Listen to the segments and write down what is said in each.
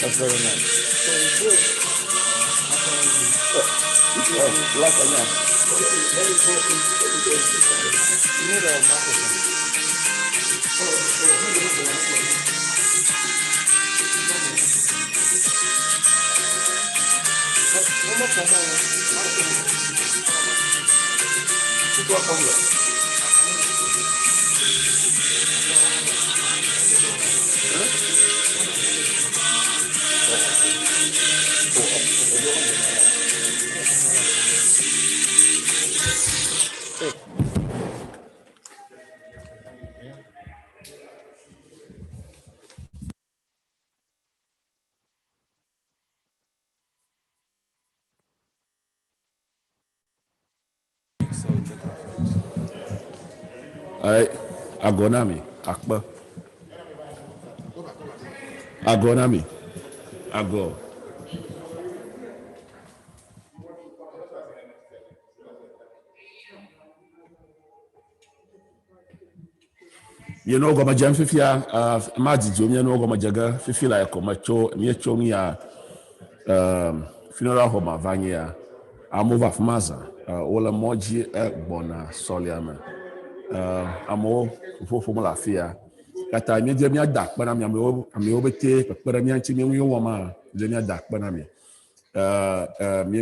That's very nice. Black and white. You need a microphone. Agonami, Akba. Agonami, Ago. You know, Goma Jam Fifia, Maji, you know, Goma Jaga, Fifi like Comacho, Miachonia, funeral home, Vania, I'm over for Maza, Ola Moji, Bona, Soliama, Amo, Formula Fia. Kata mi je mi adak bana mi ami obete pepere mi anchi mi woma je mi adak bana mi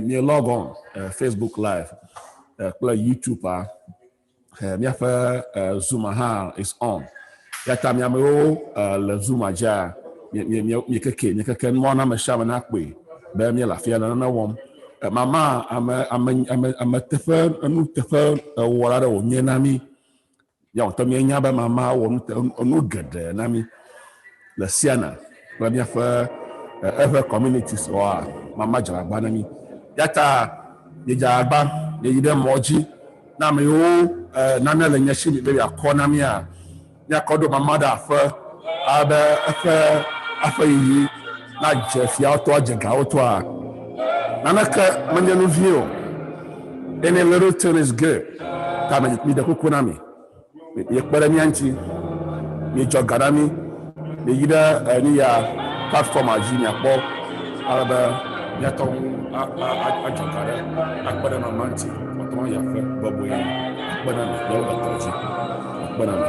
mi log on Facebook live play YouTube mi afa Zoom ha is on kata mi ami le Zoom aja mi keke mo na me shama na pe be mi la fia na wom mama am tefe anu tefe wala do mi na mi ya on to mi nya ba mama won onu gede na mi la siana la mia fa every communities or mama jaragba na mi yata ye jaragba ye yide moji na me na me la nya shi mi be akona mi a ya kodo mama da fa aba afa yi na jefi auto ajega auto a na naka manya no view any little thing is good ta me da kokona mi ye kpara mi anti mi jogara mi the either any platform as you po araba yato ajogara akpada na manti oton ya fe bobo yi akpada na lo ba toji akpada na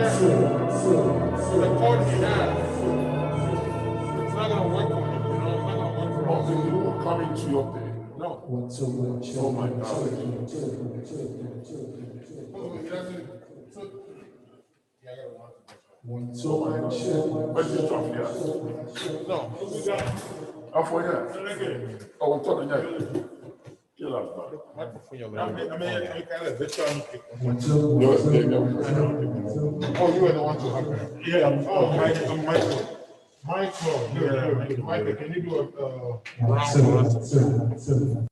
The chord he has, it's not gonna work for him. You know, it's not gonna work for him. He won't come into your thing. No. Oh my God. Oh, he doesn't. So, yeah, I gotta watch it. So my God. Where's the drum here? No, we got. Oh, for here. Oh, we're talking here. Kill us, man. I kind of bet you on it. Yeah. Oh, you were the one to have it. Yeah, Oh, Michael. Michael, yeah. Michael, can you do a round one?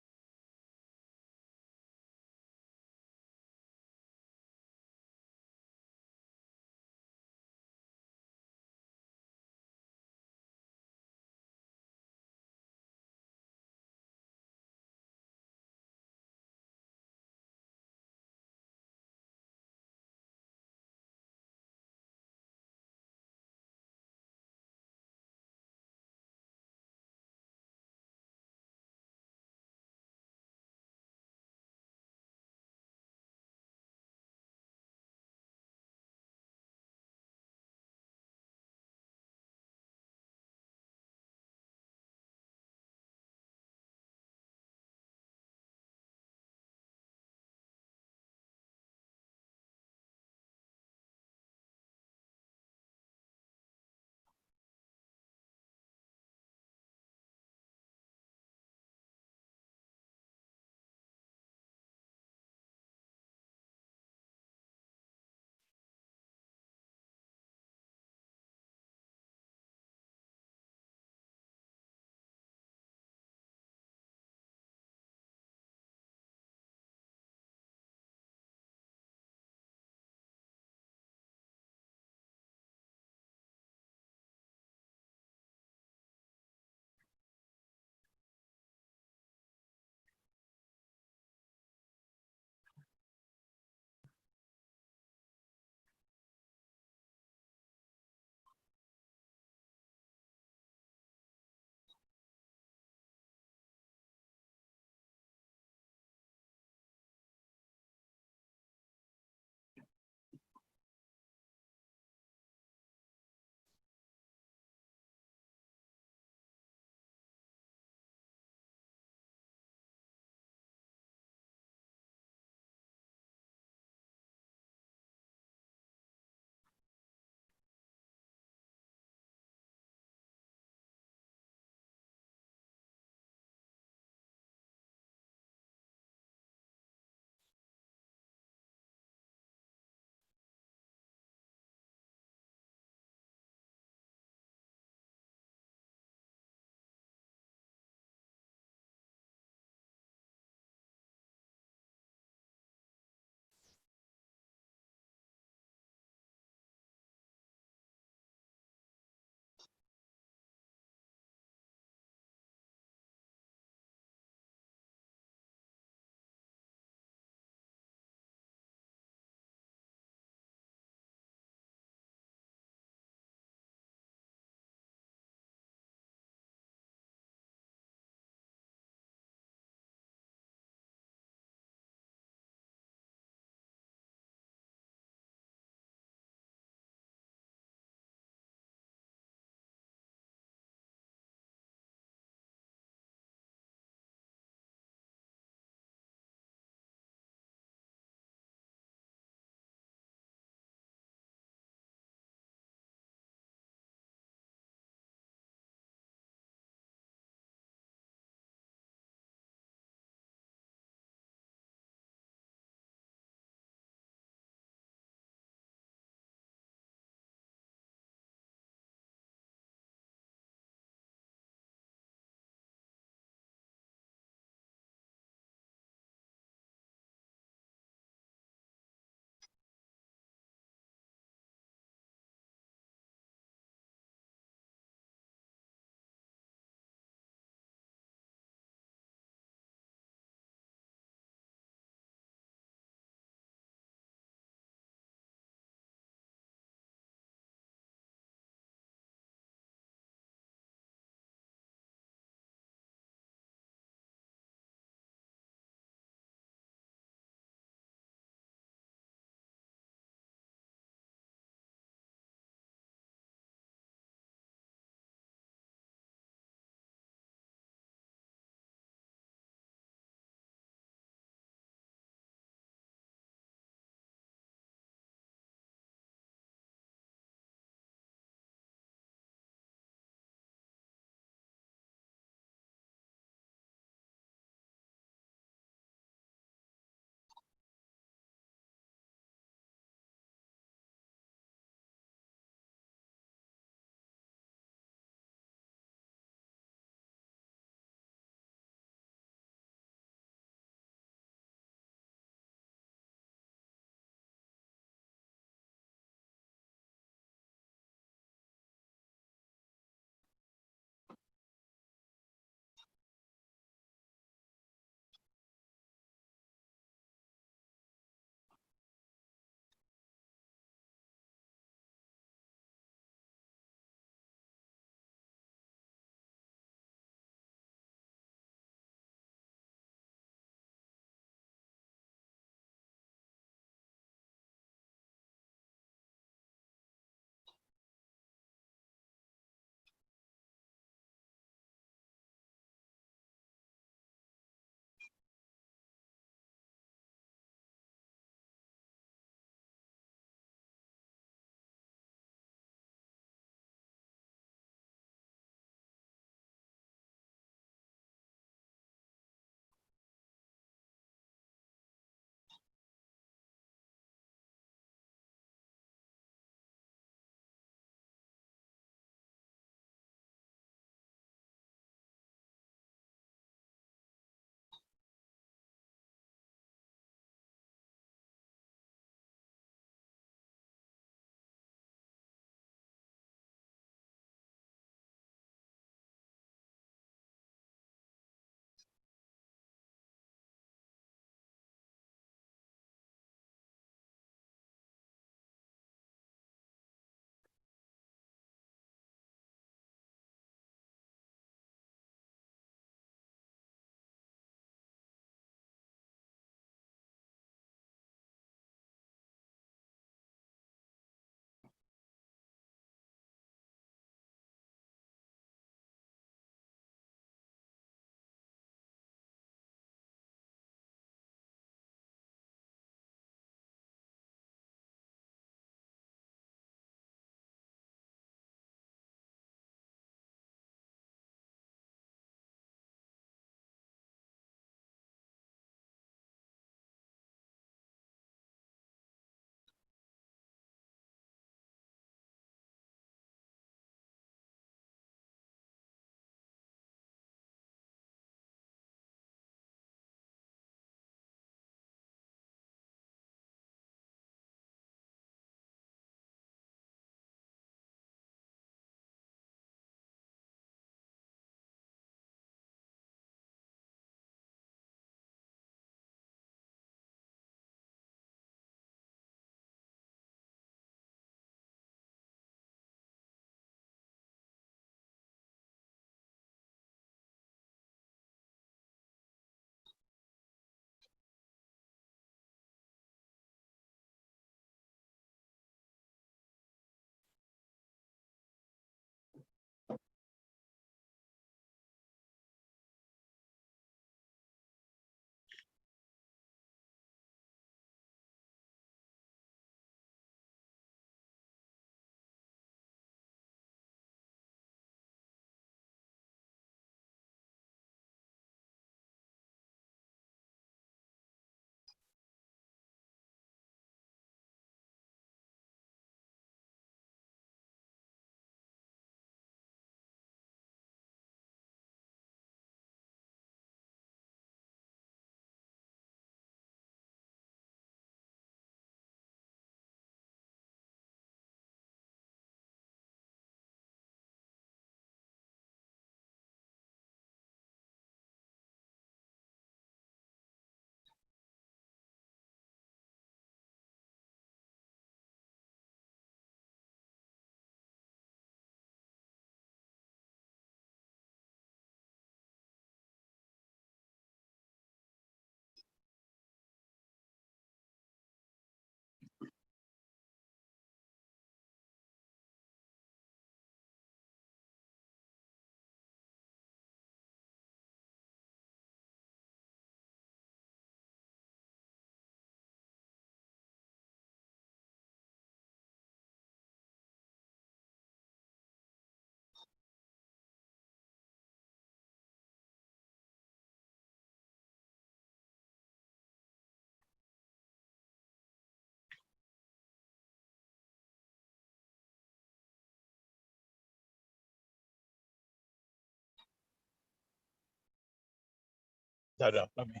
Dada, let me.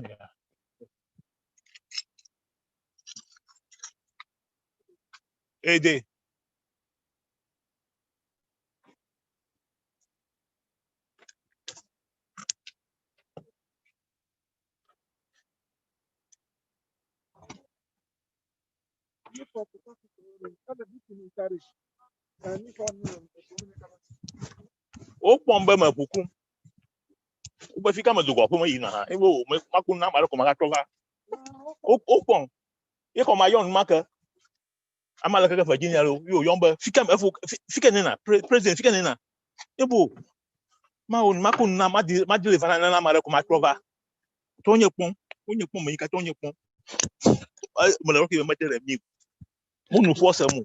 Yeah. AD. O pombe ma buku. Ube fika ma dugo po ina ha. Ewo me makuna ma ko ma toga. O pon. E ko ma yon maka. Amala ka Virginia lo yo yomba fika fika nena president fika nena. Ebo ma on makuna ma di fana na ma ko ma toga. Tonye pon me ka tonye pon. Mo la roki ma tere mi. Mo nu force mu.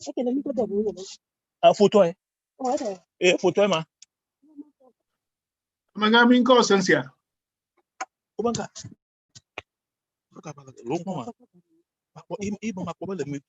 Okay, let me go double. Photo e. Okay. Photo ma. Magamin ko sensia. Ubanga. Lo ma. Ibo ma ko le mi.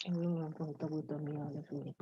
No, con double dummy on the food.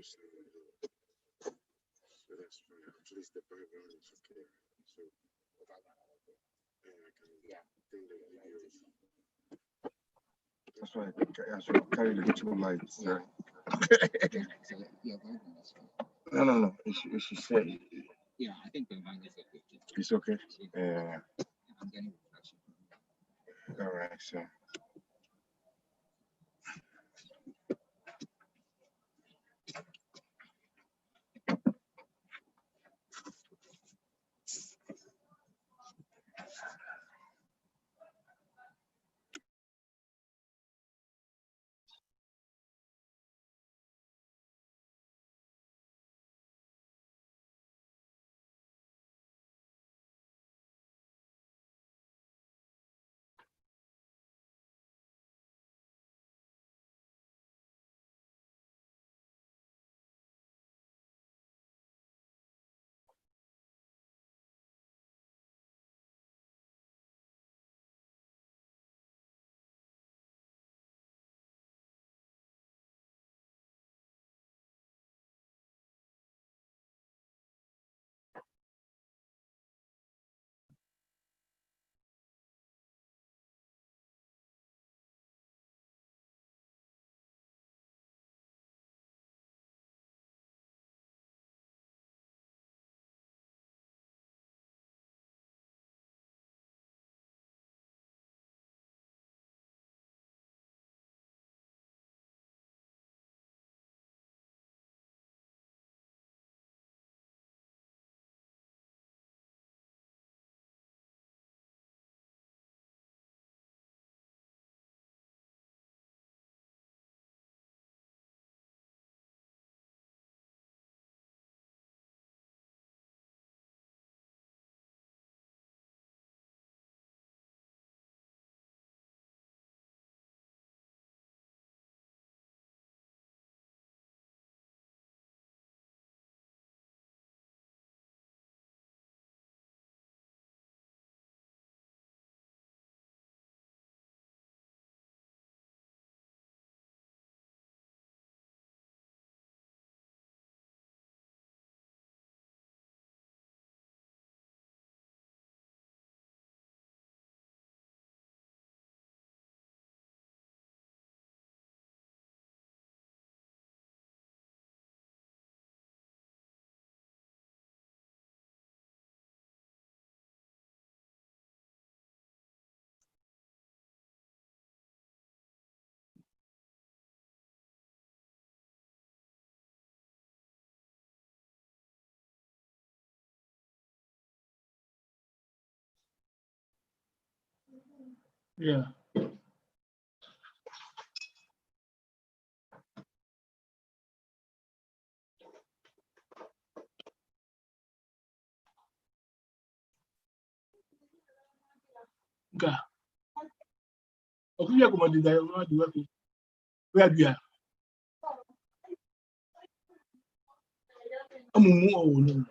So that's fine. At least the background is okay. So yeah, I can think the videos. That's why I think I should carry the two lights. Yeah. No. It should say. Yeah, I think the line is okay. It's okay. Yeah. I'm getting reflection. All right. So. Yeah. Okay. Okay, you come on the where do you? No.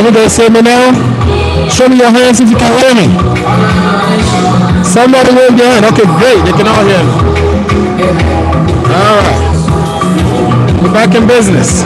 you guys see me now? Show me your hands if you can hear me. Somebody wave your hand. Okay, great. They can all hear me. All right. We're back in business.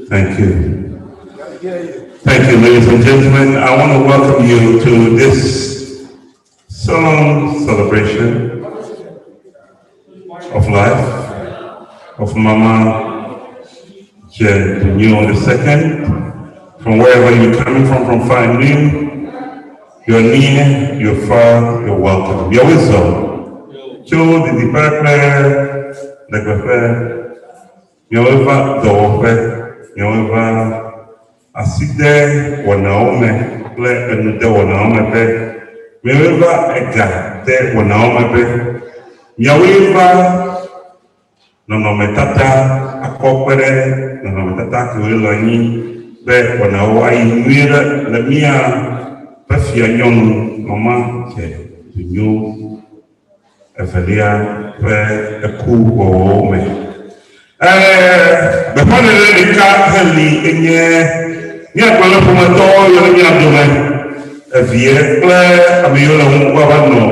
Thank you. Thank you, ladies and gentlemen. I want to welcome you to this solemn celebration of life of Mama Dunyo II. From wherever you're coming from far and near, you're near, you're far, you're welcome. You're wisdom. Joe, the department, the cafe, you're over the offer, you're over. Aside wanaome ple enude wanaome pe meweva ega te wanaome pe nyaweva nonometata akopere nonometata kuelani pe wanawa inuira la mia pafia nyonu mama ke dunyo evelia pe eku wome before the car heli enye ni agbala pomato yo ni abdome vie ple amiyola wabano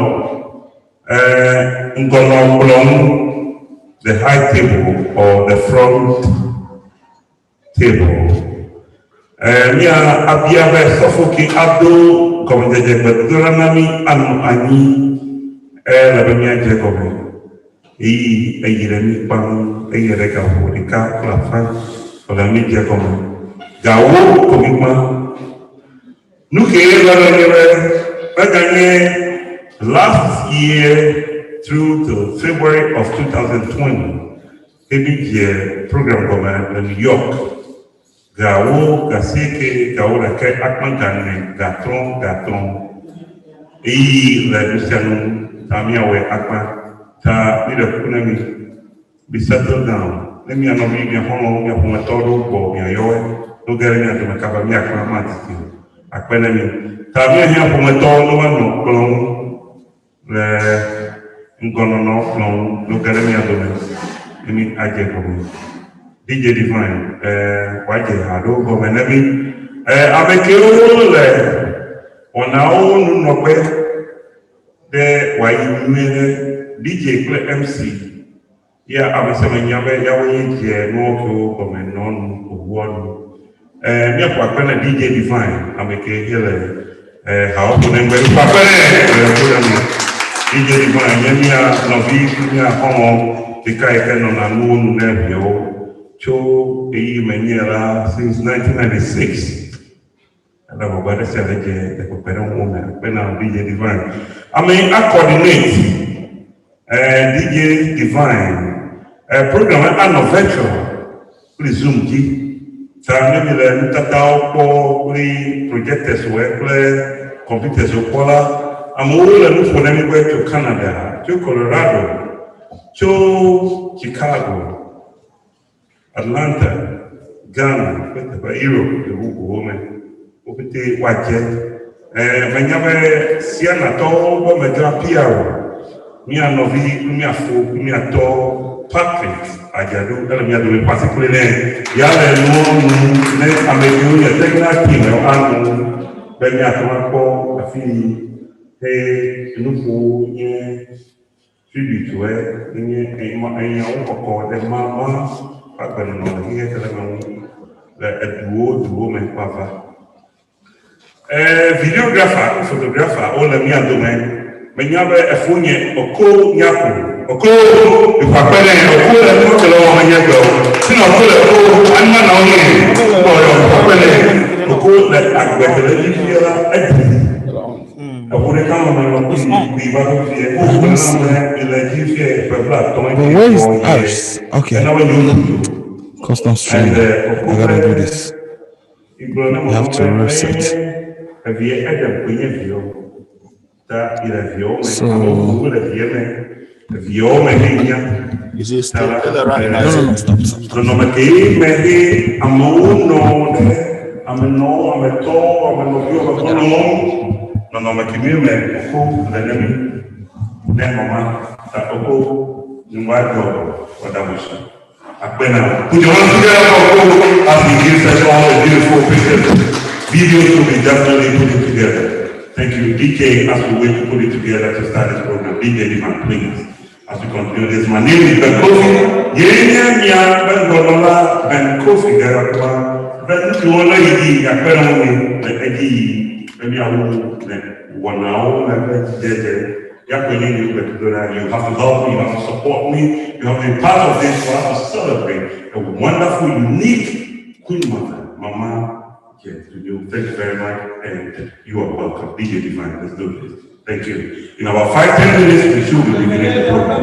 ngono blong the high table or the front table ni abia be sofoki ado comme de bedranami anu ani la bemia je comme ayiremi pam ayere ka hodika la fa la mi je comme Gawo commitment. Nous qui last year through to February of 2020, a program from New York. Gawo, Gaseke, Gawo, Rake, Akman, Gatron, la Luciano, Tamiawe, Akman, Ta, Nida Kunami, be settled down. Let me know me home, Yahumatoro, or Yayoe. No getting out of my cover, me a chromatic. A penny. Tabia here for my tall no long, no getting out of me. I mean, I get from DJ Divine, white Hado, go my name. I make you on our own, no way. There, why you DJ play MC. Yeah, I'm a seven Yahweh, no, come and non one. Me kwa DJ Divine ameke hele how to name DJ Divine yemia novi kunya homo kikaike no na nunu nebio cho meniera since 1996 ala bobada seleje de kopera woman pena DJ Divine I coordinate DJ Divine program anniversary please zoom ji Tami le ntatao po pri projectors we computers okola amule lu fonemi we to Canada to Colorado to Chicago Atlanta Ghana Europe the woman opete waje menyabe siana to bo medra piaro mi anovi mi afo mi ato Patrick ajado ele mi ado particularly ya le no ne amedio ya tegna ki no anu be mi atoma ko afi nufu ye tribute we ni enya ko de mama agbenu no ye tele me duo me pava videographer, photographer, all the mere domain. When you have a phone, a call, Yaku, a call, if I pay a call, and not along a year ago. Sin of call, I'm not only for a call that I better here. I would come on But where is ours? Okay. Custom stream. I gotta do this. You have to reset. So Is it still right? no, stop. Put your hands together as he gives us all the beautiful pictures. Videos will be definitely put it together. Thank you, DK, as we wait to put it together to start this program. DJ Diman, please, as we continue this. My name is Ben Kofi. Ben Godola, Ben Kofi, Ben Tuola, Yidi, Yaperoni, Edi, maybe I will 1 hour, you have to help me, you have to support me, you have to be part of this for us to celebrate a wonderful, unique Queen Mother, Mama. Yes, to you. Thank you very much, and you are welcome. DJ Divine, let's do this. Thank you. In about 5-10 minutes, we should be beginning the program.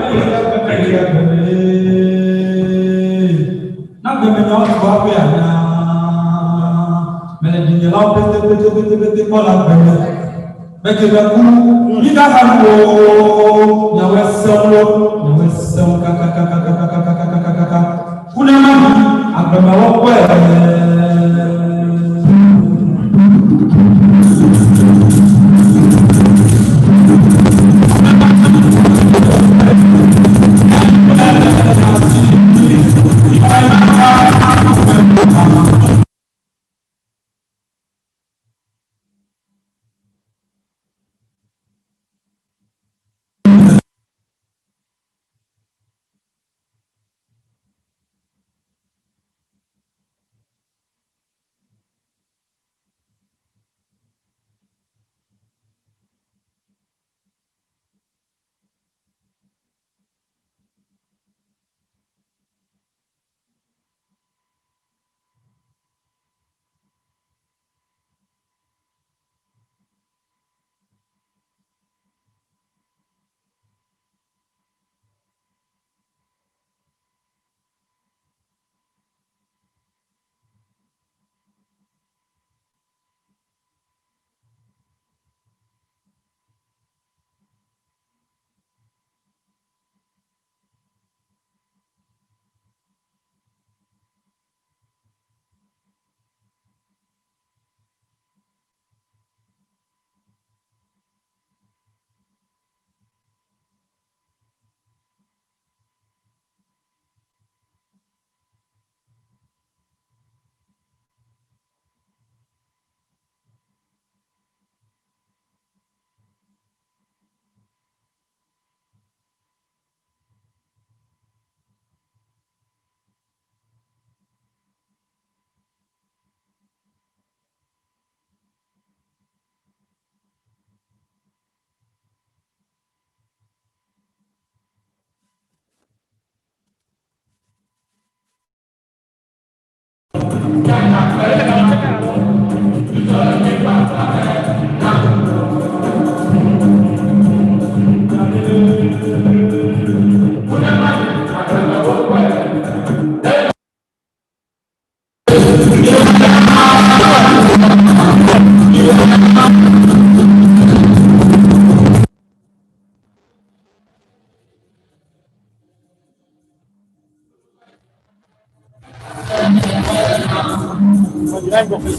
Thank Thank you.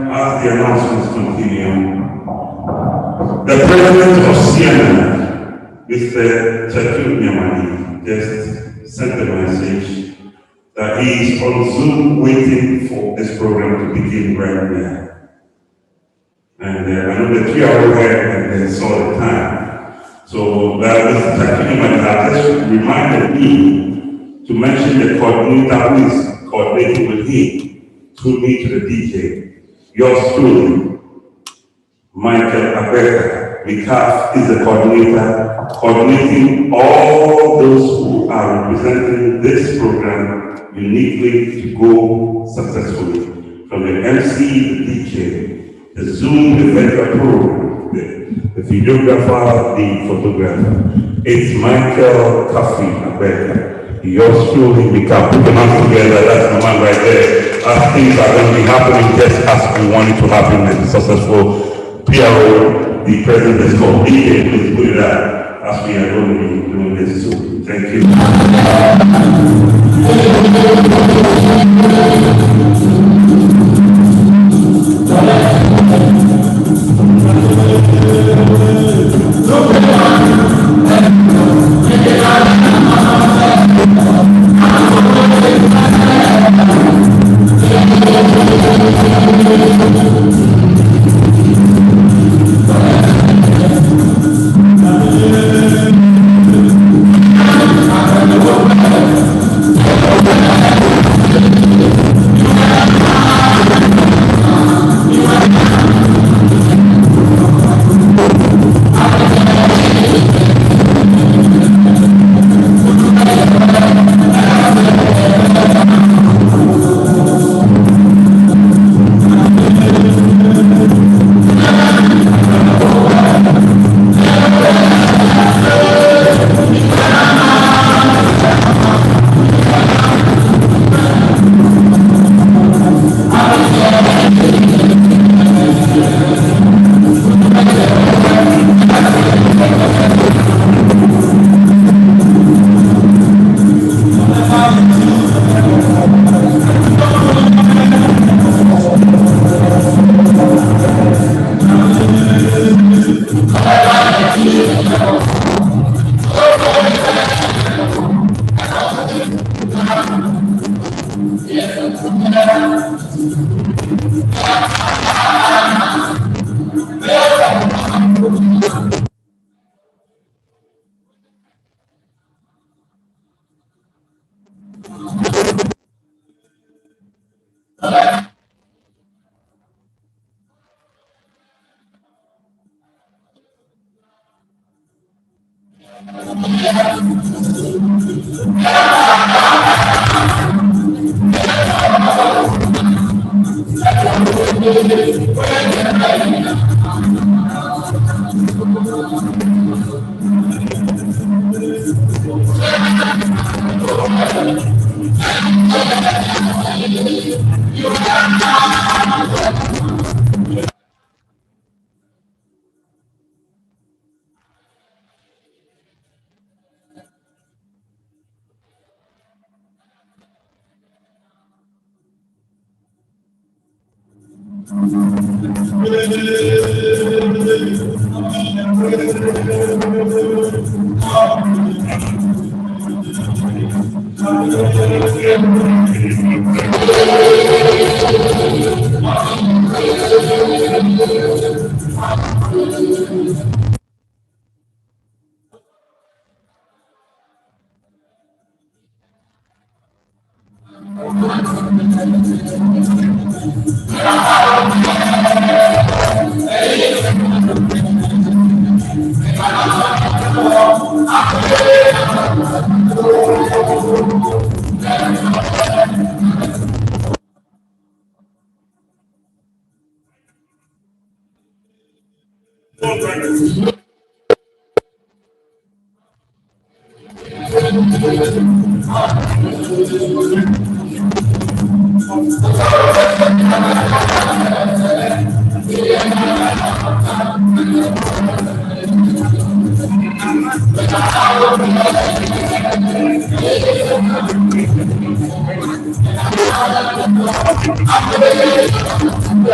As the announcements continue, the president of Siena, Mr. Chachu Nyamani, just sent a message that he is on Zoom waiting for this program to begin right now. And I know the 3 hour and then saw the time. So Mr. Chachu Nyamani has just reminded me to mention the coordinator who is coordinating with him to me to the DJ. Yours truly, Michael Abeka, Mikaf is the coordinator, coordinating all those who are representing this program uniquely to go successfully. From the MC, the DJ, the Zoom, the vendor program, the videographer, the photographer. It's Michael Abeka. Yours truly, we can put them hands together. That's the man right there. As things are going to be happening just as we want it to happen and successful. PRO, the president is called DJ. Please put it out as we are going to be doing this soon. Thank you.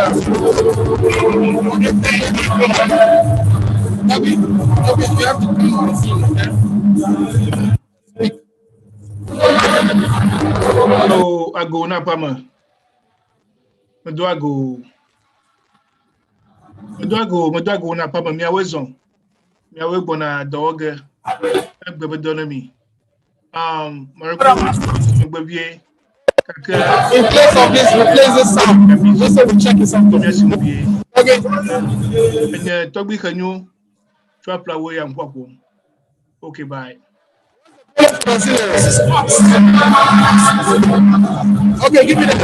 So I go na pama. Do I go na pama? Me always on. Me always gonna dog. Baby donomi. Marco, baby. In place of this, replace this sound. Just so we check this out. Okay. And Toby can you trap away and pop home? Okay, bye. Okay, give me the.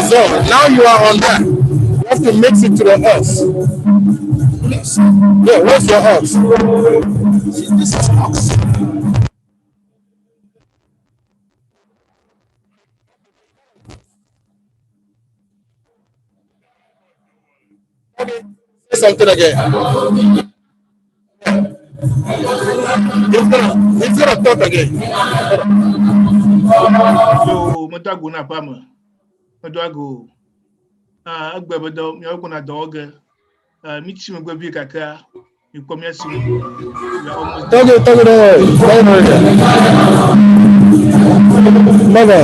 Zone. Now you are on that. You have to mix it to the ox. Yeah, where's your ox? This is ox. Okay. Say something again. It's gonna talk again. So, Matago na pama. Matago. Agbebedo, me gonna dog. Meet me baby kaka. You come here soon. We are almost Talk it away. Mother.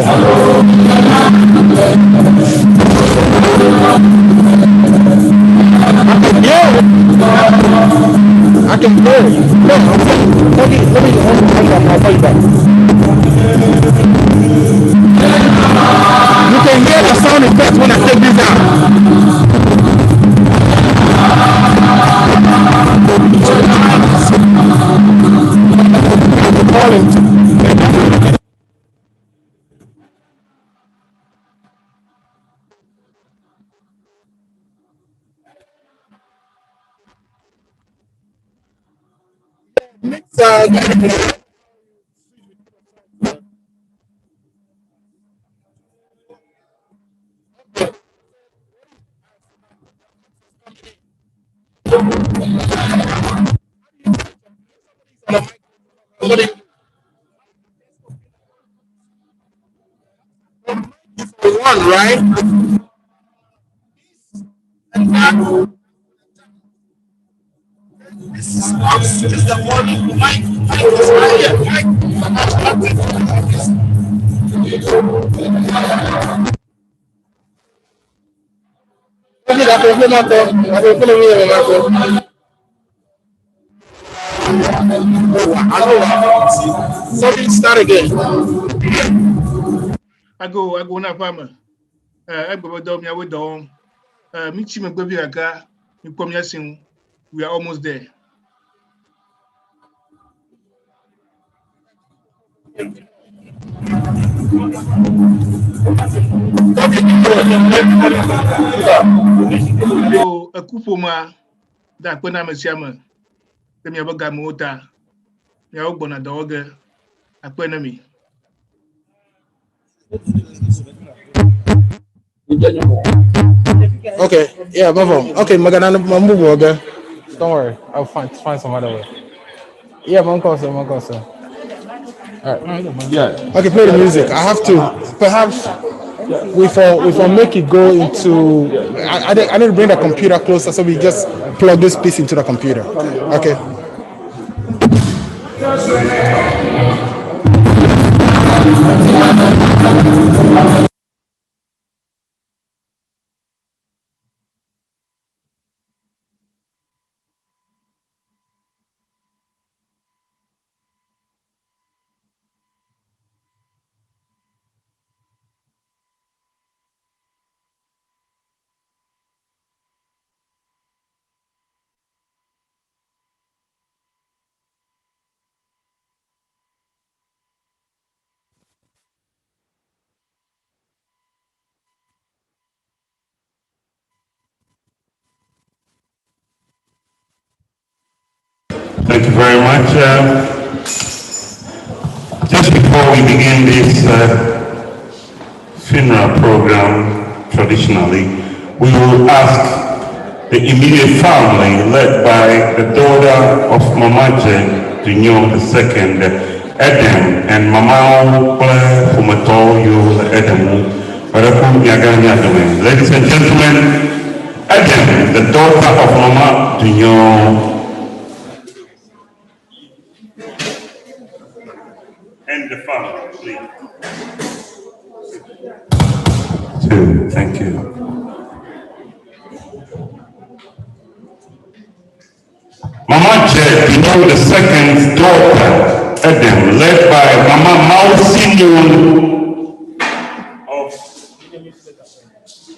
Yeah. I can hear it. Let me I'll call you back. You can hear the sound effects when I take this out. One, right? This is the one. Mike. So start again. I go na pama. Agbebedo me away down. Meet me baby kaka. You come here soon. We are almost there. So a kupoma that when I'm a shaman, then you have a gamota. You are going to dog a penemy. Okay, yeah, move on. Okay, Magana, move over. Don't worry, I'll find some other way. Yeah, Monkoso. All right. Yeah. Okay, play the music. I have to perhaps we for make it go into. I need to bring the computer closer so we just plug this piece into the computer. Okay. Thank you very much. Just before we begin this funeral program, traditionally, we will ask the immediate family, led by the daughter of Mama Jen, Dunyo II, Edem, and Mama Fumato, you, Edem, ladies and gentlemen, Edem, the daughter of Mama Dunyo. And the family, please. Two, thank you. Mama Jed, Dunyo II's daughter, Edem, led by Mama Mausinyo of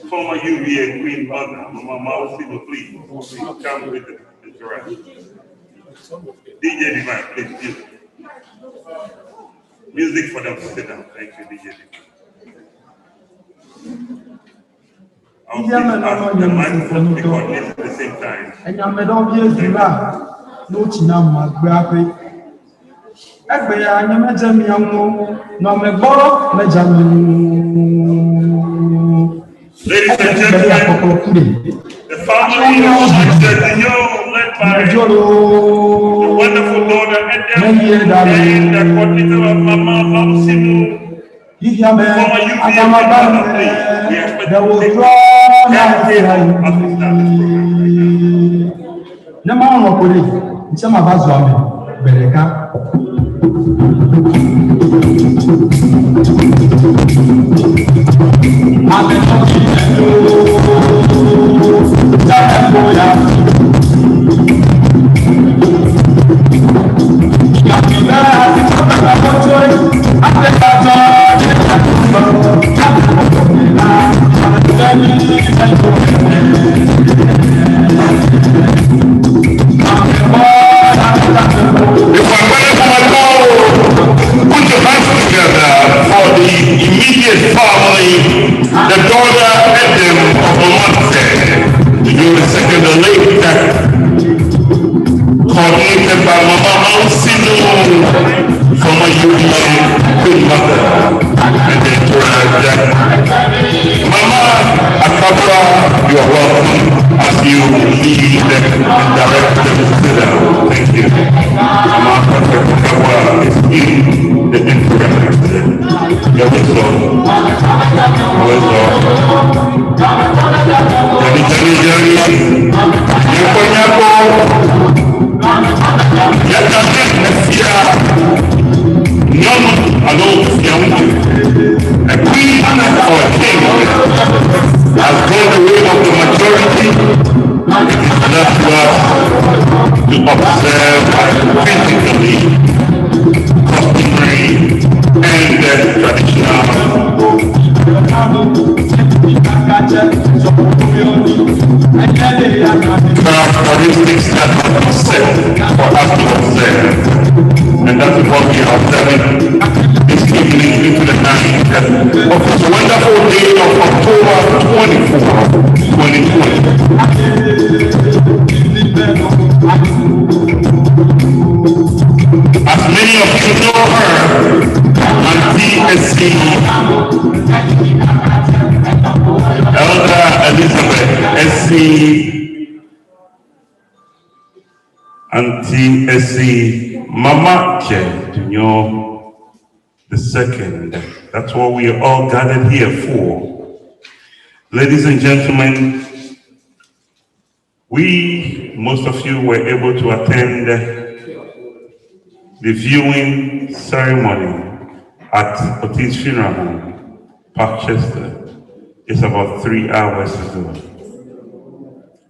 former UVA Queen Mother, Mama Mausinyo, please come with the giraffe. DJ Divine, please. Music for them to sit down. Thank you, DJ Divine. I'll ask the microphone to coordinate at the same time. And I'm not here to laugh. No, Chinam, Graphic. Every I am a Jamiamo, no, my borrow, ladies and gentlemen, the family of Dunyo, led by the wonderful daughter Edem and the coordinator of Mama Mausinyo. Former UVA, there was wrong. No man of police, some of us are Bereka. Immediate family, the daughter Edem of Mama Dunyo II, the late coordinated by Mama Mausinyo, former UVA Queen Mother, and the daughter Mama Akabra, you are welcome as you lead and direct them to sit down. Thank you. Mama Akabra is in the interim. Your wisdom. A queen or a king has gone the way of the majority. It is left to us to observe physically, customary, and traditional characteristics that have been set for us to observe. And that is what we are observing this evening into the night of this wonderful day of October 24, 2020. As many of you know her, Auntie Essie, Elder Elizabeth Essie, Auntie Essie, Mama Jed Dunyo II. That's what we are all gathered here for. Ladies and gentlemen, most of you were able to attend the viewing ceremony at Otis Funeral Home, Parkchester. It's about 3 hours ago.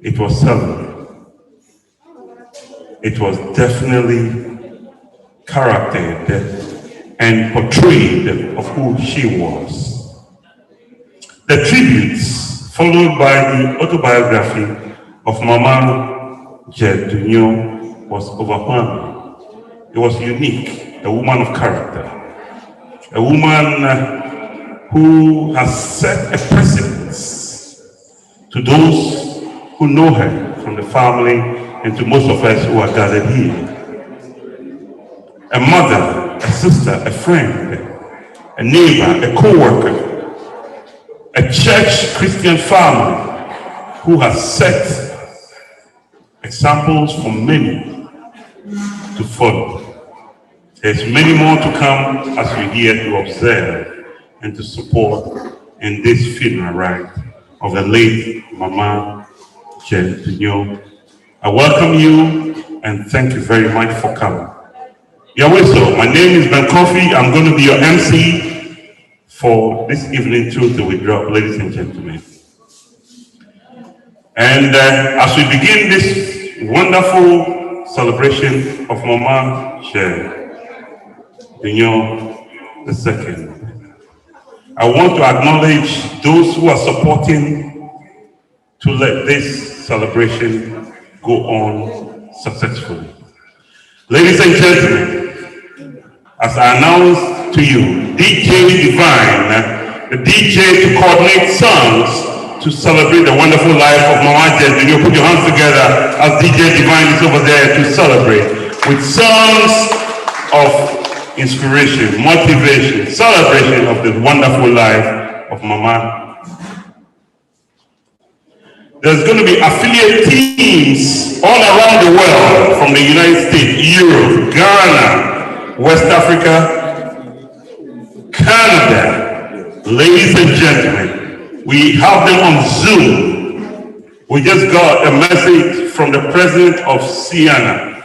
It was solemn. It was definitely characterized and portrayed of who she was. The tributes, followed by the autobiography of Mama Jed Dunyo, was overwhelming. It was unique, a woman of character, a woman who has set a precedence to those who know her from the family and to most of us who are gathered here. A mother, a sister, a friend, a neighbor, a co-worker, a church Christian family who has set examples for many to follow. There's many more to come as we're here to observe and to support in this funeral rite of the late Mama Dunyo. I welcome you and thank you very much for coming. So my name is Ben Kofi. I'm going to be your MC for this evening Truth to Withdraw, ladies and gentlemen. And as we begin this wonderful celebration of Mama Dunyo II, I want to acknowledge those who are supporting to let this celebration go on successfully. Ladies and gentlemen, as I announced to you, DJ Divine, the DJ to coordinate songs to celebrate the wonderful life of Mama Dunyo. Put your hands together as DJ Divine is over there to celebrate with songs of inspiration, motivation, celebration of the wonderful life of Mama. There's going to be affiliate teams all around the world, from the United States, Europe, Ghana, West Africa, Canada. Ladies and gentlemen, we have them on Zoom. We just got a message from the president of Siena,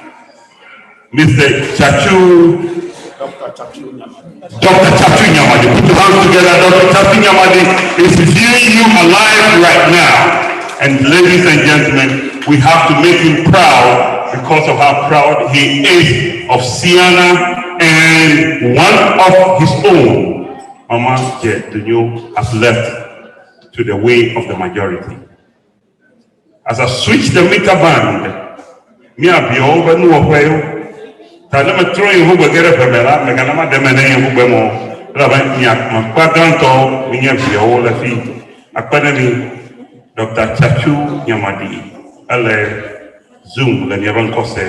Mr. Chachu. Dr. Chachu Nyamadi, put your hands together. Dr. Chachu Nyamadi is viewing you alive right now. And ladies and gentlemen, we have to make him proud because of how proud he is of Siena and one of his own. Mama Dunyo has left to the way of the majority. As I switch the meter band, me be over no I'm throwing who will get a pamela, Meganama de Mene, who bemo, Rabania, Quadranto, Minya, all the feet, Academy, Dr. Chachu Nyamadi, Ale, Zoom, the Nyavan Kose,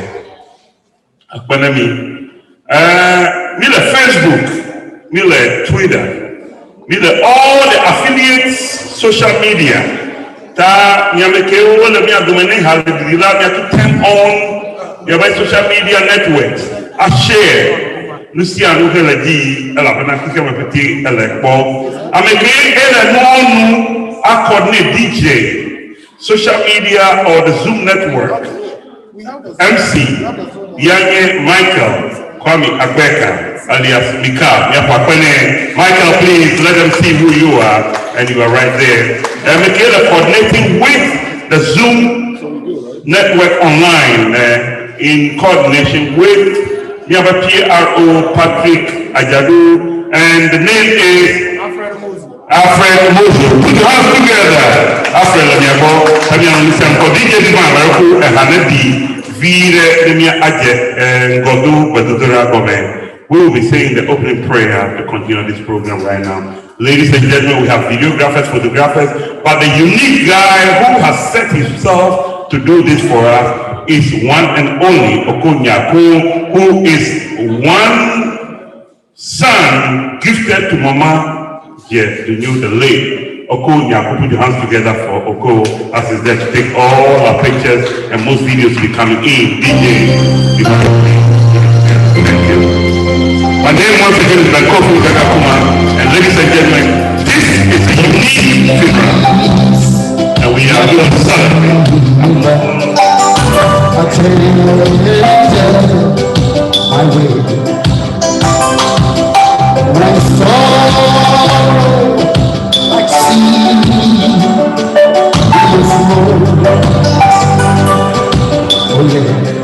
Academy, Miller Facebook, Miller Twitter, Miller all the affiliates, social media, Ta Nyameke, all the Mia Domene, have the Dilabia to turn on. Your social media networks are shared. Luciano Heladi, Alabama, Petit, Alekbo. I'm again a coordinate DJ, social media or the Zoom network. MC, Yanye Michael, Kwame Agbeka, alias Mika, Yapapene. Michael, please let them see who you are, and you are right there. I'm again coordinating with the Zoom network online. In coordination with Yaba PRO Patrick Ajadu, and the name is Alfred Mozo. Put your hands together. Alfred Lanyabo, Tamian Nissan, DJ Dimaraku, and Hanedi, Vire, Nemia Ajet, and Godu, Badudura Gome. We will be saying the opening prayer to continue this program right now. Ladies and gentlemen, we have videographers, photographers, but the unique guy who has set himself to do this for us is one and only Okonyaku, who is one son gifted to Mama Dunyo the late. Okonyaku, put your hands together for Oko as is there to take all our pictures and most videos will be coming in. DJ, thank you. My name once again is Ben Kofi Kakakuma, and ladies and gentlemen, this is a unique funeral, and we are going to celebrate. I'll tell you I will. When sorrow like sea will flow. Oh yeah.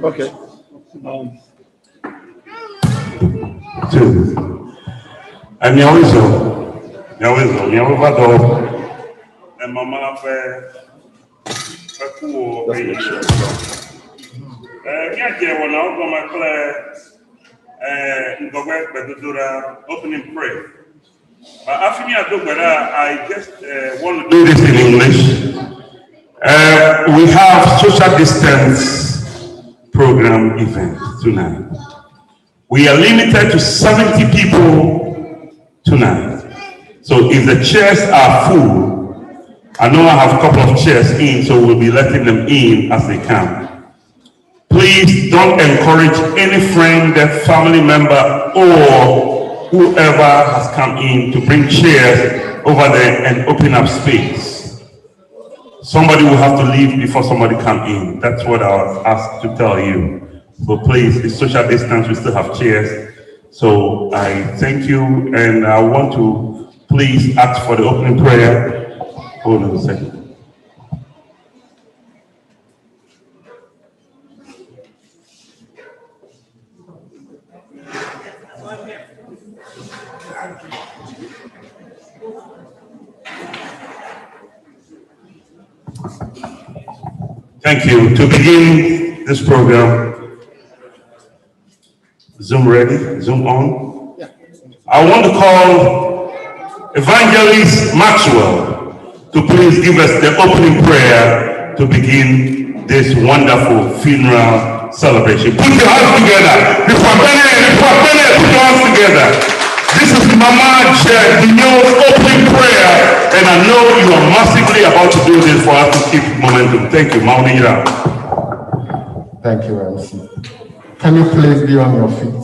Okay. And Mama opening prayer. After me, I just want to do this in English. We have social distance program event tonight. We are limited to 70 people tonight. So if the chairs are full, I know I have a couple of chairs in, so we'll be letting them in as they come. Please don't encourage any friend, family member, or whoever has come in to bring chairs over there and open up space. Somebody will have to leave before somebody comes in. That's what I was asked to tell you. So please, it's social distance, we still have chairs. So I thank you, and I want to please ask for the opening prayer. Hold on a second. Thank you. To begin this program, Zoom ready? Zoom on? Yeah. I want to call Evangelist Maxwell to please give us the opening prayer to begin this wonderful funeral celebration. Put your hands together. Put your hands together. This is Mama Dunyo's opening prayer And I know you are massively about to do this for us to keep momentum. Thank you, Maunira. Thank you, MC. Can you please be on your feet?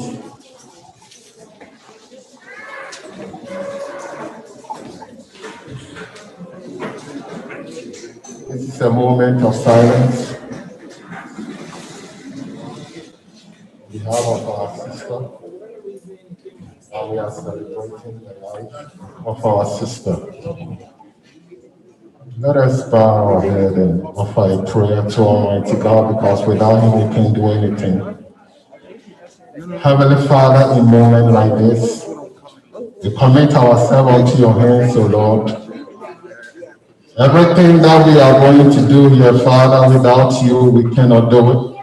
This is a moment of silence. We have of our sister, and we are celebrating the life of our sister. Let us bow our head and offer a prayer to Almighty God, because without Him we can't do anything. Heavenly Father, in a moment like this, we commit ourselves unto your hands, O Lord. Everything that we are going to do here, Father, without you, we cannot do it.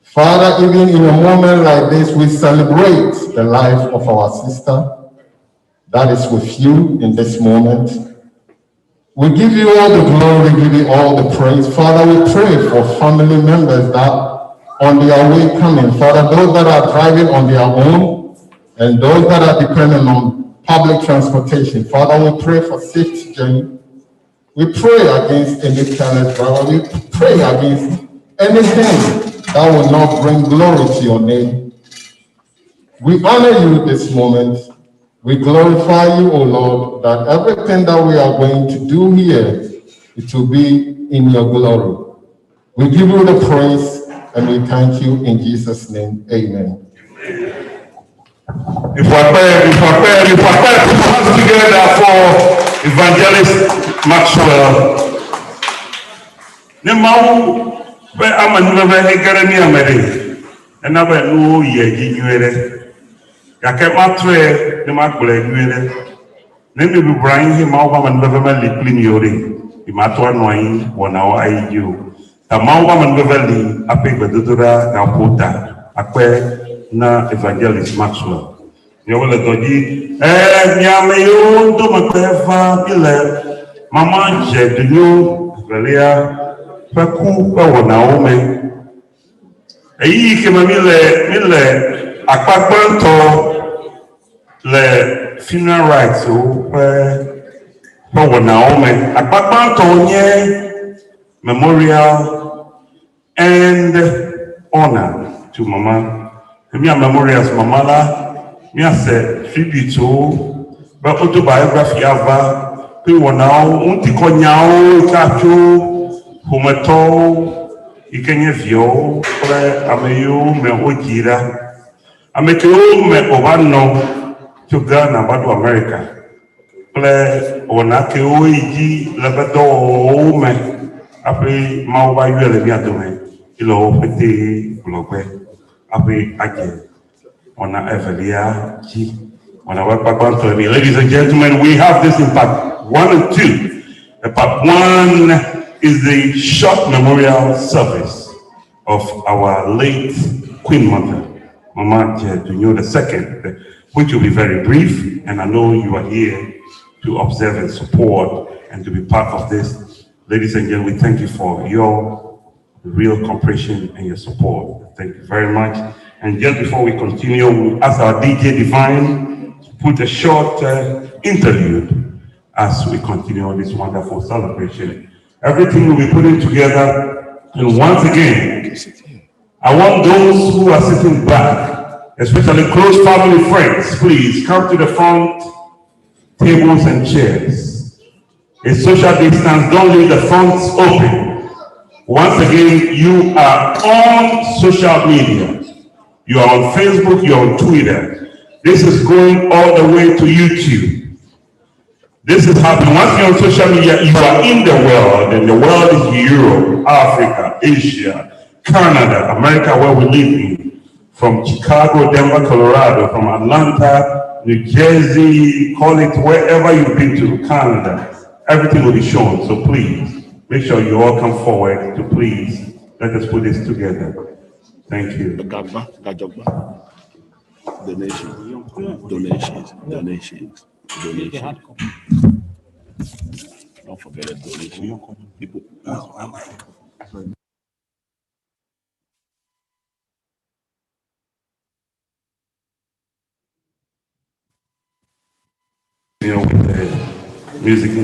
Father, even in a moment like this, we celebrate the life of our sister that is with you in this moment. We give you all the glory, we give you all the praise. Father, we pray for family members that on their way coming. Father, those that are driving on their own and those that are dependent on public transportation. Father, we pray for safe journey. We pray against any careless driver. We pray against anything that will not bring glory to your name. We honor you this moment. We glorify you, O Lord, that everything that we are going to do here, it will be in your glory. We give you the praise and we thank you in Jesus' name. Amen. If we put our hands together for Evangelist Maxwell. Nemau, where am I never hearing Ameri? And never know ye ginuere. Yakematre, the Macbule. Name you bring him out and Beverly clean yori. The Matua Noin, 1 hour I you. The Mauam and Beverly, a paper Dudura, Napota, a quay na Evangelist Maxwell. You will do Yamayo, Domatefa, Bile, Mama, Dunyo, Velia, Paku, Naomi. A ye came a mille, a quapanto. Le funeral rites for Naomi, a Papantonye memorial and honor to Mama. Me a memorials Mamala, me a say tribute to, but autobiography of people now, Unticonyao, Cacho, Humato, Ikenyevio, Ameyo, Me Ojira, Amekeo, Me Ovano. To Ghana, but to America. Play on a Keoiji, Labado, me. Après, Mawa, you are the Biatome. Ilo, Pete, Globe. Après, again. On a Evelia, G. On a Webber. Ladies and gentlemen, we have this in part 1 and 2. Part 1 is the short memorial service of our late Queen Mother, Mama Dunyo II. Which will be very brief, and I know you are here to observe and support and to be part of this. Ladies and gentlemen, we thank you for your real cooperation and your support. Thank you very much. And just before we continue, we ask our DJ Divine to put a short interlude as we continue on this wonderful celebration. Everything will be putting together, and once again, I want those who are sitting back, especially close family friends, please come to the front tables and chairs. A social distance, don't leave the fronts open. Once again, you are on social media. You are on Facebook, you are on Twitter. This is going all the way to YouTube. This is happening. Once you're on social media, you are in the world, and the world is Europe, Africa, Asia, Canada, America, where we live in. From Chicago, Denver, Colorado, from Atlanta, New Jersey, call it wherever you've been to, Canada, everything will be shown. So please, make sure you all come forward to please let us put this together. Thank you. Donations. Don't forget a donation. People. With the Music.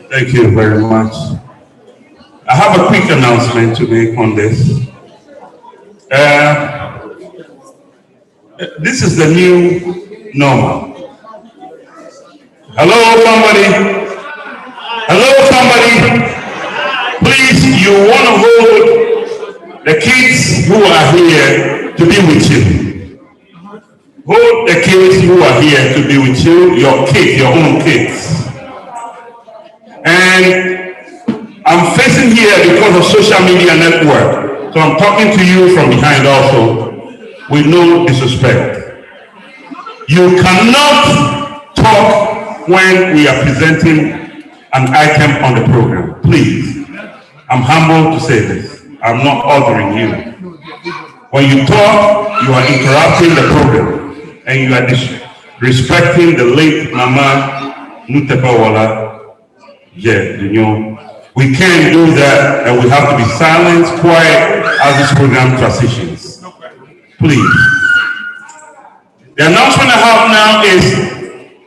Thank you very much. I have a quick announcement to make on this. This is the new normal. Hello, somebody. Hello, somebody. Please, you want to hold the kids who are here to be with you. Hold the kids who are here to be with you, your kids, your own kids. And I'm facing here because of social media network. So I'm talking to you from behind also with no disrespect. You cannot talk when we are presenting an item on the program. Please. I'm humble to say this. I'm not ordering you. When you talk, you are interrupting the program and you are disrespecting the late Mama Nutepawala. Yeah, Dunyo. We can't do that, and we have to be silent, quiet as this program transitions. Please. The announcement I have now is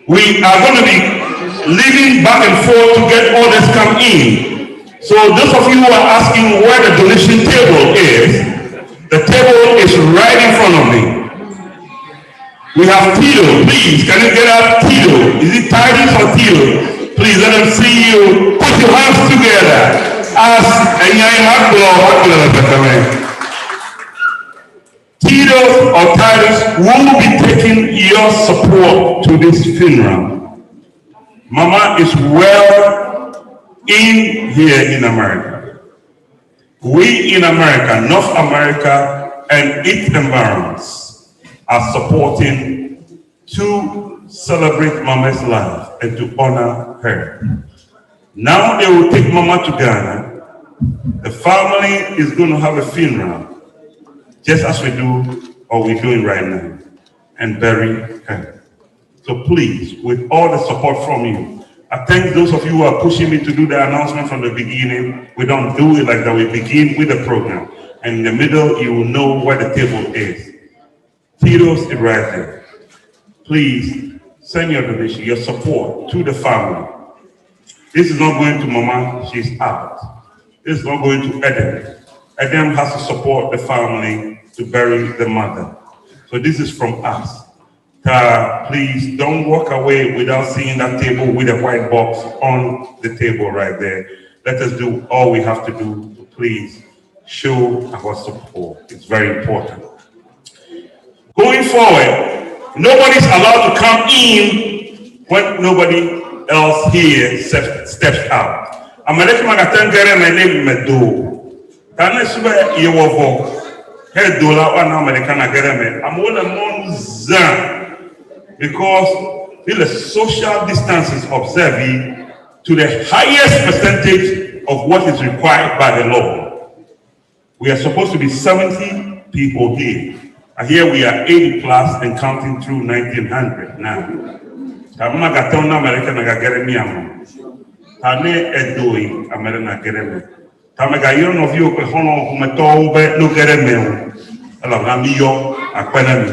we are going to be leaving back and forth to get orders come in. So those of you who are asking where the donation table is, the table is right in front of me. We have Tito. Please, can you get up, Tito? Is it Titus or Tito? Please let them see you. Put your hands together. Tito or Titus will be taking your support to this funeral. Mama is well in here in America. We in America, North America, and its environs are supporting to celebrate Mama's life and to honor her. Now they will take Mama to Ghana. The family is going to have a funeral, just as we do, or we're doing right now, and bury her. So please, with all the support from you, I thank those of you who are pushing me to do the announcement from the beginning. We don't do it like that. We begin with the program. and in the middle, you will know where the table is. Tito's is right there. Please send your donation, your support to the family. This is not going to Mama, she's out. This is not going to Eden. Eden has to support the family to bury the mother. So this is from us. Please don't walk away without seeing that table with a white box on the table right there. Let us do all we have to do to please show our support. It's very important. Going forward, nobody's allowed to come in when nobody else here steps out. American Magatangere, my name Medo. Tanesube Yewovo. Head dollar on American Agarame. I'm one among them because the social distance is observed to the highest percentage of what is required by the law. We are supposed to be 70 people here. And here we are 80 plus and counting through 1900 now. Tama gatona American Agarame Miamo. Tane Edoi American Agarame. Tama gayon of you, Hono, Matobe, no Garame. Alamiyo, Aquanami,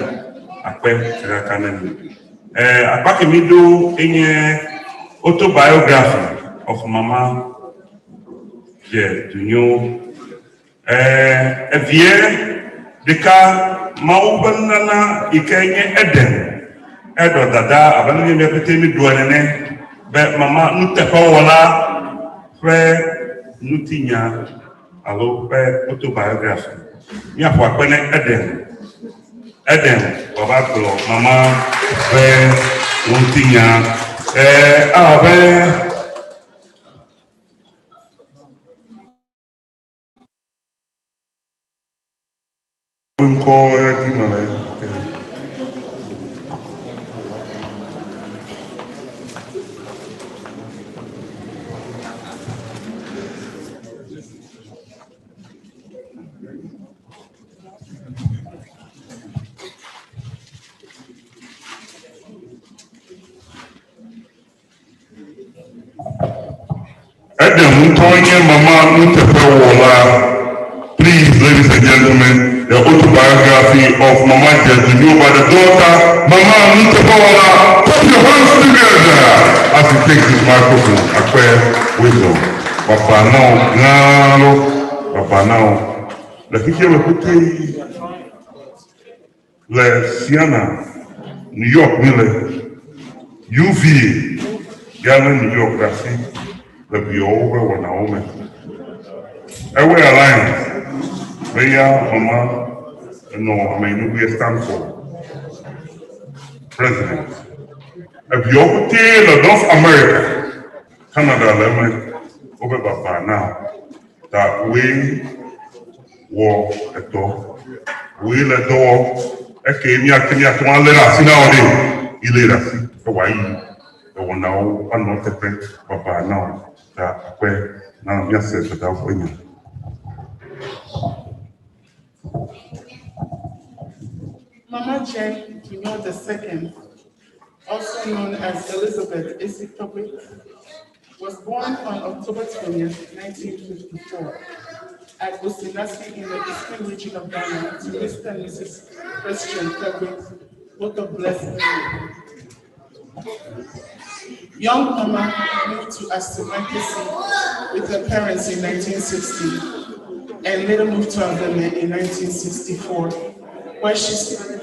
Aquanakanami. Apakimido in Autobiography of Mama, Dunyo. A vier, the car, Maubanana, Ikanye Eden, Edo Dada, Abani Mepetemi Duane, but Mama Nutefawala, Fre Nutinya, Alo, Autobiography. Ya kwa kwene Eden wabakolo mama be untinya abe unko kimale Please, ladies and gentlemen, the autobiography of Mama Dunyo by the daughter, Mama Nutapola. Put your hands together as he takes his microphone. Akwe wisdom. Papa now. La kike me puti le Siena, New York mile, UV, Ghana, New York, that's it. The Biover or Naomi. Every alliance, Mama, no, I mean, we stand for president. If you open the North America, Canada, Lemon, over Papa now, that we war a door, we let door, a Kenya, to one let us in our day, he let us, Hawaii, the one now, and not the Papa now. That where now yes says without winning. Mama Jane Dunyo II, also known as Elizabeth Isitope, was born on October 20th, 1954, at Osinasi in the eastern region of Ghana to Mr. and Mrs. Christian Kevin, both of blessed. Young Mama moved to Astomantisi with her parents in 1960 and later moved to Aveme in 1964, where she started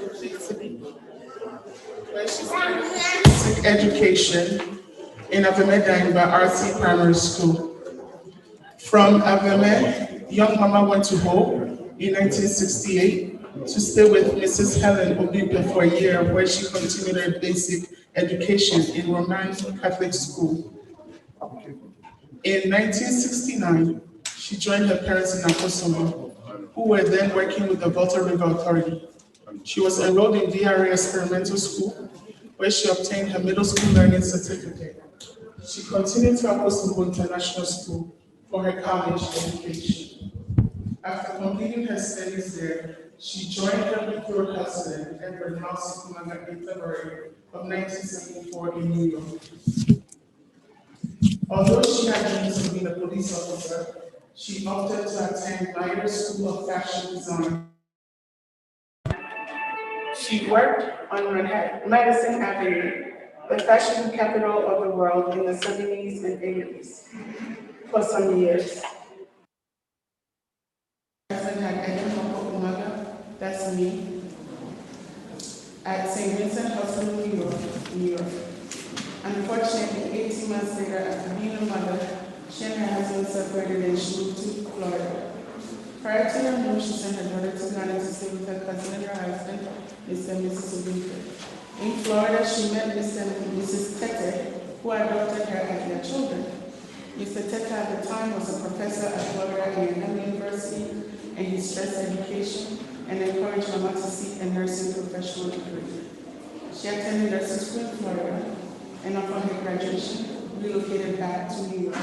basic education in Aveme Dangba RC Primary School. From Aveme, young Mama went to Hope in 1968 to stay with Mrs. Helen Obipe for a year, where she continued her basic education in Roman Catholic School. In 1969, she joined her parents in Akosombo, who were then working with the Volta River Authority. She was enrolled in DRA Experimental School, where she obtained her middle school learning certificate. She continued to Akosombo International School for her college education. After completing her studies there, she joined her Victor Hudson and Bernal Sikumaga in February of 1974 in New York. Although she had dreams of being a police officer, She opted to attend Dunyo School of Fashion Design. She worked on Madison Avenue, the fashion capital of the world in the 70s and 80s, for some years. That's me, at St. Vincent Hospital, New York. Unfortunately, 18 months later, after being a mother, she and her husband separated and she moved to Florida. Prior to her move, she sent her daughter to Ghana to stay with her cousin and her husband, Mr. and Mrs. Obuka. In Florida, she met Mr. and Mrs. Tete, who adopted her as their children. Mr. Tete at the time was a professor at Florida A&M University, and he stressed education and encouraged Mama to seek a nursing professional degree. She attended nursing school in Florida, and upon her graduation, relocated back to New York.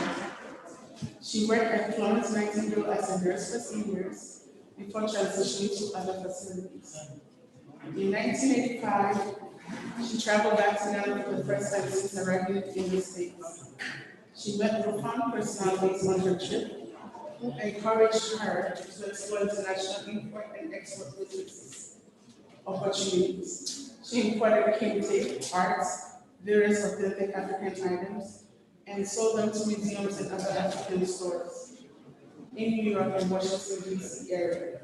She worked at Florence Nightingale as a nurse for seniors before transitioning to other facilities. In 1985, she traveled back to Ghana for the first time since arriving in the States. She met profound personalities on her trip who encouraged her to explore international import and export businesses opportunities. She imported kente, arts, various authentic African items, and sold them to museums and other African stores in New York and Washington, D.C. area.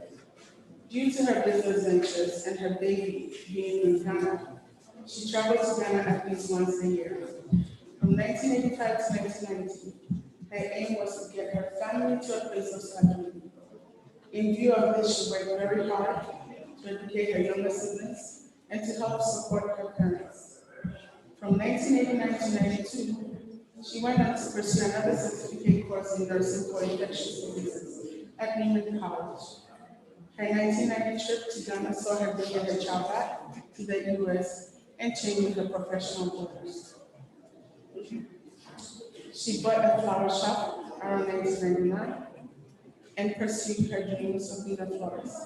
Due to her business ventures and her baby being in Ghana, she traveled to Ghana at least once a year. From 1985 to 1990, her aim was to get her family to a place of stability. In view of this, she worked very hard to educate her younger siblings and to help support her parents. From 1989 to 92, she went on to pursue another certificate course in nursing for infectious diseases at Newman College. Her 1990 trip to Ghana saw her bringing her child back to the US and changing her professional borders. She bought a flower shop around 1999 and pursued her dreams of being a florist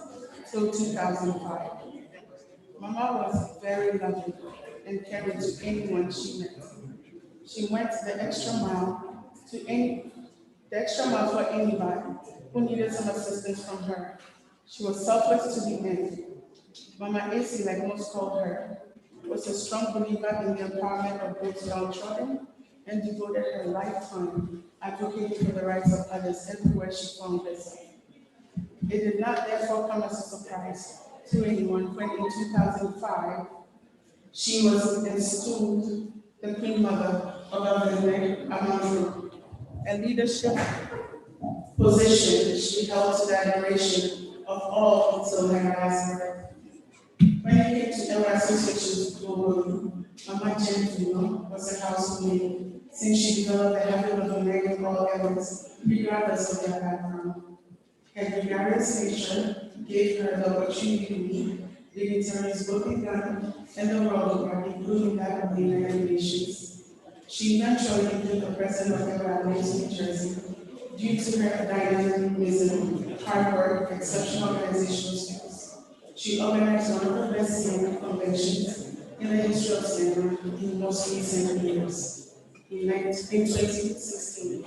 till 2005. Mama was very loving and caring to anyone she met. She went the extra mile for anybody who needed some assistance from her. She was selfless to the end. Mama AC, like most called her, was a strong believer in the empowerment of those downtrodden and devoted her lifetime advocating for the rights of others everywhere she found herself. It did not therefore come as a surprise to anyone when in 2005, she was installed the Queen Mother of Amandro, a leadership position she held to the admiration of all until her last breath. When it came to our associations globally, Mama Dunyo was a household name since she developed the habit of honoring all elders, regardless of their background. Her gregarious nature gave her the opportunity to meet dignitaries both in Ghana and the world over, including that of the United Nations. She eventually became the president of Everglades, New Jersey, due to her dynamism, hard work, exceptional organizational skills. She organized one of the best senior conventions in the history of cinema in most recent years, in 2016.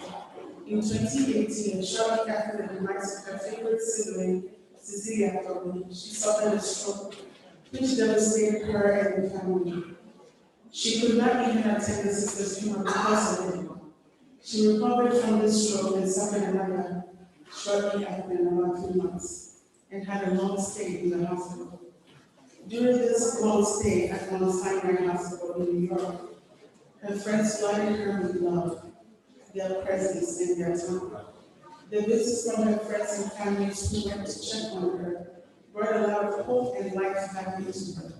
In 2018, shortly after the demise of her favorite sibling, Cecilia Toby, she suffered a stroke, which devastated her and the family. She could not even attend the sister's funeral because of it. She recovered from this stroke and suffered another shortly after about 2 months, and had a long stay in the hospital. During this long stay at Mount Sinai Hospital in New York, her friends flooded her with love, their presence and their time. The visits from her friends and families who went to check on her brought a lot of hope and life back into her.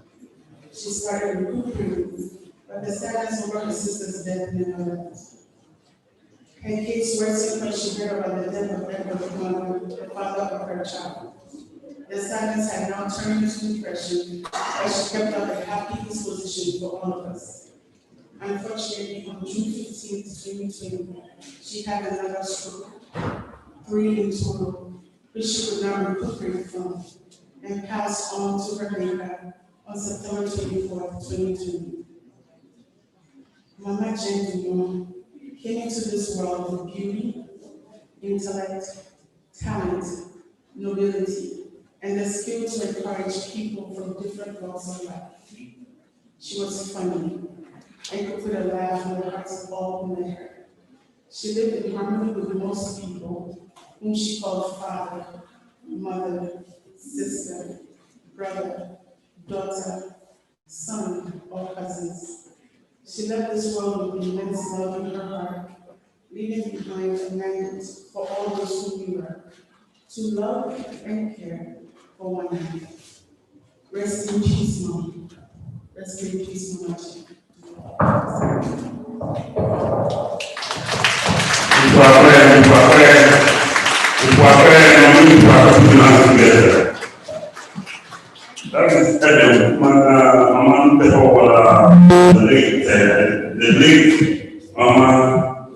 She started recuperating, but the sadness over her sister's death never left. Her case worsened when she heard about the death of Edward, the father of her child. The sadness had now turned into depression as she kept up a happy disposition for all of us. Unfortunately, on June 15, 2020, she had another stroke, 3 in total, which she could not recuperate from, and passed on to her maker on September 24, 2020. Mama Dunyo came into this world with beauty, intellect, talent, nobility, and the skill to encourage people from different walks of life. She was funny and could put a laugh in the hearts of all who met her. She lived in harmony with most people, whom she called father, mother, sister, brother, daughter, son, or cousins. She left this world with immense love in her heart, leaving behind a magnet for all those who knew her, to love and care for one another. Rest in peace, Mom. Rest in peace, Mama. That is Mama the late Mama,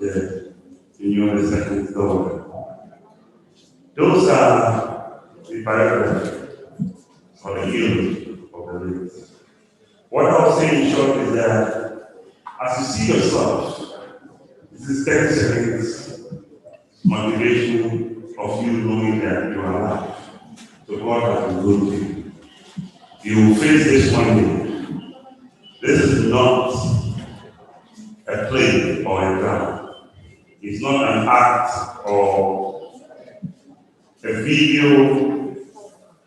Dunyo the second daughter. Those are the biography for the healing of the late. What I'll say in short is that as you see yourself, this is 10 seconds motivation of you knowing that you are alive. So God has been good to you. You will face this one day. This is not a play or a drama. It's not an act or a video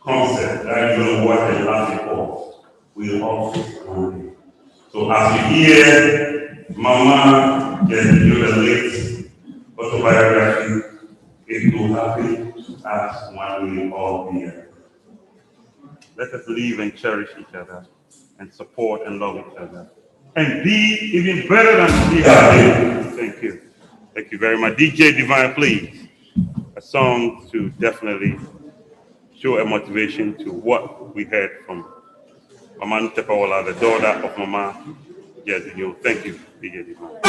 concept that you're going to watch and laugh before. We'll all face one day. So as you hear Mama do the late autobiography, it will happen as one will all be here. Let us live and cherish each other and support and love each other. And be even better than we have been. Thank you. Thank you very much. DJ Divine, please. A song to definitely show a motivation to what we heard from Mama Ntepawala, the daughter of Mama Dunyo. Thank you, DJ Divine.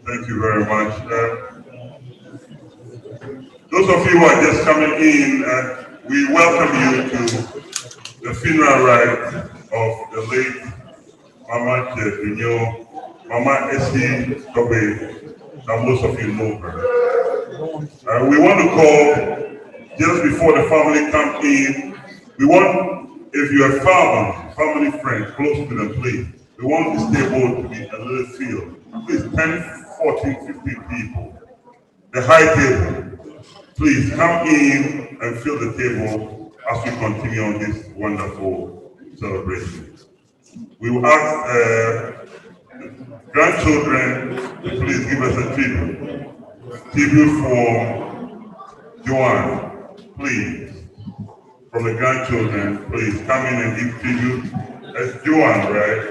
Thank you very much. Those of you who are just coming in, we welcome you to the funeral rite of the late Mama Dunyo, Mama Esi Tobe, that most of you know her. We want to call, just before the family come in, we want, if you're a family friend, close to the place, we want this table to be a little filled. Please, 10, 14, 15 people. The high table. Please come in and fill the table as we continue on this wonderful celebration. We will ask grandchildren to please give us a tribute. Tribute for Joanne, please. From the grandchildren, please come in and give tribute. That's Joanne, right?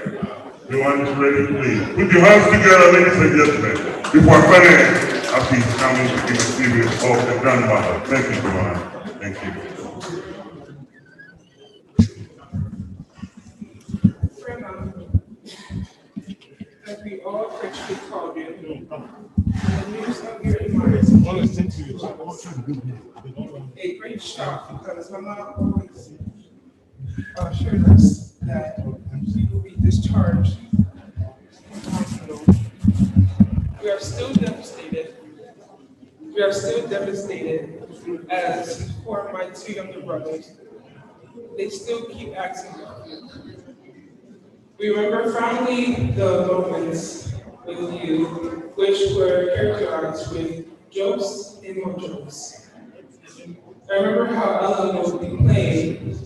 Joanne is ready, please. Put your hands together, ladies and gentlemen. Before Benediction, as he's coming to give a tribute of the grandmother. Thank you, Joanne. Thank you. As we all freshly called you, the news of your demise a great shock because Mama always assured us that we will be discharged from the hospital. We are still devastated. We are still devastated as for my two younger brothers. They still keep asking. We remember fondly the moments with you, which were characterized with jokes and more jokes. I remember how Ella would be playing,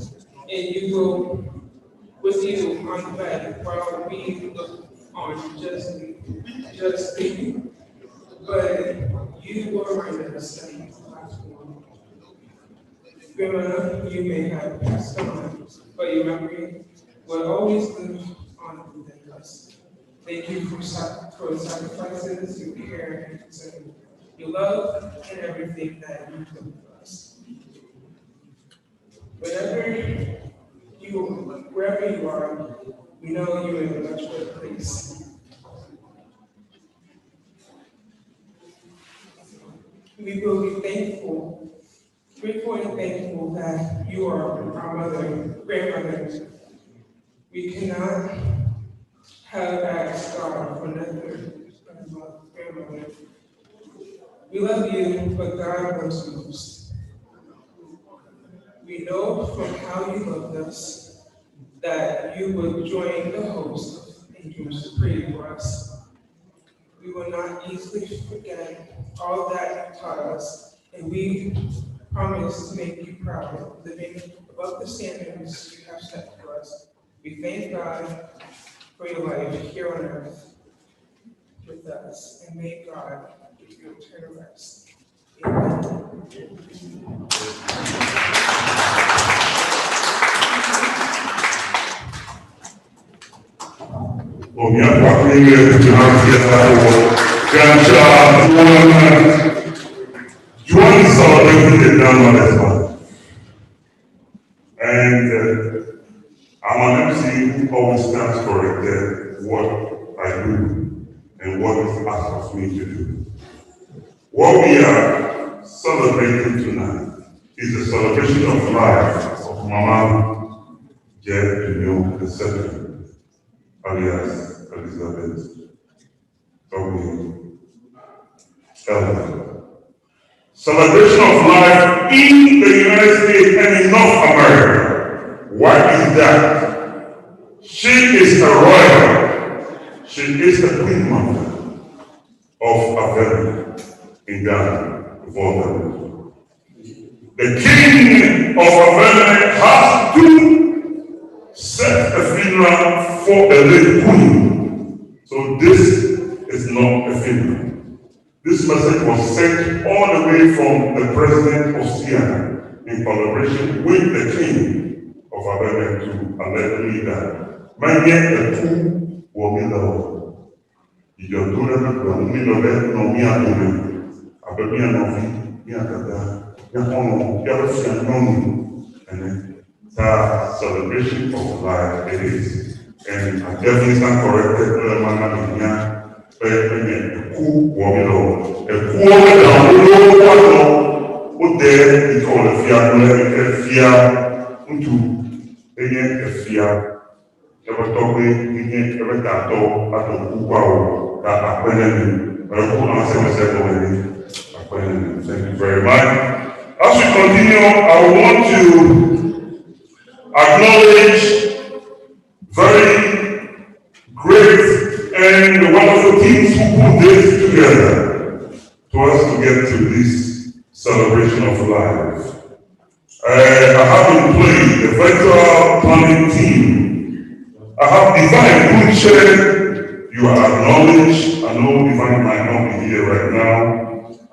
and you will with you on the bed while we look on just thinking. But you will remind us that you last one. Grandma, you may have passed on, but your memory will always live on within us. Thank you for the sacrifices, your care, and concern, your love, and everything that you do for us. Wherever you are, we know you're in a much better place. We will be thankful Grateful and thankful that you are our mother, grandmother. We cannot have asked God for another grandmother. We love you, but God loves you most. We know from how you loved us that you would join the host of angels to pray for us. We will not easily forget all that you taught us, and we promise to make you proud, living above the standards you have set for us. We thank God for your life here on earth with us, and may God give you eternal rest. Amen. Bon, bien, après, Joan is celebrating the grandmother's one. And I'm an MC who always stands corrected what I do and what is asked of me to do. What we are celebrating tonight is the celebration of life of Mama Dunyo II, alias Elizabeth W. Elder. Celebration of life in the United States and in North America. Why is that? She is a royal. She is the queen mother of Avena in Ghana, Volta. The king of Avena has to set a funeral for a late queen. So this is not a funeral. This message was sent all the way from the president of Siena in collaboration with the king of Avena to allegedly that many the two will be the you do remember me no be no me adore abemi anofi me akada ya hono ya rusia no and that celebration of life it is, and I definitely stand corrected man a coup wobilo a coup what there is called a fear into a fear. Ever talk with ever that dog at the Kukwao, that Aquaman, thank you very much. As we continue, I want to acknowledge very great and wonderful teams who put this together to us to get to this celebration of life. I have in place the virtual planning team. I have Divine Good you are acknowledged. I know Divine might not be here right now.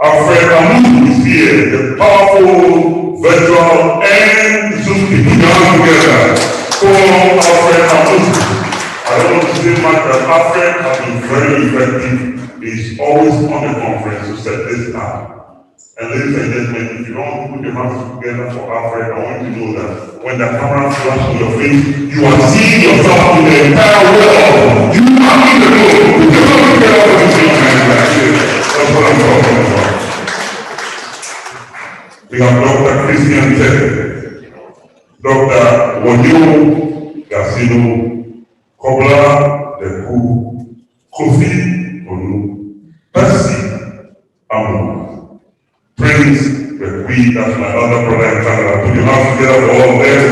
Alfred Amun is here, the powerful, virtual, and Zoom people together. For Alfred Amun. I don't want to say much, but Alfred has been very effective. He's always on the conference to set this up. And ladies and gentlemen, if you don't put your hands together for Alfred, I want you to know that when the camera flashes in your face, you are seeing yourself in the entire world. You are in the world. You cannot get out of this thing. That's what I'm talking about. We have Dr. Christian Ted, Dr. Dunyo Gasino, Kobla Deku, Kofi Onu, Percy Amu. Prince, the Queen, that's my other brother in Canada. Put your hands together for all of them.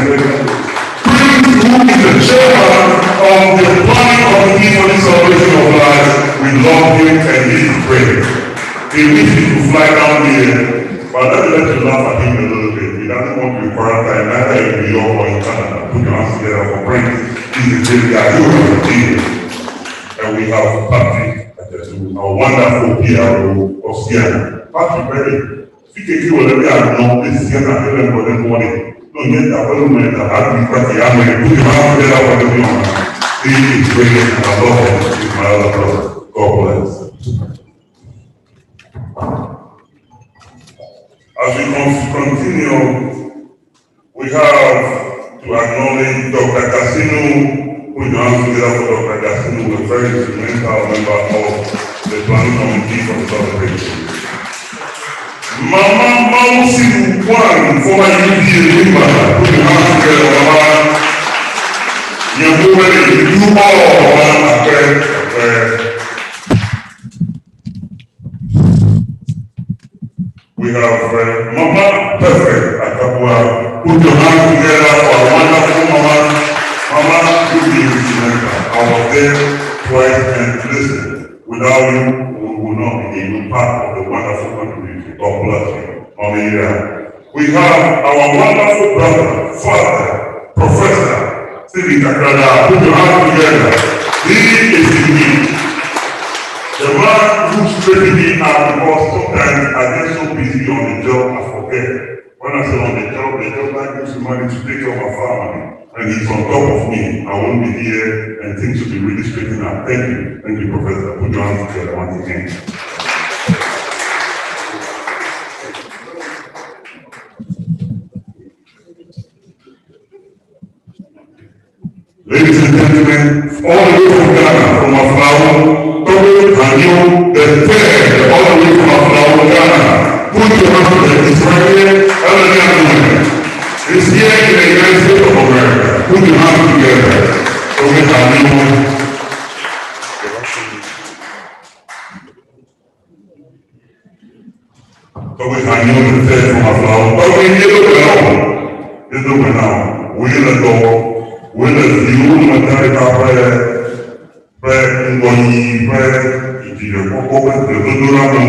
Prince, who is the chairman of the planning committee for the celebration of life, we love him and he's great. He wishes to fly down here, but let you laugh at him a little bit. He doesn't want to be quarantined either in New York or in Canada. Put your hands together for Prince. He's a great guy. You are here. And we have Patrick, our wonderful PRO of Siena. Patrick Berry, if you will let me know this Siena for the morning. No, yet I will make a happy party. I'm going to put your hands together for the morning. He is great and I love him. He's my other brother. God bless. As we continue, we have to acknowledge Dr. Casino, who is now together for Dr. Casino, a very instrumental member of the planning committee for the celebration. Mama Mausi One, former UPA member, put your hands together, Mama. You're moving, you do all, Mama. We have Mama Perfect at Kapua. Put your hands together for a wonderful Mama. Mama, you be instrumental. I was there twice and listen. Without you, we will not be able part of the wonderful contribution. God bless you. Amen. We have our wonderful brother, father, professor, Stephen Kakrada. Put your hands together. He is in me. The man who straightened me out because sometimes I get so busy on the job, I forget. When I say on the job that gives me money to take care of my family. And he's on top of me. I won't be here and things will be really straightened out. Thank you. Thank you, Professor. Put your hands together once again. Ladies and gentlemen, all the way from Ghana, from Aflao, Dunyo, the third, all the way from Aflao, Ghana. Put your hands together. It's right here. It's here in the United States of America. Put your hands together. Dunyo. Dunyo, the third from Aflao. Dunyo, we'll go. When the view matari kapre pre ngoni pre iti the pokok the dudura mu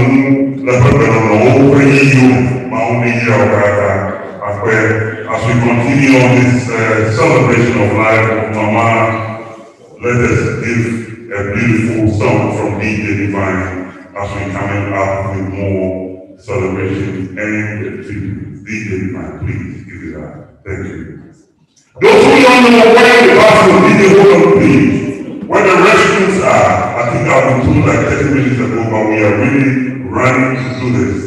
la pepero no pre you mauni ya kaka as we continue on this celebration of life of Mama, let us give a beautiful song from DJ Divine as we coming up with more celebrations and DJ Divine. Please give it up. Thank you. Those who don't know where the bathroom is, hold on please. Where the restrooms are, I think I've been told like 30 minutes ago, but we are really running to do this.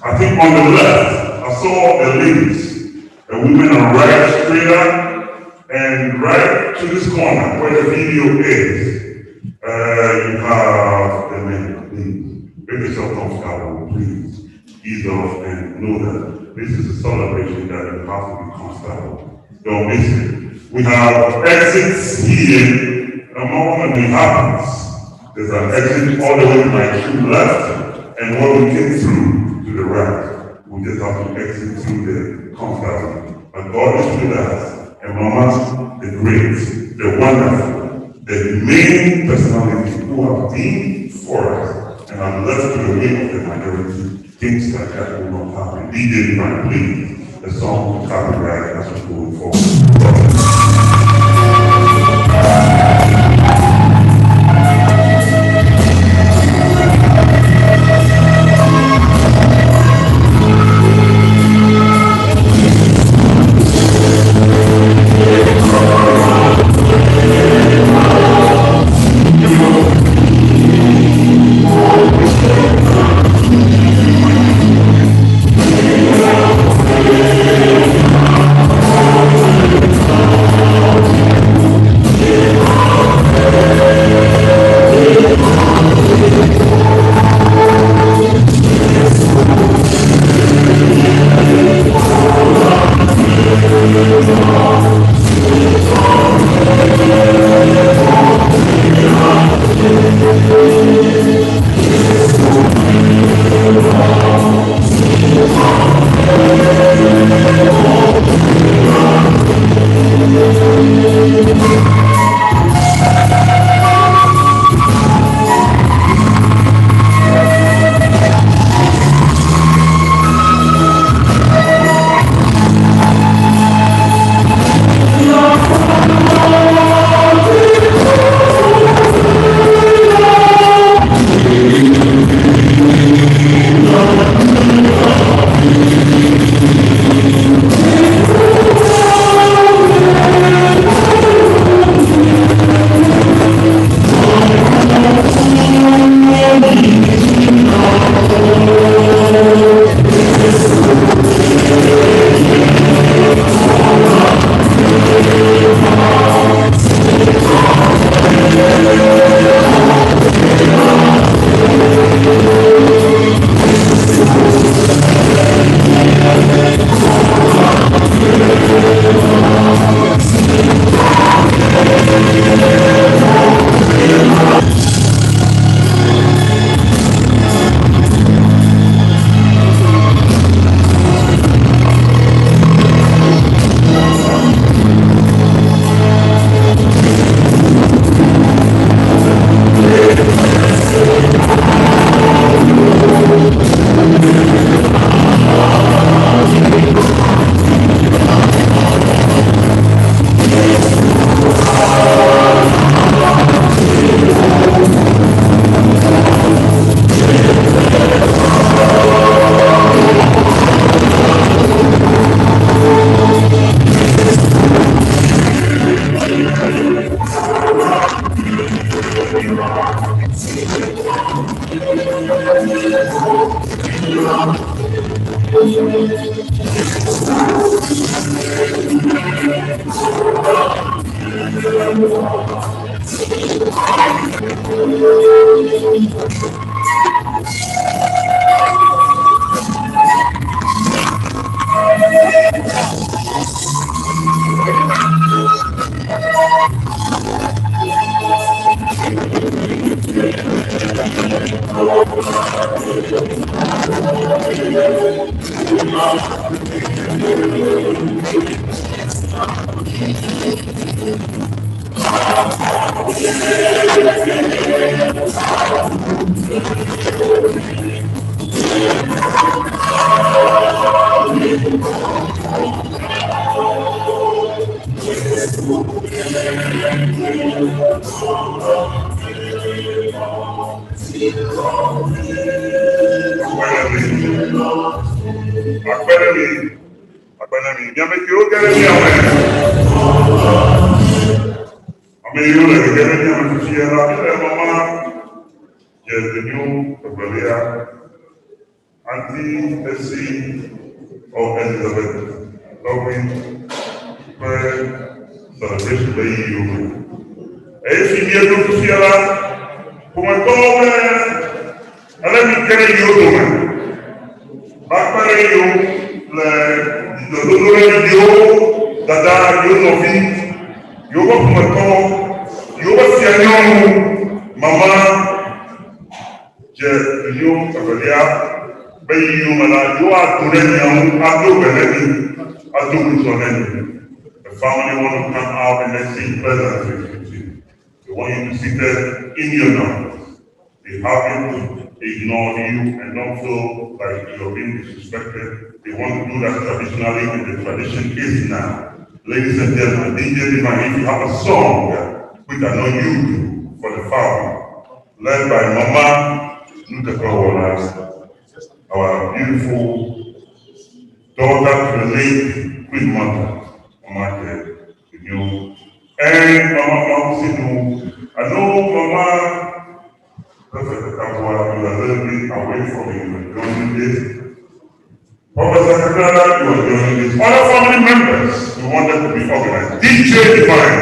I think on the left, I saw the ladies, the women are right straight up, and right to this corner where the video is, you have the men, please. Make yourself comfortable, please. Ease off and know that this is a celebration that you have to be comfortable. Don't miss it. We have exits here. The moment it happens, there's an exit all the way to my true left, and when we came through to the right, we just have to exit through there comfortably. But God is with us, and Mama, the great, the wonderful, the main personality who have been for us, and have left to the way of the majority, things like that will not happen. DJ Divine, please. The song copyright as we're going forward. Oh, Auntie Essie or Elizabeth, loving prayer celebration by you. If you hear to Fiala, who I call and let me carry you to Bakare you, the Lulu, you, Dada, you, Novi, you go from a call, you go see Mama, you, Avalia. You are to the family want to come out and let's sing pleasantly with you. They want you to sit there in your numbers. They have you to ignore you and don't feel like you're being disrespected. They want to do that traditionally, and the tradition is now. Ladies and gentlemen, DJ Divine, if you have a song which I know you do for the family, led by Mama Luther our beautiful daughter to the late Queen Mother, Mama you. And Mama Sidu, I know Mama President Kapwa, you are a little bit away from you, you are joining this. Professor Kakara, you are joining this. Other family members, we want them to be organized. DJ Divine,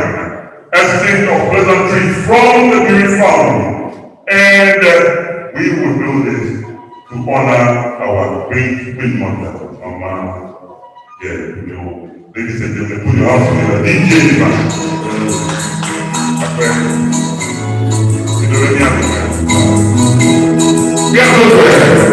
exchange of pleasantries from the Beauty family. And we will do this to honor our great Queen Mother, Mama. Ladies and gentlemen, put your hands together. DJ Divine. We are so glad.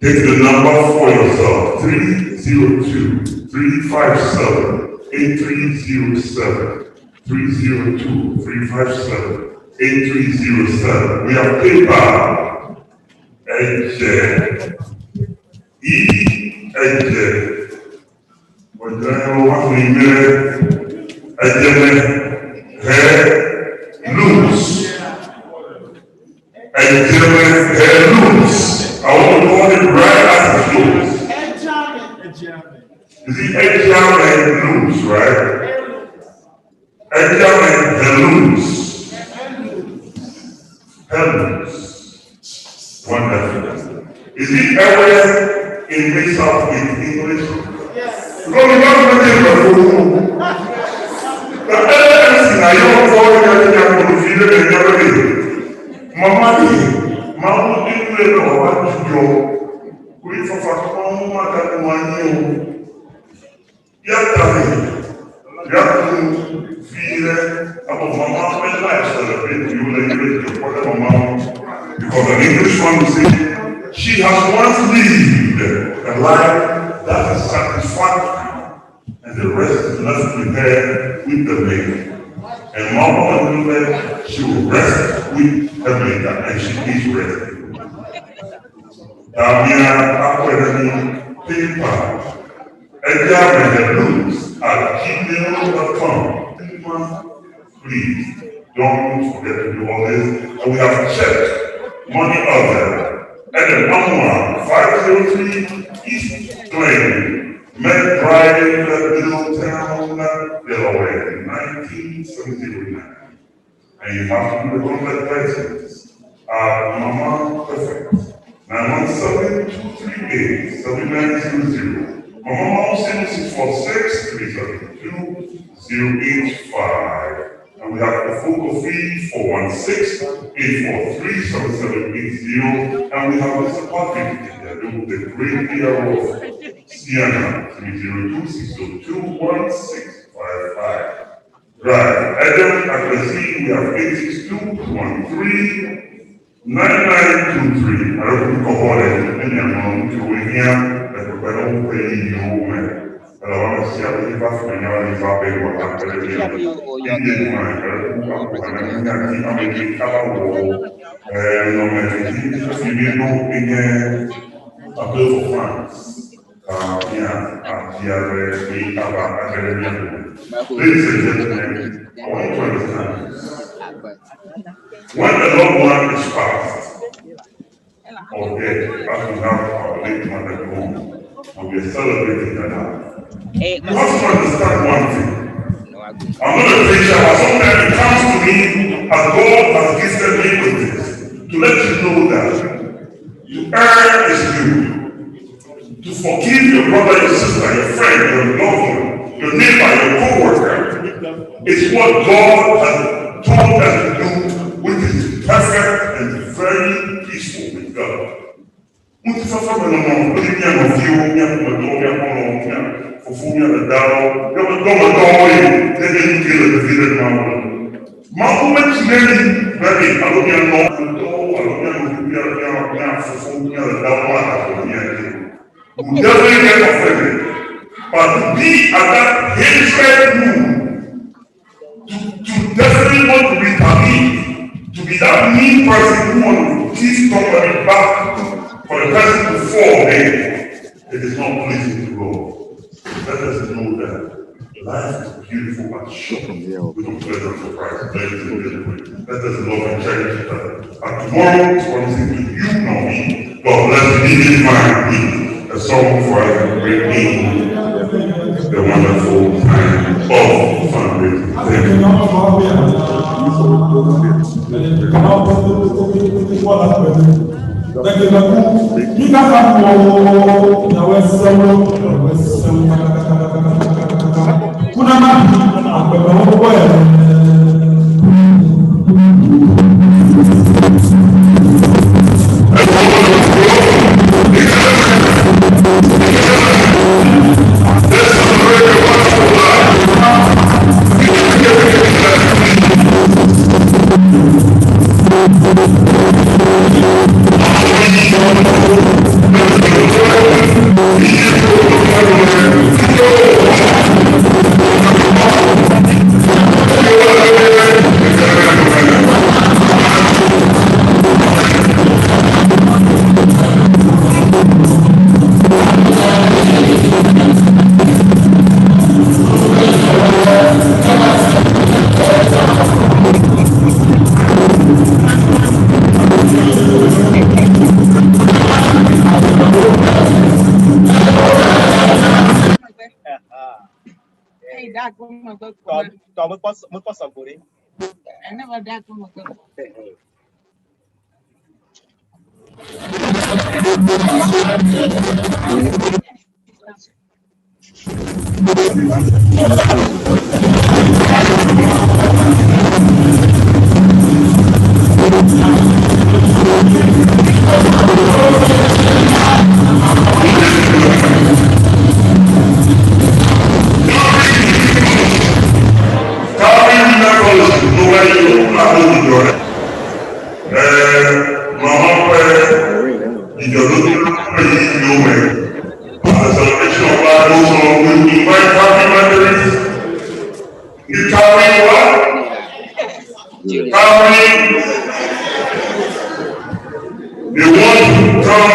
Take the number for yourself, 302-357-8307, 302-357-8307. We have PayPal, I want to call it right as it flows. Is it Ejam and Luz, right? Ejam and Heluz. Heluz. Wonderful. Is it ever in mix up in English? Yes. Because we don't make it before. The elements in our young boy that you can consider and never did. Mama did. Mama didn't know what to do. We for Mama that one you. Yatami. Yatu feel about Mama when life celebrate you like you whatever Mama. Because an English one will say she has once lived a life that is satisfactory, and the rest is left with her with the maker. And Mama will know she will rest with her maker, and she is resting. Damia Aquademy paper. Edgar and the blues at gmail.com. Please don't forget to do all this. And we have checked money out there. And the number 503 East Glen, Met Drive, Middletown, Delaware, 1979. And you have to do the contact license. Mama Perfect. 917-238-7900. Mama 646-372-085. And we have the photo fee 416-843-7780. And we have Mr. Patrick there with the great PRO of Sienna 302-602-1655. Right. Adam Akwesi, we have 862-13-9923. I don't think of all that. Any amount to here that we don't pay you, man. But I want to see how we pass when you're in the back what happened. Ladies and gentlemen, I want to understand this. When the loved one is passed or dead, as we have our late mother home, and we are celebrating that life, you have to understand one thing. I'm not a preacher, but sometimes it comes to me as God has gifted me with this to let you know that to err is good. To forgive your brother, your sister, your friend, your loved one, your neighbor, your co-worker, is what God has told us to do, which is perfect and very peaceful with God. We definitely get offended. But to be at that hatred mood, to definitely want to retaliate, to be that mean person who wants to keep somebody back for the person to fall in, it is not pleasing to God. Let us know that life is beautiful and short with the pleasure of Christ. Ladies and gentlemen, let us love and cherish each other. And tomorrow is promising to you, not me. God bless you. Leave in mind, please. A song for us to bring in the wonderful time of fundraising.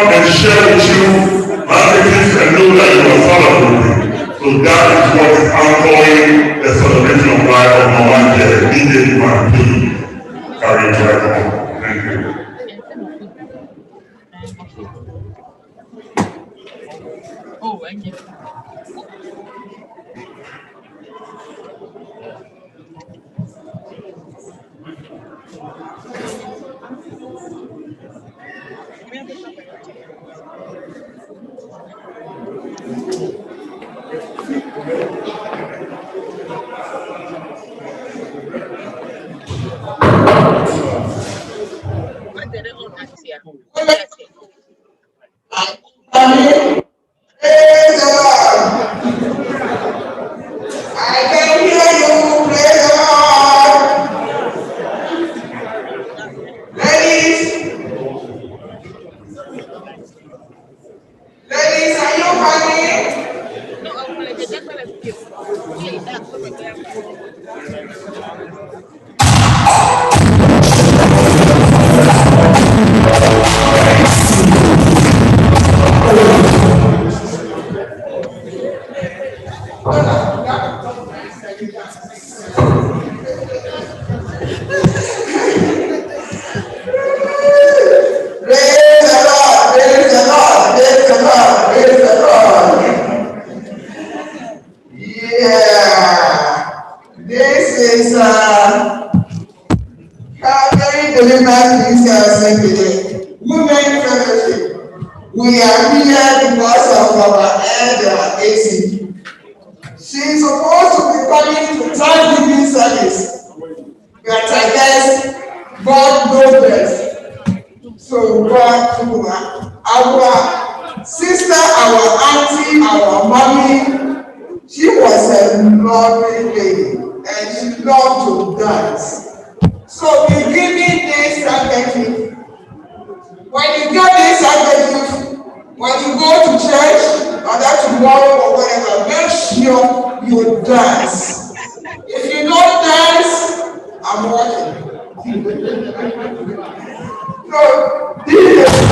Thank share with you my things and know that you are celebrating. So that is what is anchoring the celebration of life of Mama DJ Marquis. Carry it right on. Thank you. Oh, thank you. We are here because of our elder AC. She's supposed to be coming to Thanksgiving service, but I guess God knows best. So God to our sister, our auntie, our mommy, she was a lovely lady and she loved to dance. So we giving this handkerchief. When you get this handkerchief, when you go to church or that tomorrow or whatever, make sure you dance. If you don't dance, I'm watching. So this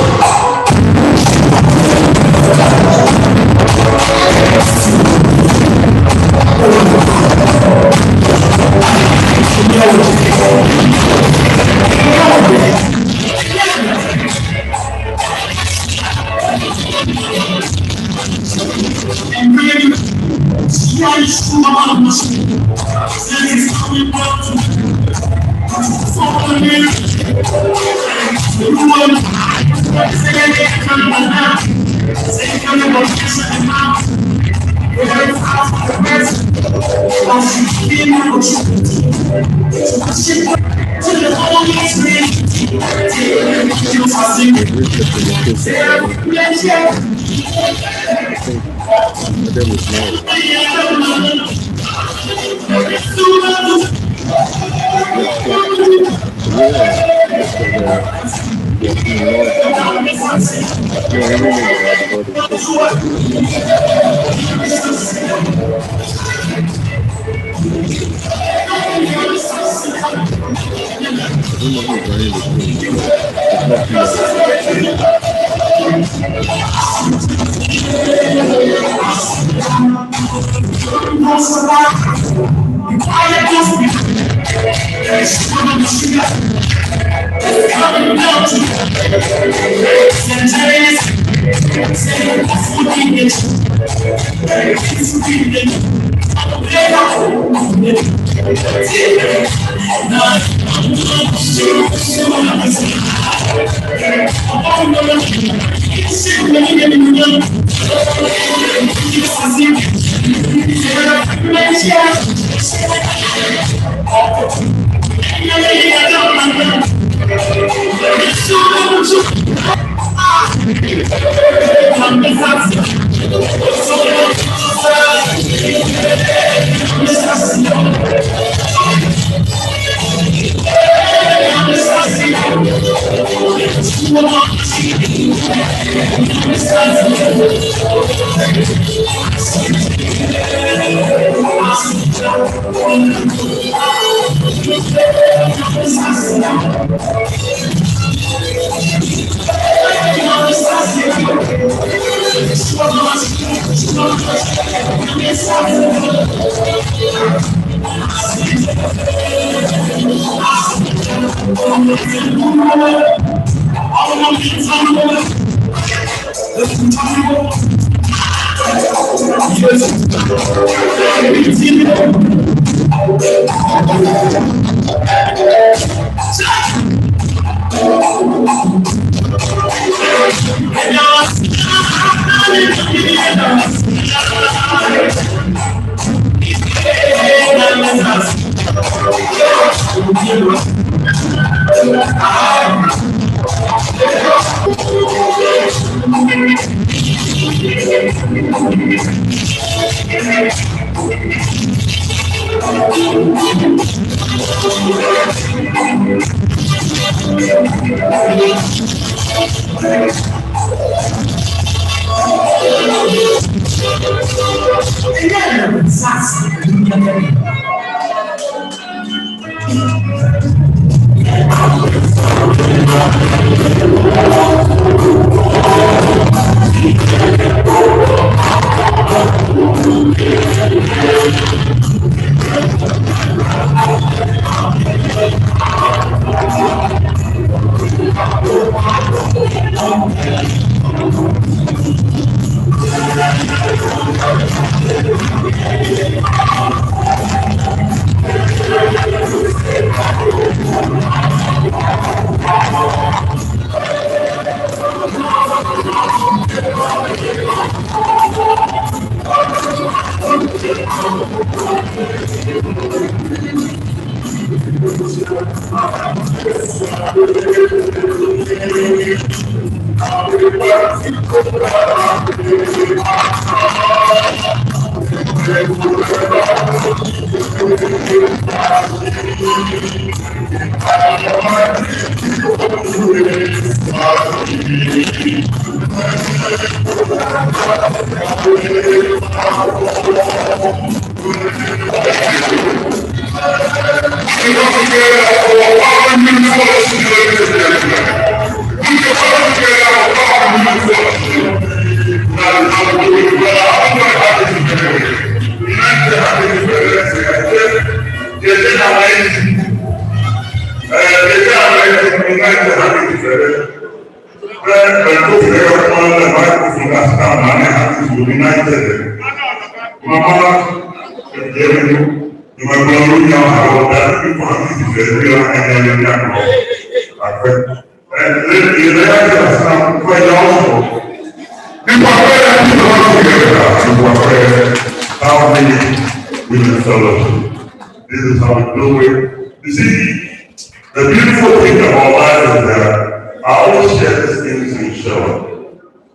This is how we do it. You see, the beautiful thing about life is that I always share these things in show.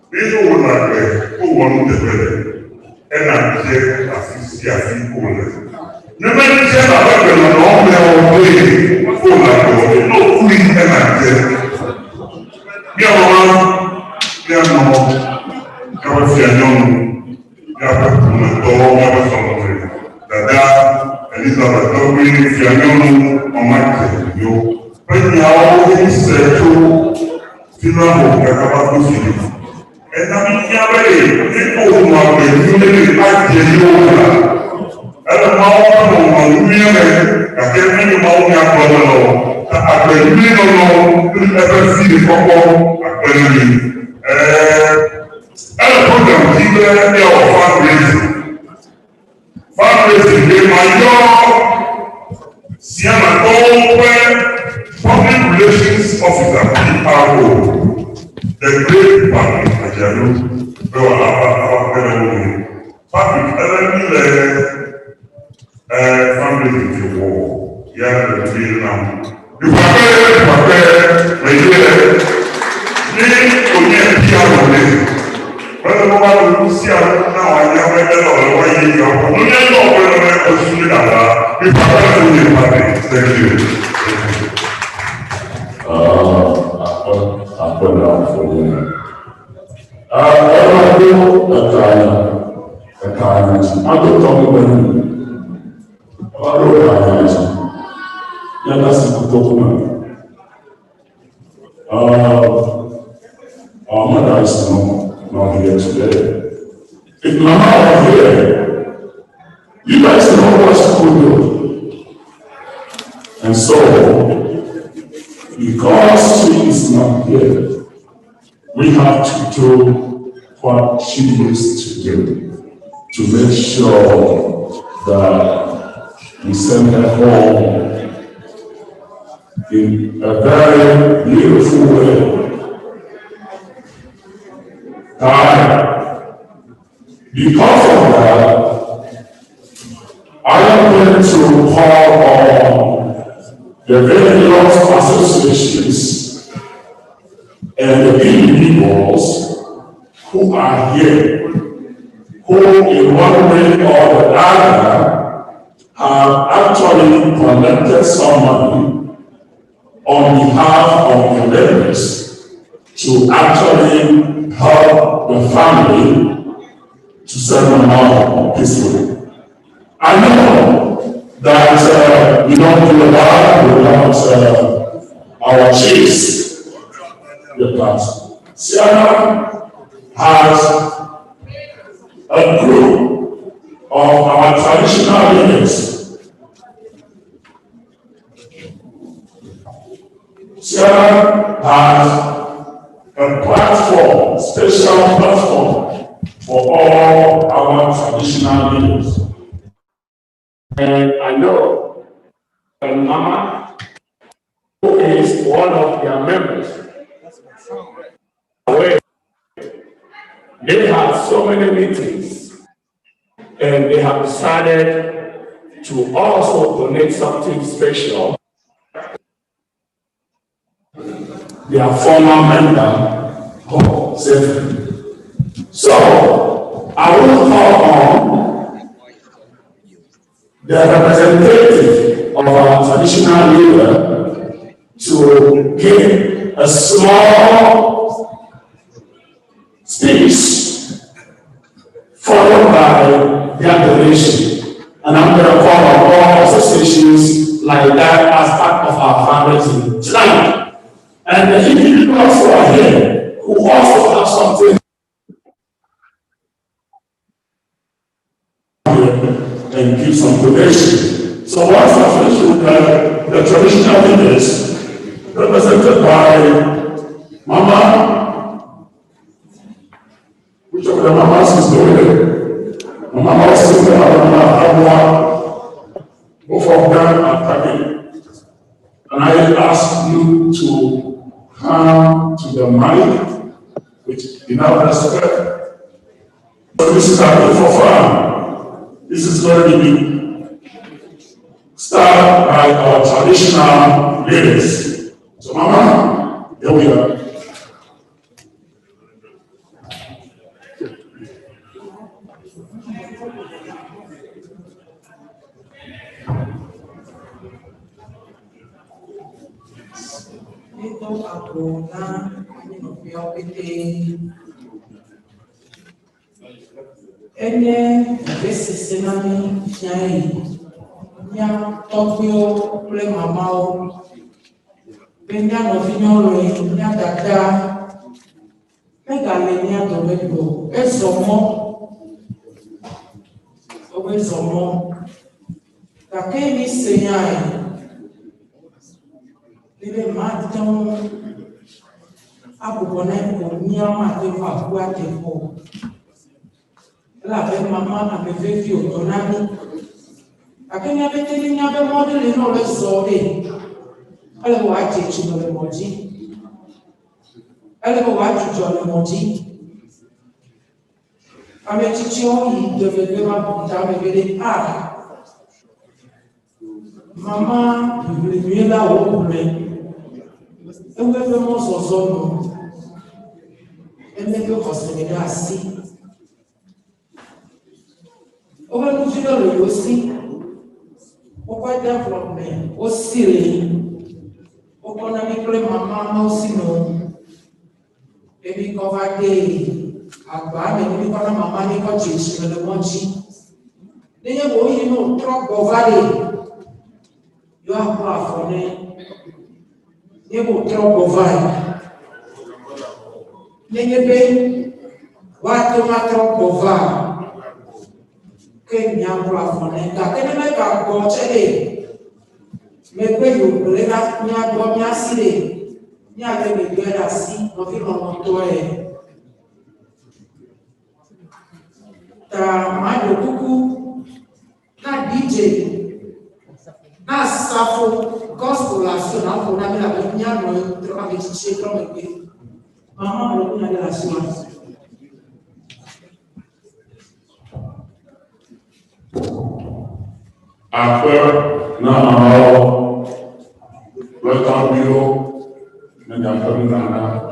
People would like who want to develop, and I'm here as people. No matter what the long way of who like no free and I'm here. Elizabeth Dobry, Fiano, Omar, you. When you are always to funeral, and I'm here, people who are really like the and the mouth of women, I can't really mouth your brother. I can really know, you never see the couple, I can really. And the program, even your fundraising. Fundraising, they Sienna Public Relations Officer, PRO, the great public, Ajano, public fundraising to war. Yeah, the real now. You prepare, Our mother is not here today. If Mama were here, you guys know what she could do. And so, because she is not here, we have to do what she used to do to make sure that we send her home in a very beautiful way. Because of that, I am going to call on the various associations and the individuals who are here, who in one way or the other have actually collected some money on behalf of the members to actually help the family to send them out peacefully. I know that we don't do a lot without our chiefs, the past. Sierra has a group of our traditional leaders. Sierra has a platform, special platform for all our traditional leaders. And I know that Mama, who is one of their members, they have so many meetings and they have decided to also donate something special. Their former member, so I will call on the representative of our traditional leader to give a small speech followed by their donation. And I'm going to call on all associations like that as part of our fundraising tonight. And the individuals who are here who also have something and give some donation. So once I finish with the traditional leaders represented by Mama, which of the mamas is doing it? Mama is doing it, both of them are coming. And I ask you to come to the mic with enough respect. So this is happening for fun. This is going to be started by our traditional leaders. So Mama, here we are. Enye besi senami nyai nya tokyo ple mamao benya no vinyolo nya dada mega le nya domego ezomo kakeni senyai libe madam abubona ko nya ma te fa kwa te ko la belle maman avait vécu au Tonami. A quem avait été ligné avec moi de l'énorme non le sauver. Elle va être dans le maudit. Elle va être dans le maudit. Avec Tition, il devait me ah. Maman, il est là au problème. Elle veut vraiment son son. Elle ne peut pas se mettre assis. On va nous dire le aussi. Pourquoi développement aussi on a mis que maman aussi non. Et puis qu'on va dire à mais nous quand maman n'est pas juste le manger. N'est-ce pas oui non trop bovade. Il y a pas fondé. N'est pas trop bovade. Nenebe watu matropova Kenya brafoneta keneme ka bochele mekwe yobule na nya bo nya sile nya le megera si no vi no toe ta mado kuku na DJ na safo gospel aso na fo na la nya no tro ka bichi tro mekwe mama mo kuna de la science. Après, nous avons le temps bio, nous avons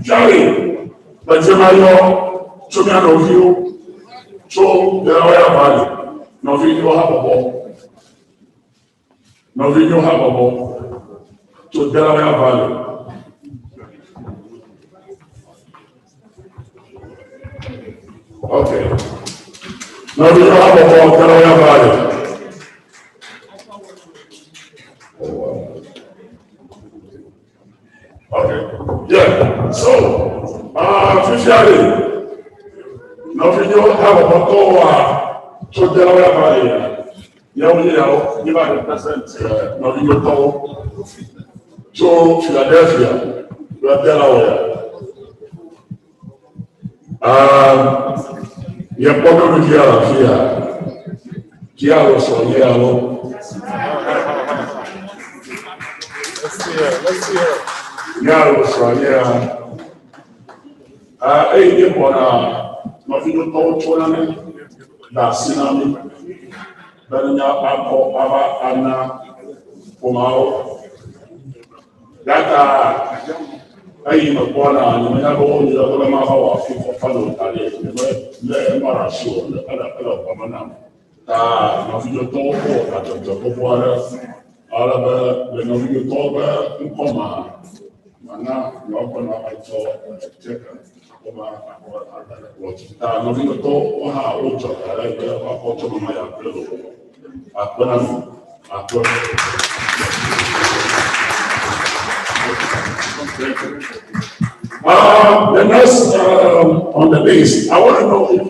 Charlie, but Jemayo, to me, I know you. So, there are valley. No video have a ball. No video have a ball. To Delaware Valley. Okay. No video have a ball, Delaware Valley. Yeah. So, officially, now if you have a photo, so tell me about it. You might represent, now you go to Philadelphia, you are Delaware. You are probably here, so here. Let's see her. Yeah, Australia. You want nothing to talk to me. That's me. Then you have Anna Pomao. That I am a born. You have all the other Mahawa for follow. Let Marasho, the other Pamana. Nothing to talk about. All the nothing to talk about. Mana open up I saw check nothing to oha ocho ocho maya the next on the list, I want to know if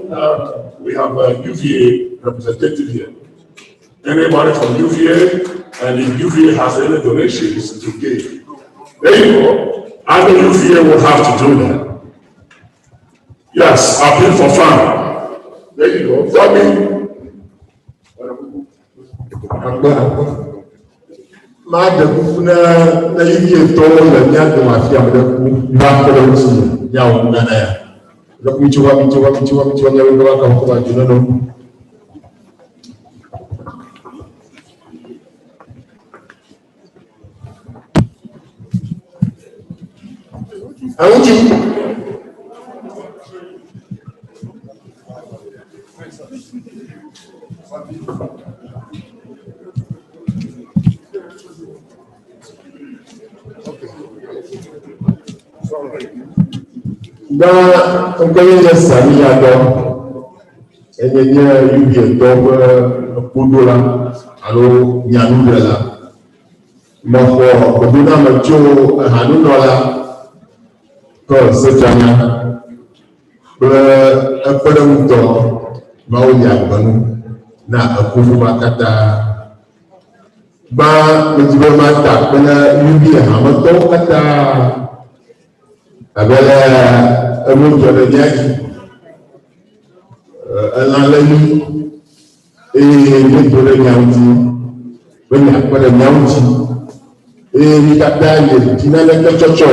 we have a UVA representative here. Anybody from UVA, and if UVA has any donations to give. There you go. I know UVA will have to do that. Yes, appeal for fun. There you go. Tell me. Madam, na UVA told the young mafia, not for the young man. Look, which one, you know. I want you. Dans un pays de Sami Adon, et il y a eu des tombes pour nous là, alors il y a nous là. Mais pour nous, nous avons là, comme c'est un peu de temps, mais on y a bon, na un peu de makata. Bah, le gouvernement a fait une vie à un temps kata. Avec un mot de diag, un enlèvement et les dollars niauti, ben y a pas de niauti et les capitales qui n'a pas chocho,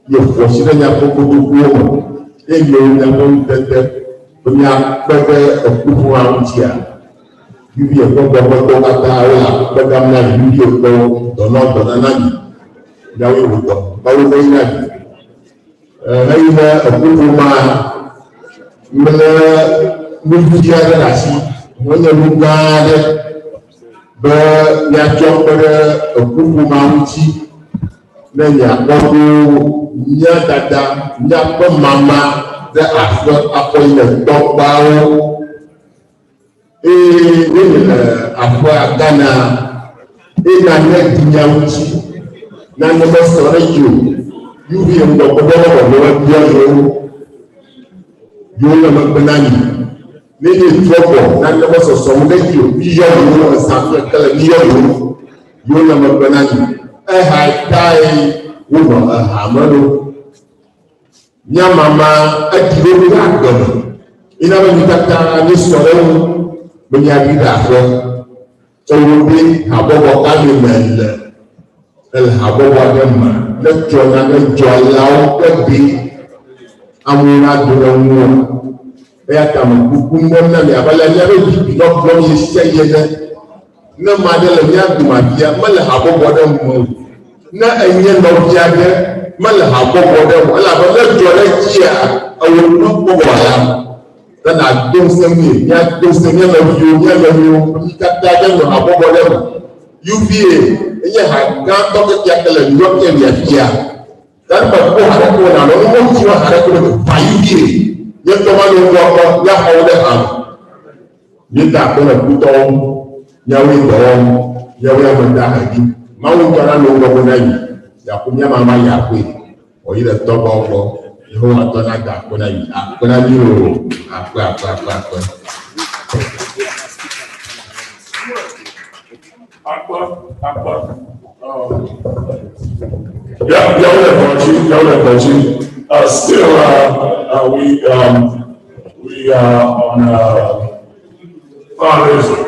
il faut aussi il y a beaucoup de cours et il y a beaucoup de ben y a pas de pouvoir entier. Il y a pas de capitale là, pas d'amener il y a dans notre année, il y a eu pas de Raina Akuma Multiya Rasi, Wanya Lugade, Yachopere, Akuma Uchi, Nanya Bobu, Nyadada, Nyapa Mama, the Afro appointed dog bow, Afro Ghana, Net Nyauchi, Nana Story. You be in the Lord, you are banana. Maybe trouble, none of us are so many you are something telling you, you are banana. A high tie woman, a hammer. Yamama, a devoted actor. In our Mitaka, this sorrow, when you have that, so will be above argument. El Habowadema, let Jonah Jolao be Amuna Dunamu. Eatam, Bukumona, Abala never be not from his say, no matter of Yakumakia, Malahabowadam, no a year of Yaga, Malahabowadam, let Jola, I will not go around. Then I don't send me, Yak don't send you, Katagan, Habowadam, UVA. Yeah, God talk to Yakala, you don't get here. That's what I don't want you to buy you. Yet the one who walk, Yahoo, you got going to put on Yahweh Mandahagi, Mount Tarano, Yakunya Mama Yahweh, or either top of the whole Atona Dakona, Akona Euro, Akwa. Still, we are on fundraising.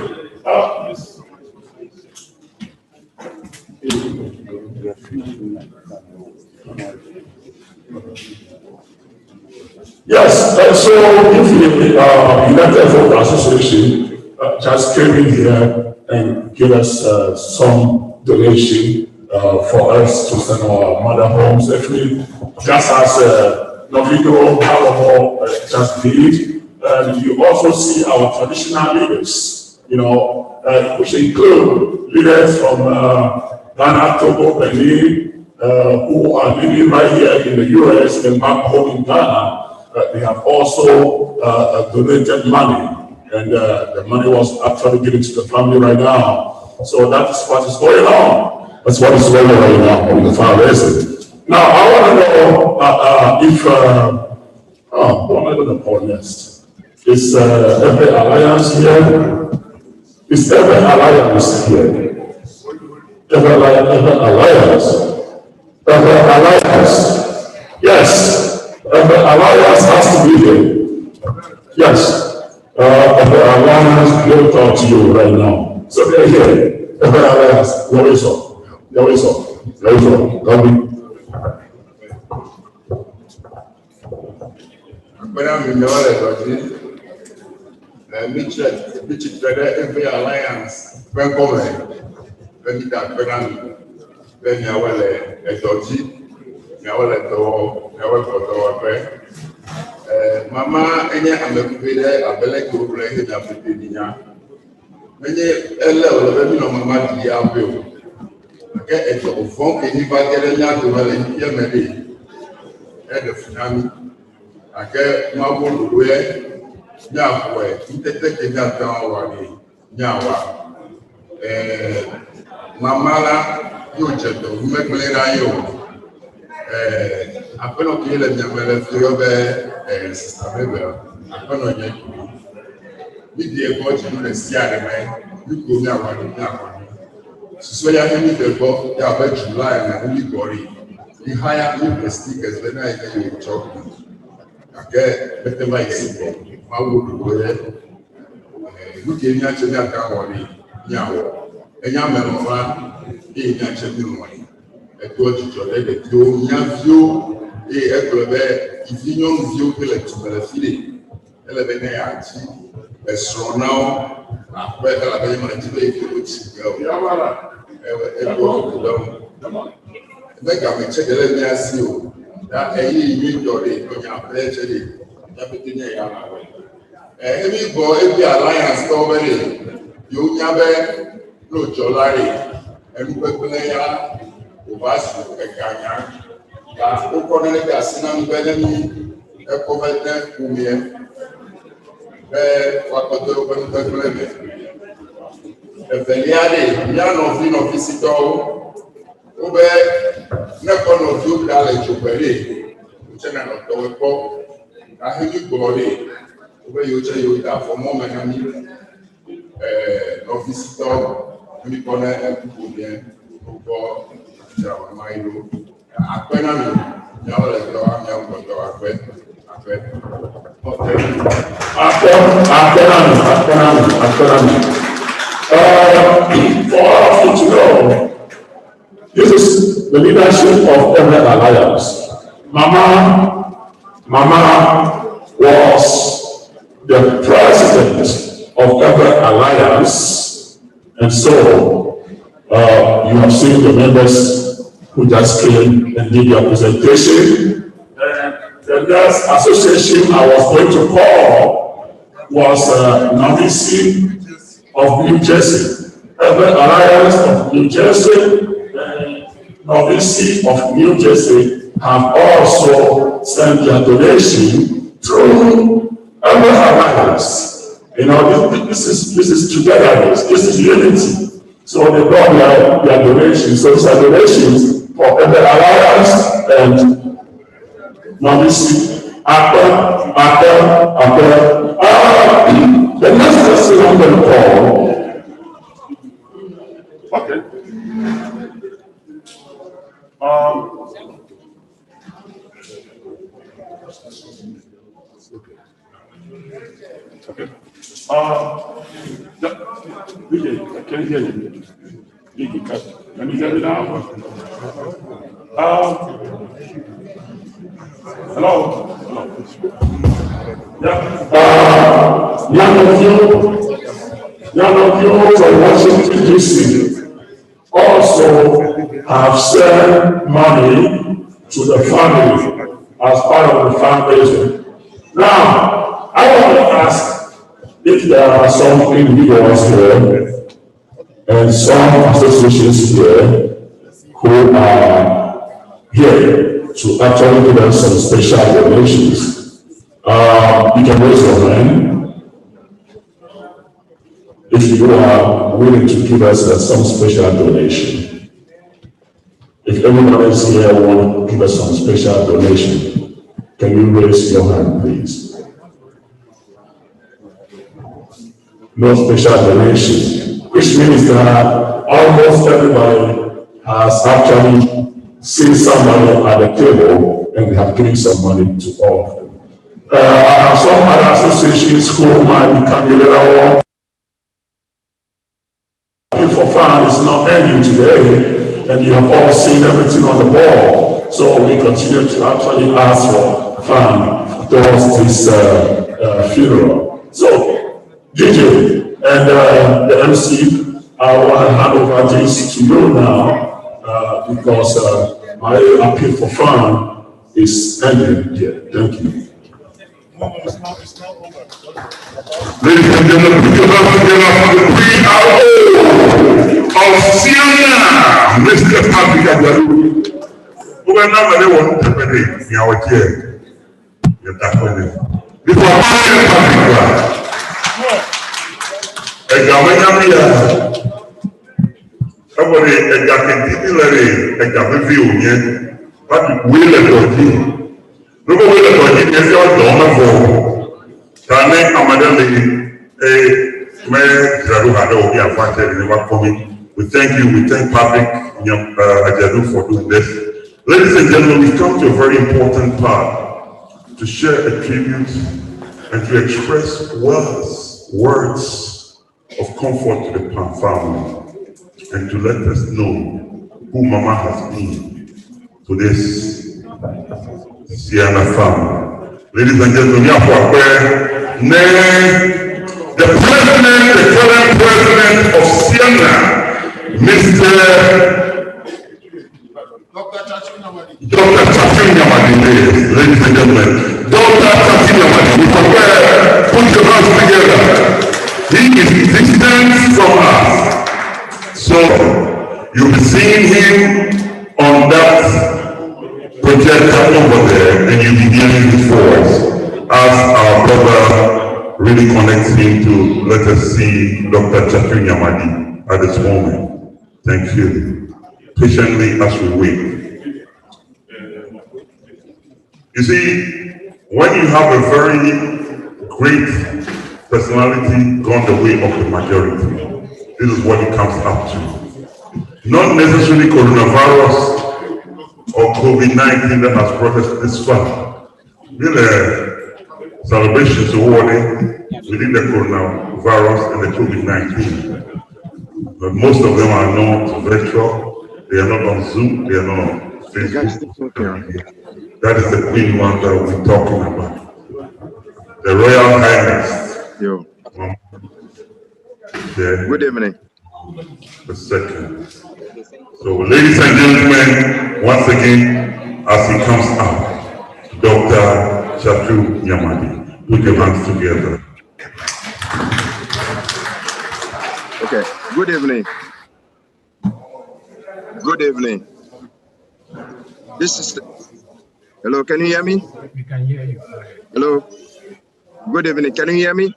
Yes, so if the United Folk Association just came in here and give us some donation for us to send our mother homes, actually, just as Novito Halamo just did. And you also see our traditional leaders, which include leaders from Ghana, Togo, Benin, who are living right here in the US and back home in Ghana. They have also donated money, and the money was actually given to the family right now. So that is what is going on. That's what is going on right now on the fundraising. Now, I want to know if, what am I going to call next? Is every alliance here? Is every alliance here? Every alliance? Every alliance? Yes. Every alliance has to be here. Yes. Every alliance will talk to you right now. So they're here. Every alliance. There is all. There is all. There is all. Every alliance, when government, when you got when you are a dodgy. Mama, any amekude abele kubule hina pepininya. Menye ele olebemi no mama di abe. Ke eto ofon ke ni bagere nya to mele ye mele. E de funami. Ake mawo luwe nya kwe itete ke nya tan wa ni nya wa. Mama la yo cheto mekule na yo. Appena che le mie figure sta bene, appena che mi die oggi non è stiare mai, mi come a guardare. Si sono anche per po', ya per July na mi gori. Di haya mi stickers when I get you chocolate. Perché mette mai si ma vuole mi che mi ha c'è da cavoli, niawo. E nyame no fa, e nya c'è di noi. Et toi, tu te lèves et tu as et elle il finit un vieux que la fille. Elle avait né à Ti. Elle se rend après, elle avait dit qu'il faut que tu elle doit mais quand tu checkes, elle est bien assise. Elle est une dorée, quand il y a un pêche, elle est petit nez à la way. Et puis, bon, et puis, alliance, il y avait le Jolari, et nous pouvons Obasu ekanya ba ukonele ga sinam belemi ekovete kumie wakoto kwetele eveliade miano vino visito obe nekono vio dale chopere uchena no towepo ahini bori obe yoche yoita for moment ami no visito mi kone kumie ko Milo, Aquenami, for all of you to know, this is the leadership of every alliance. Mama was the president of every alliance, and so you have seen the members who just came and did their presentation. The next association I was going to call was Novice of New Jersey. Every alliance of New Jersey and Novice of New Jersey have also sent their donation through every alliance. This is togetherness, this is unity. So they brought their donations. So these are donations for every alliance, and Now you see, after. The next person I'm going to call. Okay. Okay. I can't hear you. Can you hear me now? Hello? Yeah. Young of you from Washington, D.C. also have sent money to the family as part of the foundation. Now, I want to ask if there are some individuals here and some associations here who are here to actually give us some special donations. You can raise your hand if you are willing to give us some special donation. If everyone else here want to give us some special donation, can you raise your hand, please? No special donation, which means that almost everybody has actually seen somebody at the table and they have given some money to all of them. Some other associations who might be coming later for fun is not ending today, and you have all seen everything on the board. So we continue to actually ask for fun towards this funeral. So, DJ and the MC, I want to hand over this to you now because my appeal for fun is ending here. Thank you. Ladies and gentlemen, we give up for the 3 of Siena, Mr. Patrick Agalu. Who are not the one to pay in our chair. You're that way. Before Patrick, a governor, somebody, a Gakin, a Gakin, but we let go. Look away the body, and you're done for Tane Amadeli, a man, Zaruhado, we are fighting, never coming. We thank you, we thank Patrick Ajadu for doing this. Ladies and gentlemen, we've come to a very important part to share a tribute and to express words of comfort to the family and to let us know who Mama has been to this Siena family. Ladies and gentlemen, we are for prayer. The current president of Siena, Mr. Dr. Chatin Yamadi, ladies and gentlemen. Dr. Chatin Yamadi, we prepare, put your hands together. He is distant from us. So, you'll be seeing him on that projector over there, and you'll be hearing his voice as our brother really connects him to let us see Dr. Chatin Yamadi at this moment. Thank you. Patiently as we wait. You see, when you have a very great personality gone the way of the majority, this is what it comes up to. Not necessarily coronavirus or COVID-19 that has brought us this far. Really, celebrations awarded within the coronavirus and the COVID-19. But most of them are not virtual, they are not on Zoom, they are not on Facebook. That is the Queen one that we're talking about. The Royal Highness. Yo. Yeah. Good evening. The second. So, ladies and gentlemen, once again, as he comes out, Dr. Chatin Yamadi, put your hands together. Okay. Good evening. Good evening. This is. Hello, can you hear me? We can hear you. Hello. Good evening. Can you hear me?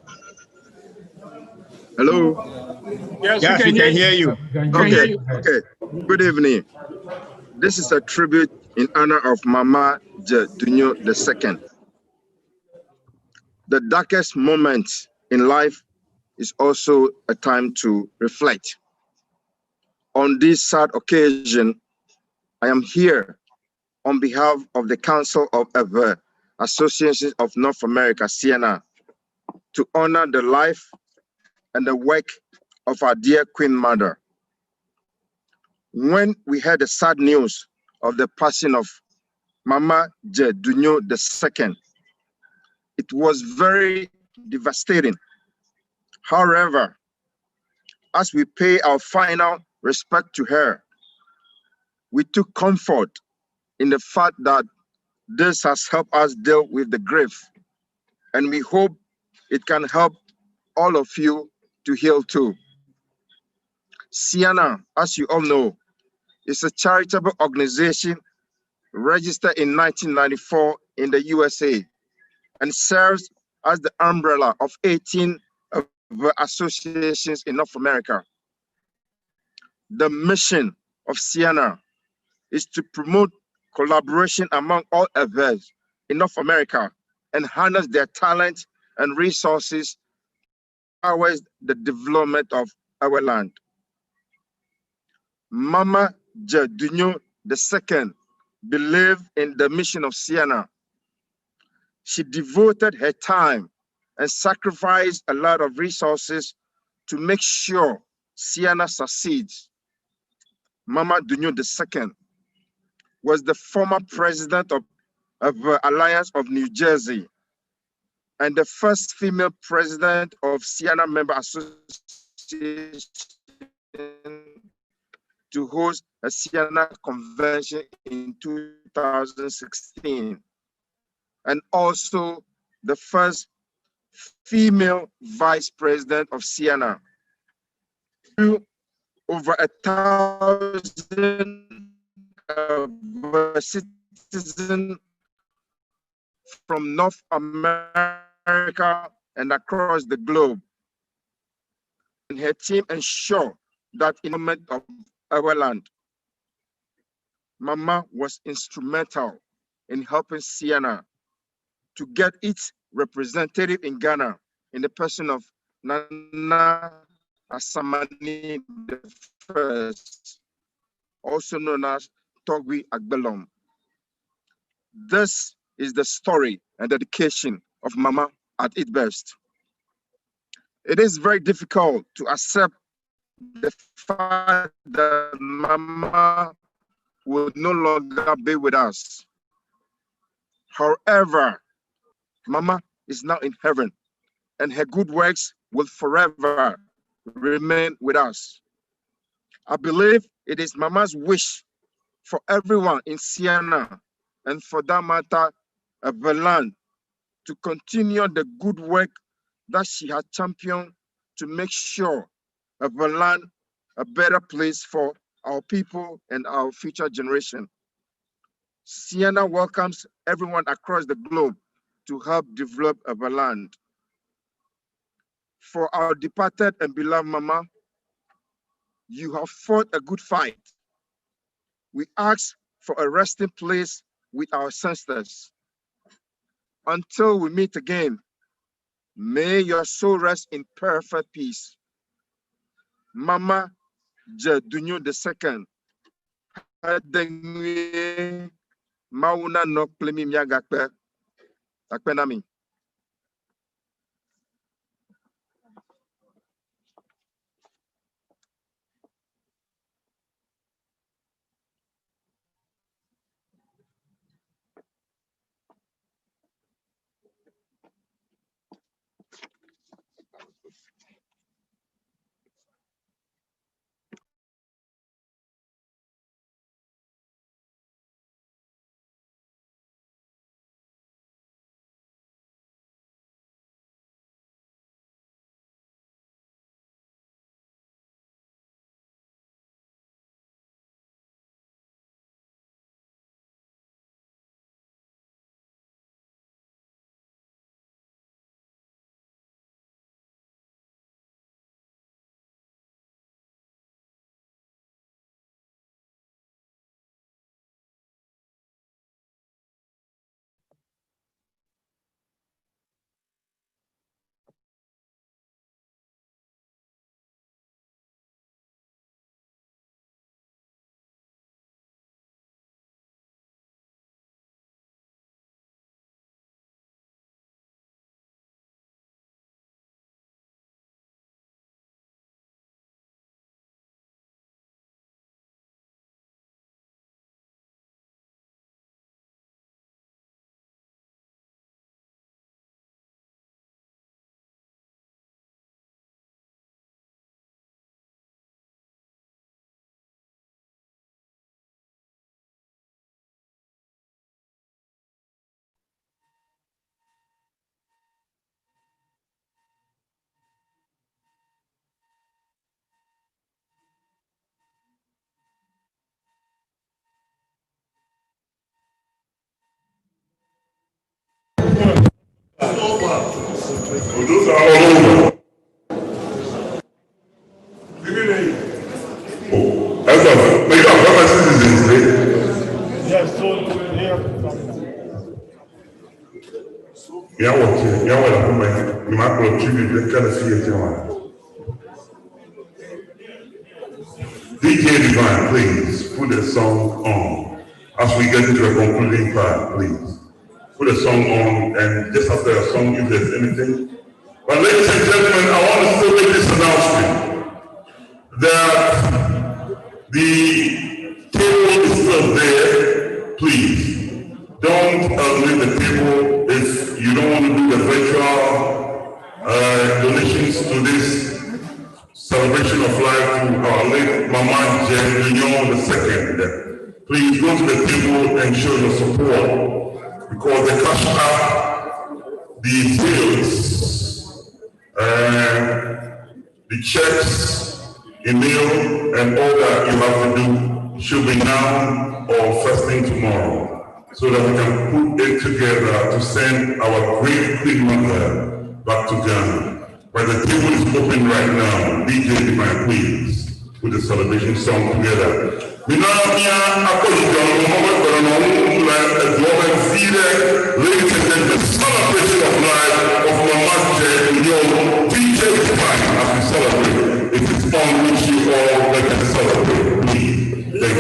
Hello. Yes, we can hear you. Okay. Okay. Good evening. This is a tribute in honor of Mama Dunyo II. The darkest moment in life is also a time to reflect. On this sad occasion, I am here on behalf of the Council of Associations of North America, Siena, to honor the life and the work of our dear Queen Mother. When we heard the sad news of the passing of Mama Dunyo II, it was very devastating. However, as we pay our final respect to her, we took comfort in the fact that this has helped us deal with the grief, and we hope it can help all of you to heal too. Siena, as you all know, is a charitable organization registered in 1994 in the USA and serves as the umbrella of 18 of the associations in North America. The mission of Siena is to promote collaboration among all events in North America and harness their talent and resources towards the development of our land. Mama Dunyo II believed in the mission of Siena. She devoted her time and sacrificed a lot of resources to make sure Siena succeeds. Mama Dunyo II was the former president of the Alliance of New Jersey and the first female president of Siena Member Association to host a Siena convention in 2016, and also the first female vice president of Siena. Over 1,000 citizens from North America and across the globe. And her team ensure that in the moment of our land, Mama was instrumental in helping Siena to get its representative in Ghana in the person of Nana Asamani I, also known as Togwi Agbelom. This is the story and dedication of Mama at its best. It is very difficult to accept the fact that Mama will no longer be with us. However, Mama is now in heaven, and her good works will forever remain with us. I believe it is Mama's wish for everyone in Siena, and for that matter, of the land, to continue the good work that she has championed to make sure of the land a better place for our people and our future generation. Siena welcomes everyone across the globe to help develop our land. For our departed and beloved Mama, you have fought a good fight. We ask for a resting place with our ancestors. Until we meet again, may your soul rest in perfect peace. Mama Dunyo II, Mauna no plemi miagakpe, akpenami. those are all over. Oh, that's all. But you have other citizens there. Yes, so here. Yeah, what? Yeah, what? I'm going to macro tribute. Let's kind of see it. DJ Divine, please put a song on. As we get into a concluding part, please put a song on, and just after a song, if there's anything. But ladies and gentlemen, I want to still make this announcement that the table is still there. Please don't leave the table if you don't want to do the virtual donations to this celebration of life to our late Mama Dunyo II. Please go to the table and show your support, because the cash app, the sales, the checks, email, and all that you have to do should be now or first thing tomorrow, so that we can put it together to send our great Queen Mother back to Ghana. But the table is open right now. DJ Divine, please put the celebration song together. Ladies and gentlemen, the celebration of life of Mama Dunyo, DJ Divine, as we celebrate. It is fun which you all let us celebrate. Please. Thank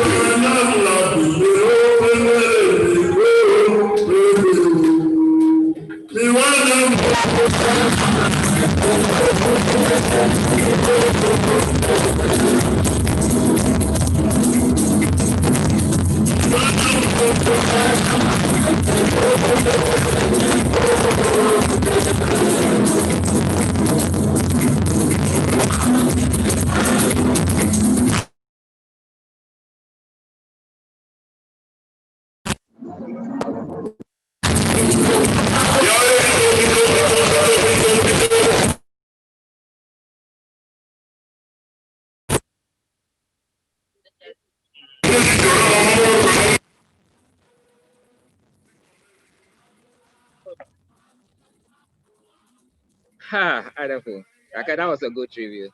you. Ha, wonderful. Okay, that was a good review.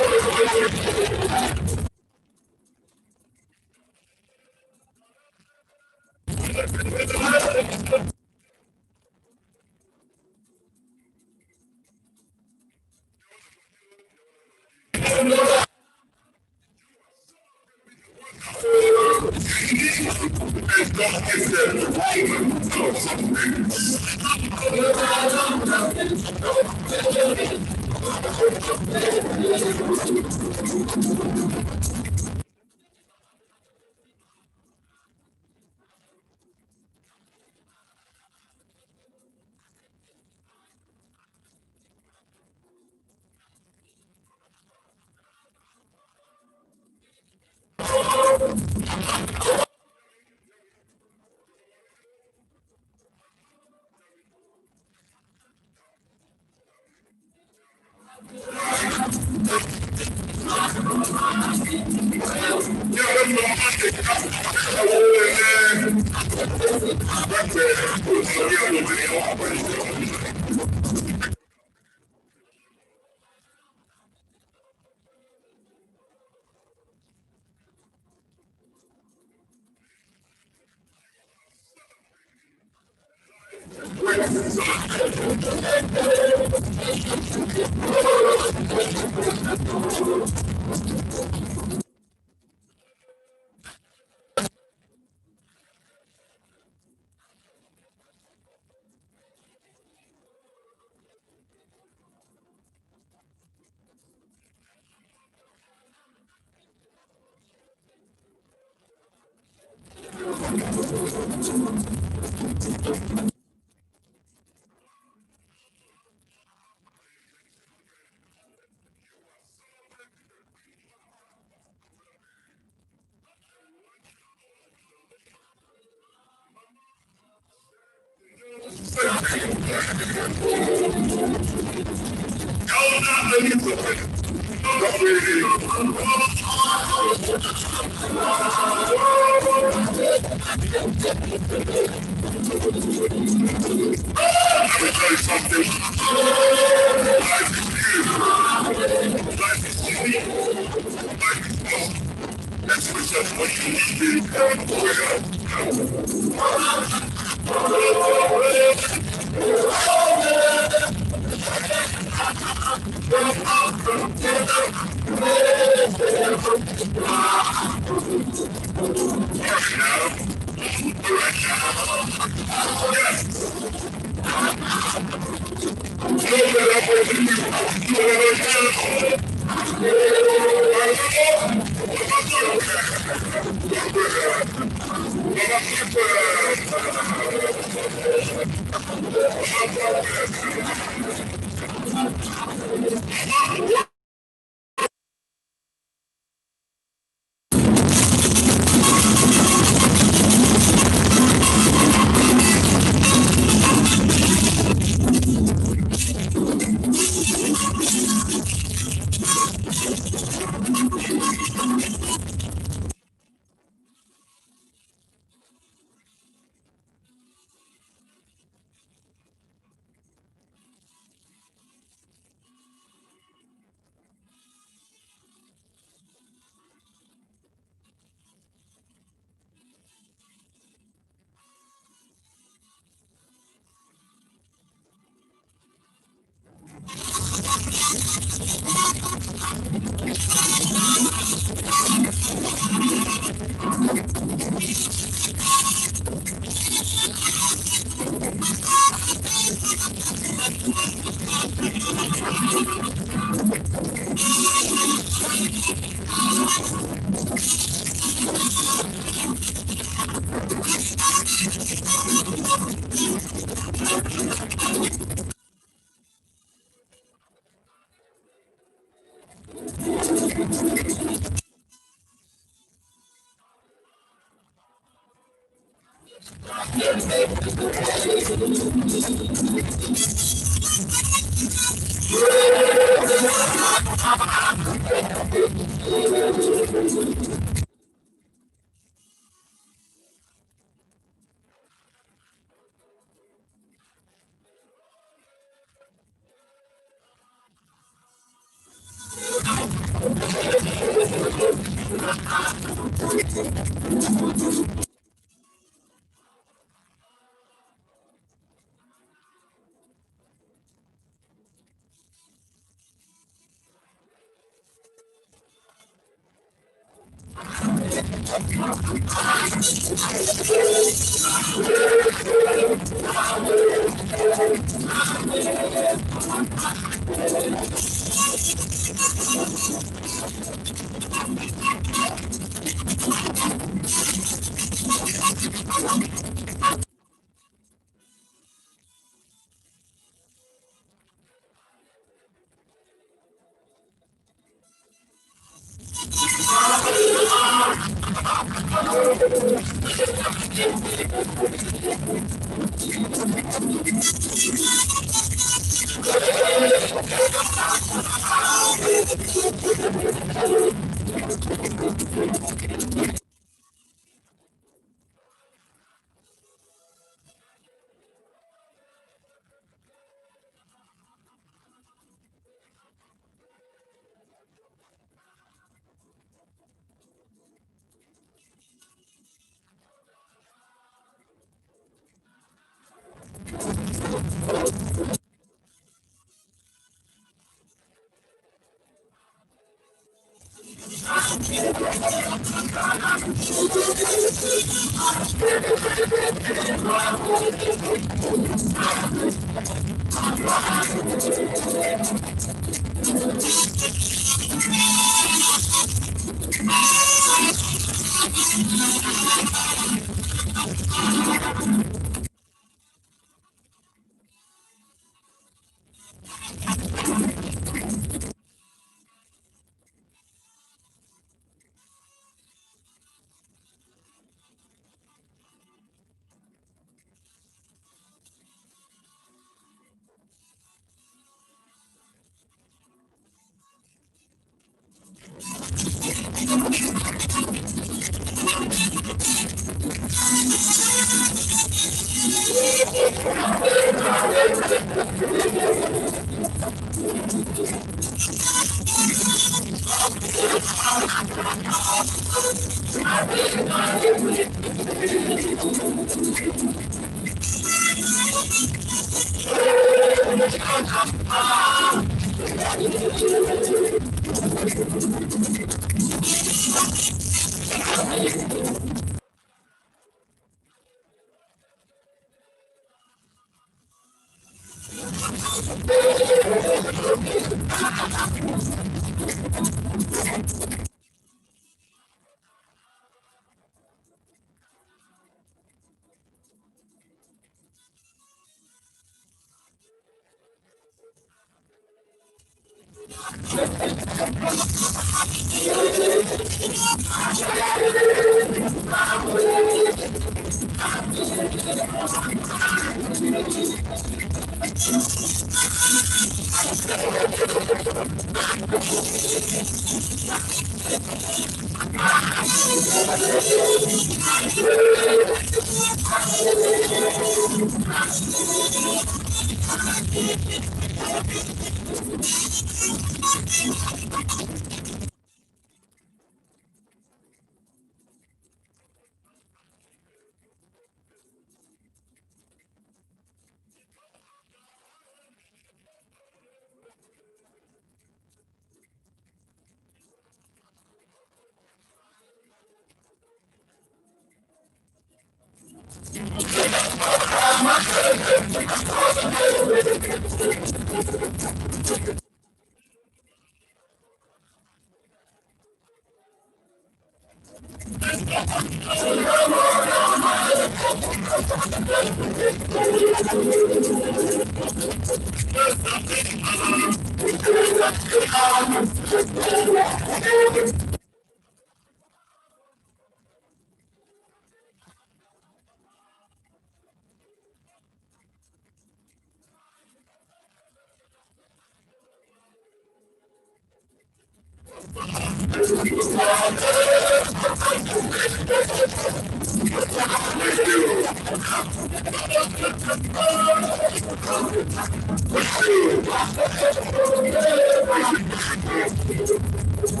Thank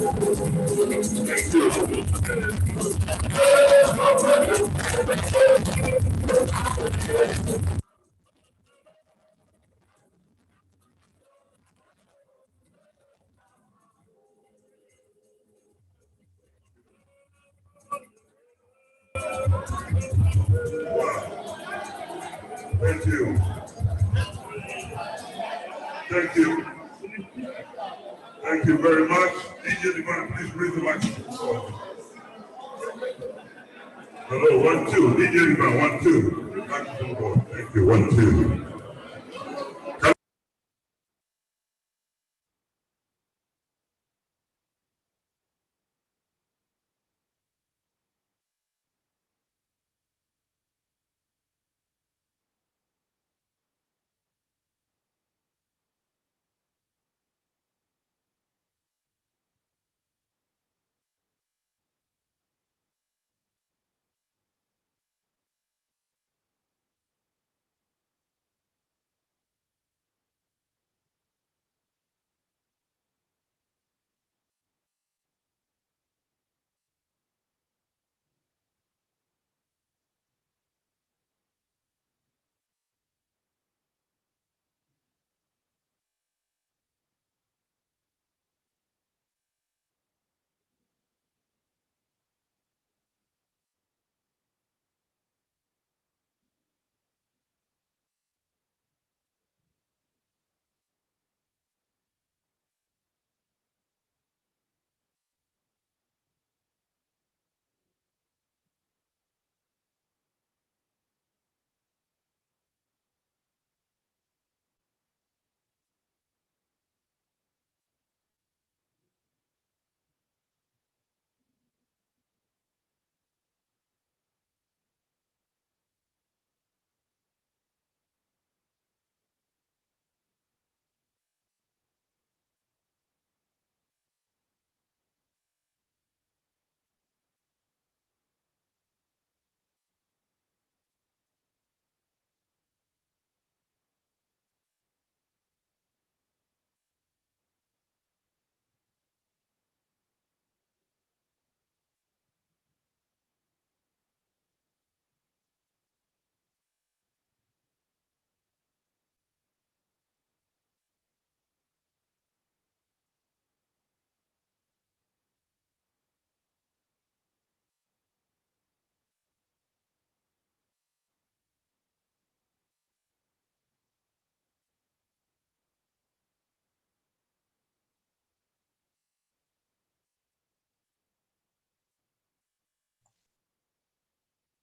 you. Thank you. Thank you very much. DJ Divine, please bring the microphone. Hello, 1, 2. DJ Divine, 1, 2. Microphone board. Thank you. 1, 2.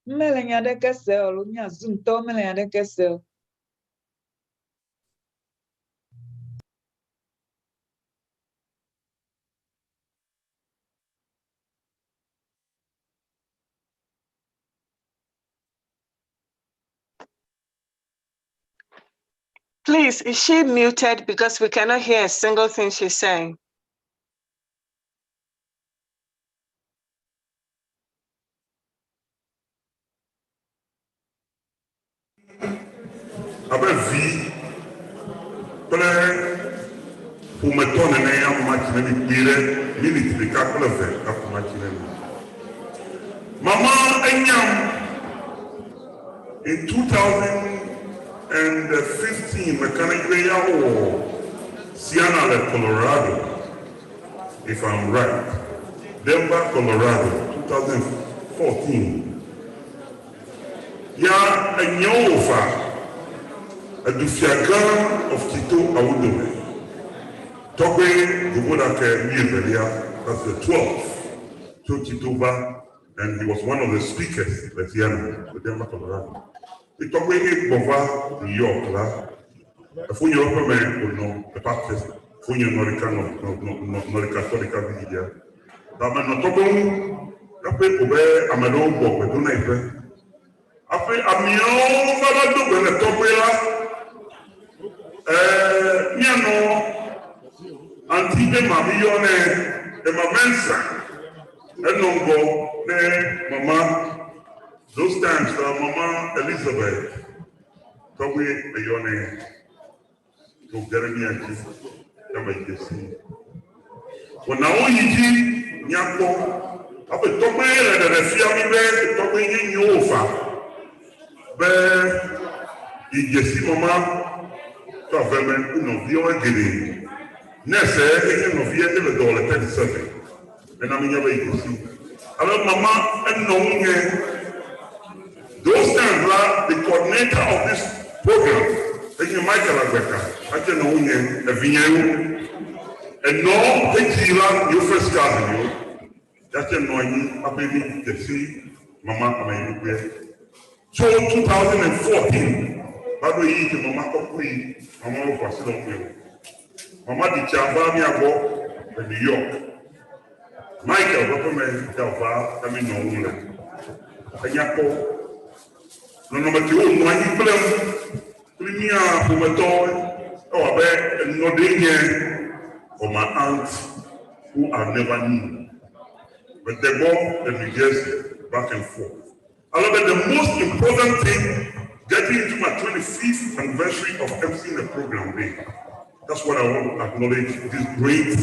Melenya de kesel, lunya zunto melenya de kesel. Please, is she muted because we cannot hear a single thing she's saying? Abe vi kple ƒometɔ nene ya matsi ne mi kpi ɖe miniti ɖeka kple ve kaƒo matsi ne mi. Mama enyam in 2015 mekane yire ya wɔ Siena le Colorado, if I'm right. Denver, Colorado, 2014. Ya enyo fa edufiaga of Tito Awudome. Togbe Gubodake Miyevelia, that's the 12th. So Tito Ba, and he was one of the speakers at Siena, the Denver, Colorado. He Togbe Bova, New York, la. A funny open man would know the Baptist, funny Noricatolica Vidia. That man not Togbe, Kape Obe, Amado Bog, but do not. Après, Amiens, Fala Dobe, le Togbe la. Miano, Antibe Mamione, et ma mensa, et non go, Mama, those times, Mama Elizabeth, Togbe, Mayone, to Jeremy and Yama Jesse. When I want you, Nyako, I will talk about the Fiami, talk about you over. But you see, Mama, to a very good of Next, of year to the dollar 37. And I'm in your way to see. I love Mama and no those times, the coordinator of this program, taking Michael Rebecca, I can know a Vigneron, and no, take your first cousin, that can know you, I believe to see Mama America. So 2014, by the way, Mama Coquee, Mama was still Mama di Chavami Abo in New York. Michael Rockman Delva, I mean, no one. No number two, when you play, Premier Pumator, or Bear, and no danger for my aunts who I never knew. But they go and New Jersey back and forth. I love that the most important thing, getting into my 25th anniversary of emceeing the program day. That's what I want to acknowledge this great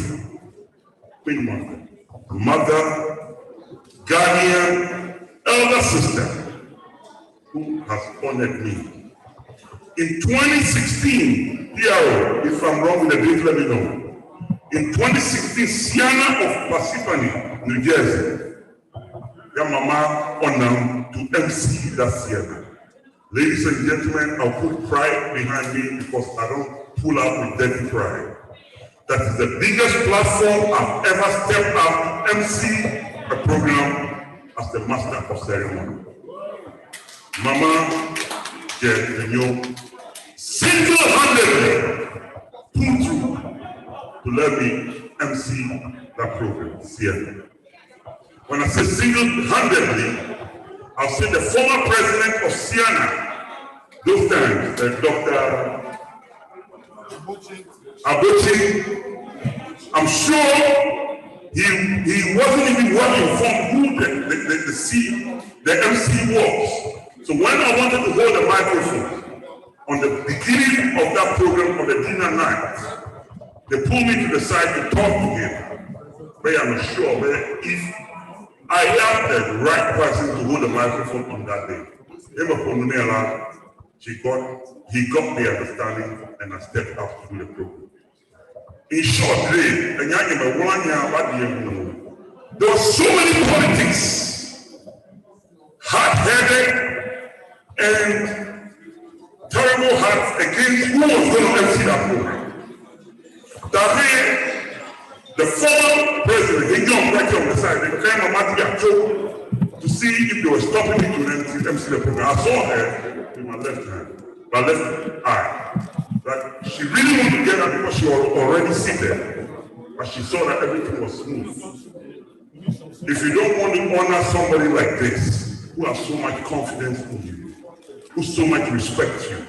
Queen Mother, guardian, elder sister who has honored me. In 2016, PRO, if I'm wrong with the date, let me know. In 2016, Sienna of Parsippany, New Jersey, their mama honored to MC that Sienna. Ladies and gentlemen, I'll put pride behind me because I don't pull out with dirty pride. That is the biggest platform I've ever stepped up to MC a program as the master of ceremony. Mama Dunyo single-handedly pulled through to let me MC that program. Sienna. When I say single-handedly, I'll say the former president of Sienna, those times, Dr. Abuchi, I'm sure he wasn't even well informed who the MC was. So when I wanted to hold the microphone on the beginning of that program on the dinner night, they pulled me to the side to talk to him. But I'm sure that if I am the right person to hold the microphone on that day, he got the understanding and I stepped up to do the program. In short, there was so many politics, hard-headed, and terrible hearts against who was going to MC that program. That way, the former president, he jumped right on the side, they came to see if they were stopping me to MC the program. I saw her with my left hand, my left eye. That she really wanted to get her because she was already seated, but she saw that everything was smooth. If you don't want to honor somebody like this, who has so much confidence in you, who so much respects you,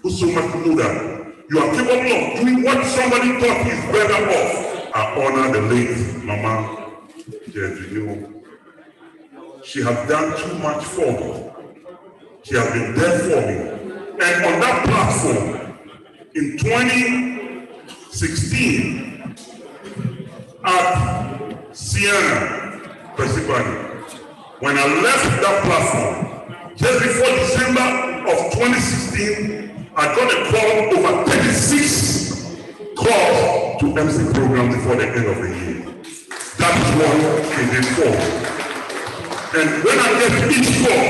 who so much know that you are capable of doing what somebody thought is better off, I honor the late Mama Dunyo. She has done too much for me. She has been there for me. And on that platform, in 2016, at Sienna, Parsippany, when I left that platform, just before December of 2016, I got a call over 36 calls to MC program before the end of the year. That is what it is for. And when I get each call,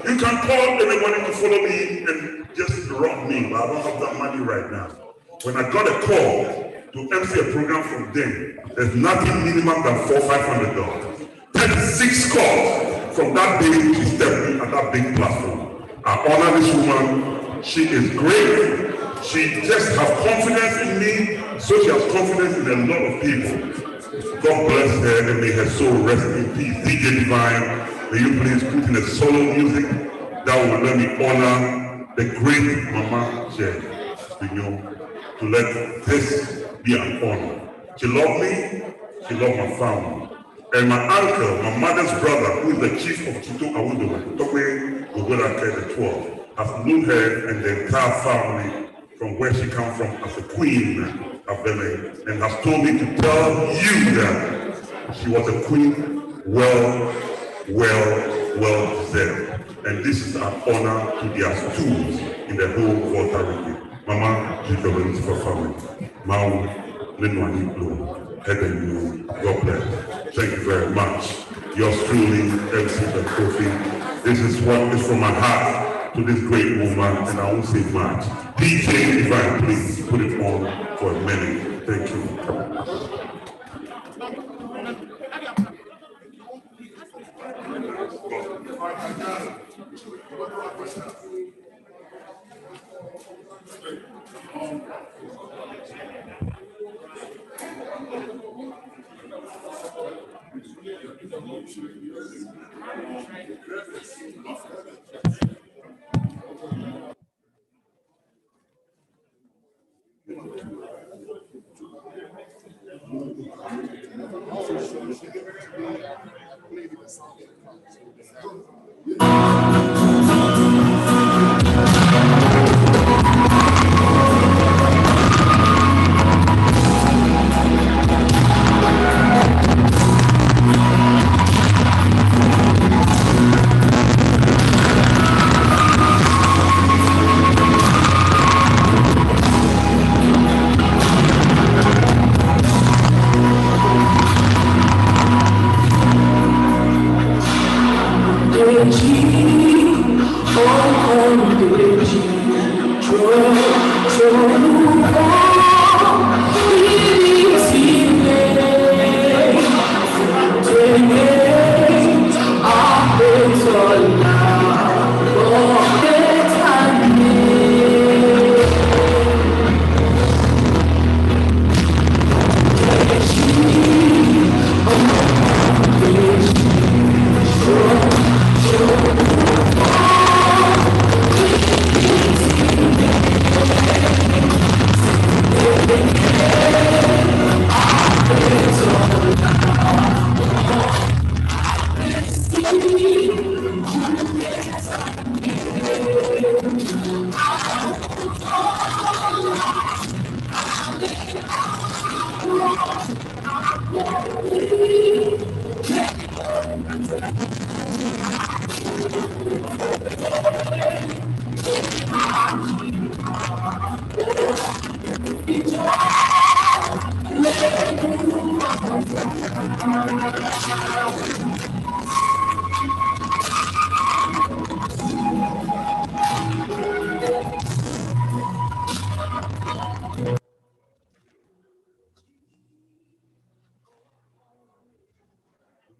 you can call anybody to follow me and just rob me, but I don't have that money right now. When I got a call to MC a program from them, there's nothing minimum than $400-500. 36 calls from that day she stepped in at that big platform. I honor this woman. She is great. She just has confidence in me, so she has confidence in a lot of people. God bless her and may her soul rest in peace. DJ Divine, may you please put in a solo music that will let me honor the great Mama Dunyo, to let this be an honor. She loved me, she loved my family. And my uncle, my mother's brother, who is the chief of Chito Awudo, Tokwe Ogodake the 12th, has known her and the entire family from where she comes from as a queen, Avele and has told me to tell you that she was a queen, well deserved. And this is an honor to their stools in the whole Volta region. Mama, she's the one for family. Mau, Lenwani Blue, Heaven, God bless. Thank you very much. Yours truly, MC the Kofi. This is what is from my heart to this great woman, and I won't say much. DJ Divine, please put it on for a minute. Thank you.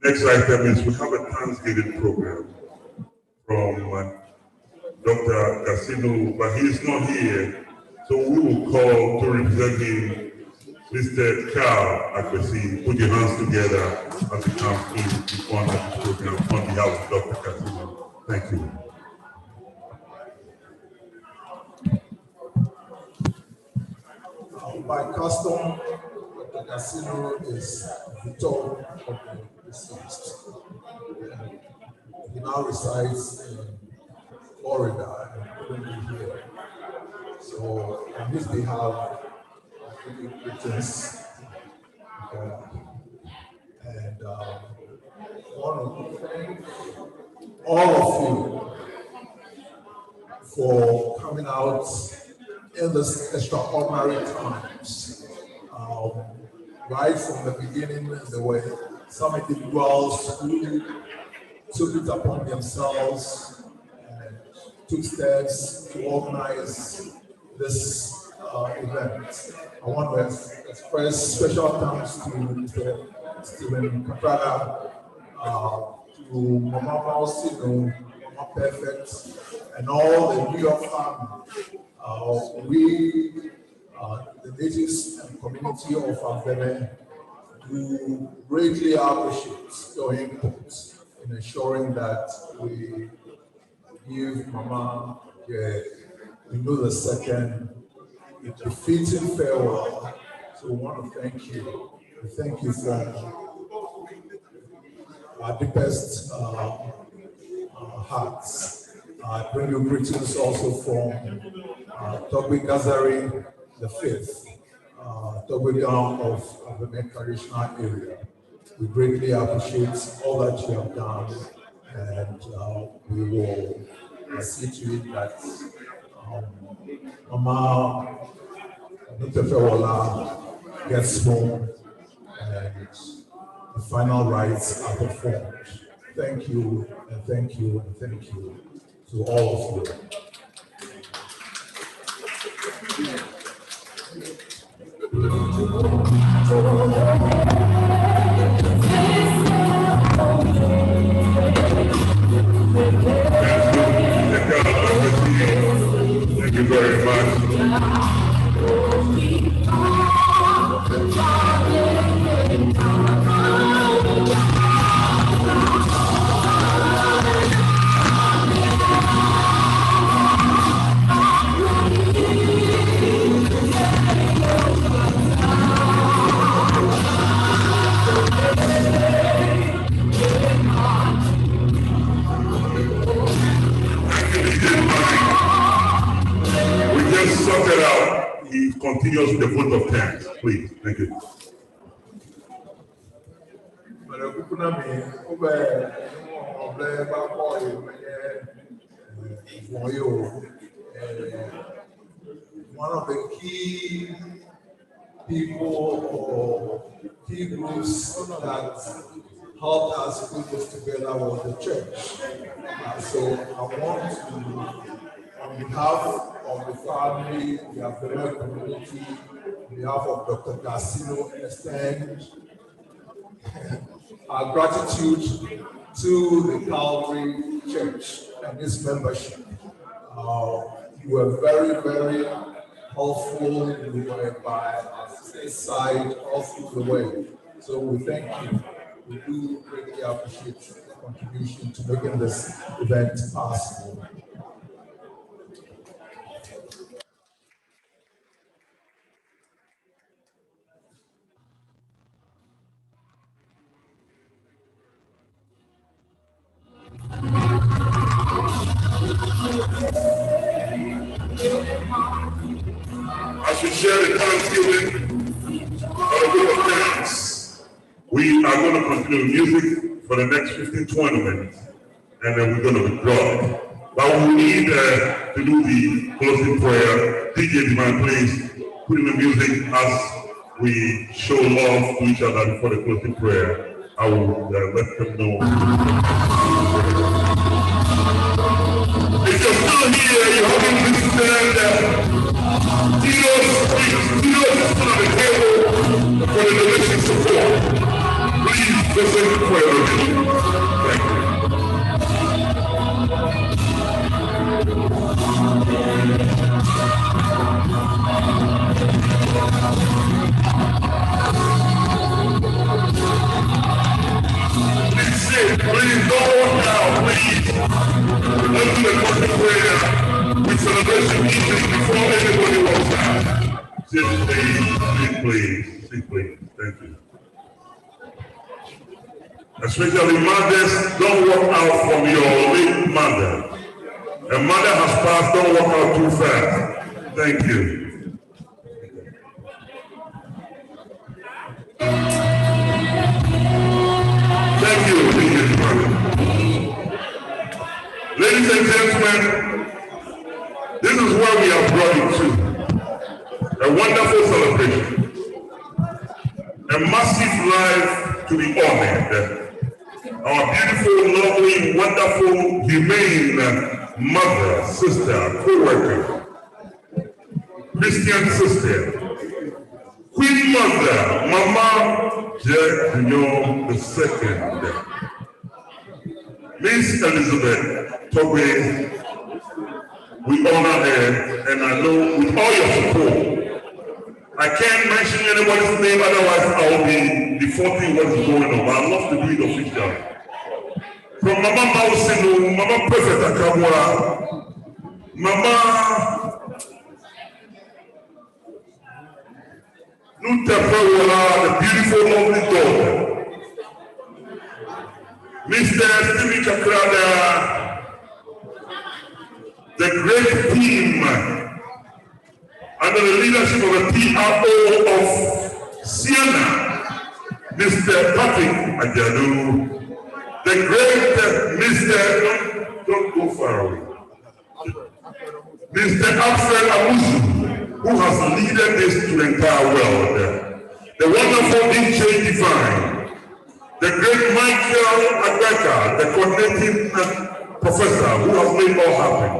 Next item is we have a Thanksgiving program from Dr. Casino, but he is not here. So we will call to represent him, Mr. Carl Akwesi. Put your hands together as we come in to honor this program on behalf of Dr. Casino. Thank you. By custom, Dr. Casino is the top of the deceased. He now resides in Florida and couldn't be here. So on his behalf, I give you greetings. And I want to thank all of you for coming out in this extraordinary times. Right from the beginning, there were some individuals who took it upon themselves and took steps to organize this event. I want to express special thanks to Mr. Stephen Kapraga, to Mama Mausino, Mama Perfect, and all the New York family. We, the natives and community of Avele, do greatly appreciate your input in ensuring that we give Mama the second defeating farewell. So we want to thank you. We thank you for our deepest hearts. I bring you greetings also from Togbe Gazari the 5th, Togodan of the traditional area. We greatly appreciate all that you have done, and we will see to it that Mama Nutefewola gets home and the final rites are performed. Thank you, and thank you, and thank you to all of you. Thank you very much. We just sorted out. He continues with the vote of thanks. Please, thank you. One of the key people or key groups that helped us put this together was the church. So I want to, on behalf of the family, the African community, on behalf of Dr. Garcino, extend our gratitude to the Calvary Church and its membership. You were very, very helpful. You were by our side all through the way. So we thank you. We do greatly appreciate the contribution to making this event possible. As we share the Thanksgiving of thanks, we are going to continue music for the next 15-20 minutes, and then we're going to withdraw. But we need to do the closing prayer. DJ Divine, please put in the music as we show love to each other before the closing prayer. I will let them know. If you're still here, you haven't listened, Tito's is on the table for the donation support. Please listen for your donation. Thank you. Please don't walk out, please. Let's do the closing prayer. We celebrate the meeting before anybody walks out. Sit please. Thank you. Especially mothers, don't walk out from your late mother. A mother has passed, don't walk out too fast. Thank you. Thank you, ladies and gentlemen, this is where we are brought you to. A wonderful celebration. A massive life to be honored. Our beautiful, lovely, wonderful, humane mother, sister, co-worker, Christian sister, Queen Mother, Mama Dunyo II, Miss Elizabeth Tobe. We honor her, and I know with all your support, I can't mention anybody's name, otherwise I will be defaulting what is going on, but I'd love to do it officially. From Mama Mausino, Mama Prophet Akamwa, Mama Nutefewola, the beautiful, lovely daughter, Mr. Stevie Chakrada, the great team, and under the leadership of the PRO of Siena, Mr. Patrick Ajadu, the great Mr. Don't go far away. Mr. Alfred Amusu, who has led this to the entire world. The wonderful DJ Divine, the great Michael Agaka, the coordinating professor who has made all happen.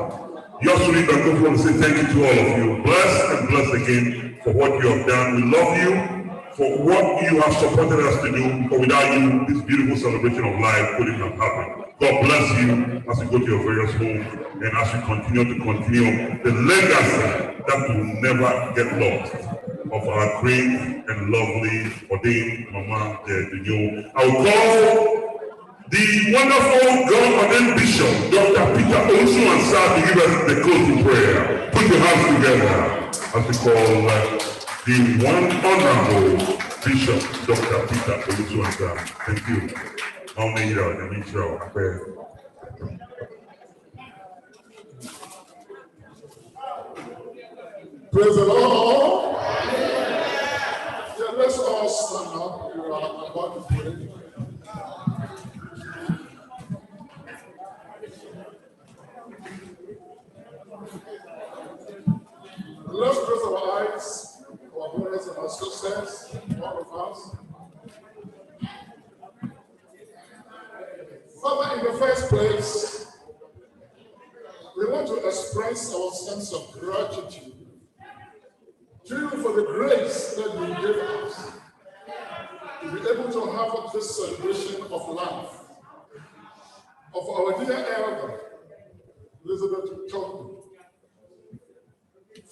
Yours truly, I want to say thank you to all of you. Bless and bless again for what you have done. We love you for what you have supported us to do. But without you, this beautiful celebration of life couldn't have happened. God bless you as you go to your various homes and as you continue the legacy that will never get lost of our great and lovely ordained Mama Dunyo. I will call the wonderful God-ordained Bishop, Dr. Peter Olusu Ansah, to give us the closing prayer. Put your hands together as we call the one honorable Bishop, Dr. Peter Olusu Ansah. Thank you. Praise the Lord. Yeah, let's all stand up. We are about to pray. Let's close our eyes, our brothers and our sisters, all of us. Father, in the first place, we want to express our sense of gratitude to you for the grace that you gave us to be able to have this celebration of life of our dear elder, Elizabeth Togbu.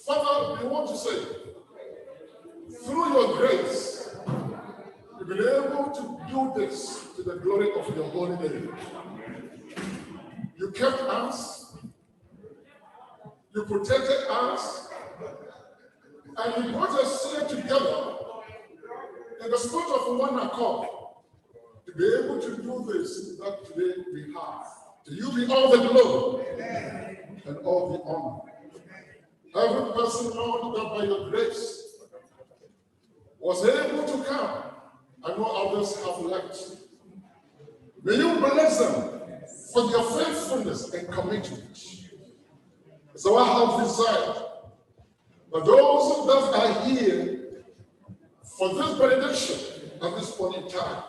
Father, we want to say, through your grace, you've been able to do this to the glory of your holy name. You kept us, you protected us, and you brought us here together in the spirit of one accord to be able to do this that today we have. To you be all the glory and all the honor. Every person, Lord, that by your grace was able to come. I know others have left. May you bless them for their faithfulness and commitment. So I have desired that those that are here for this benediction at this point in time,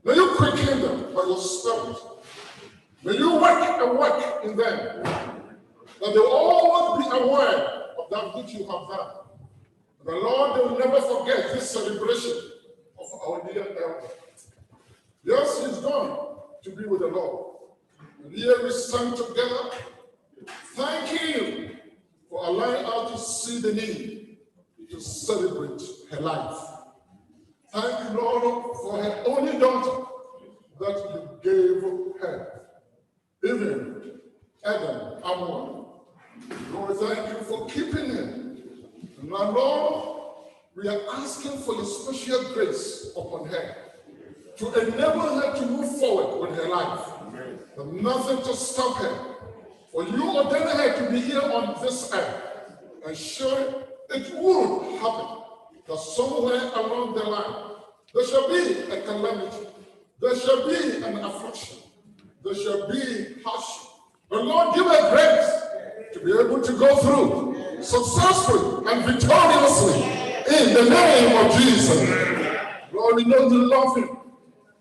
may you quicken them by your spirit. May you work in them, that they will always be aware of that which you have done. The Lord, they will never forget this celebration of our dear elder. Yes, he's gone to be with the Lord. And here we stand together, thanking you for allowing us to see the need to celebrate her life. Thank you, Lord, for her only daughter that you gave her, even Adam Amon. Lord, thank you for keeping him. And now, Lord, we are asking for your special grace upon her to enable her to move forward with her life. And nothing to stop her. For you ordained her to be here on this earth. And sure, it would happen that somewhere along the line, there shall be a calamity. There shall be an affliction. There shall be hardship. But Lord, give her grace to be able to go through successfully and victoriously in the name of Jesus. Lord, we know you love him,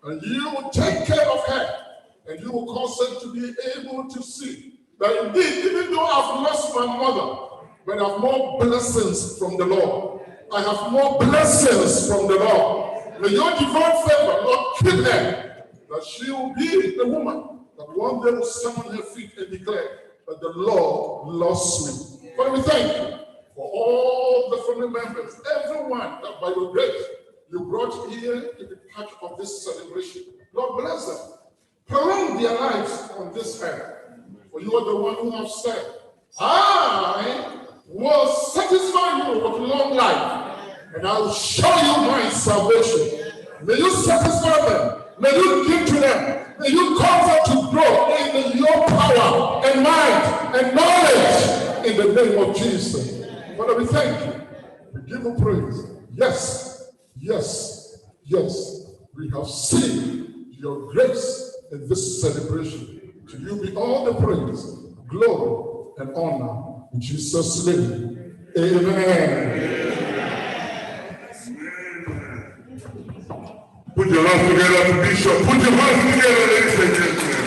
and you will take care of her, and you will cause her to be able to see that indeed, even though I've lost my mother, but I have more blessings from the Lord. I have more blessings from the Lord. May your divine favor, Lord, keep her, that she will be the woman that one day will stand on her feet and declare that the Lord loves me. Father, we thank you for all the family members, everyone that by your grace you brought here to be part of this celebration. Lord, bless them. Prolong their lives on this earth. For you are the one who has said, I will satisfy you with long life, and I will show you my salvation. May you satisfy them. May you give to them. May you cause them to grow in your power and might and knowledge in the name of Jesus. Father, we thank you. We give you praise. Yes, yes, yes. We have seen your grace in this celebration. To you be all the praise, glory, and honor. In Jesus' name, amen. Put your hands together, Bishop. Put your hands together, ladies and gentlemen.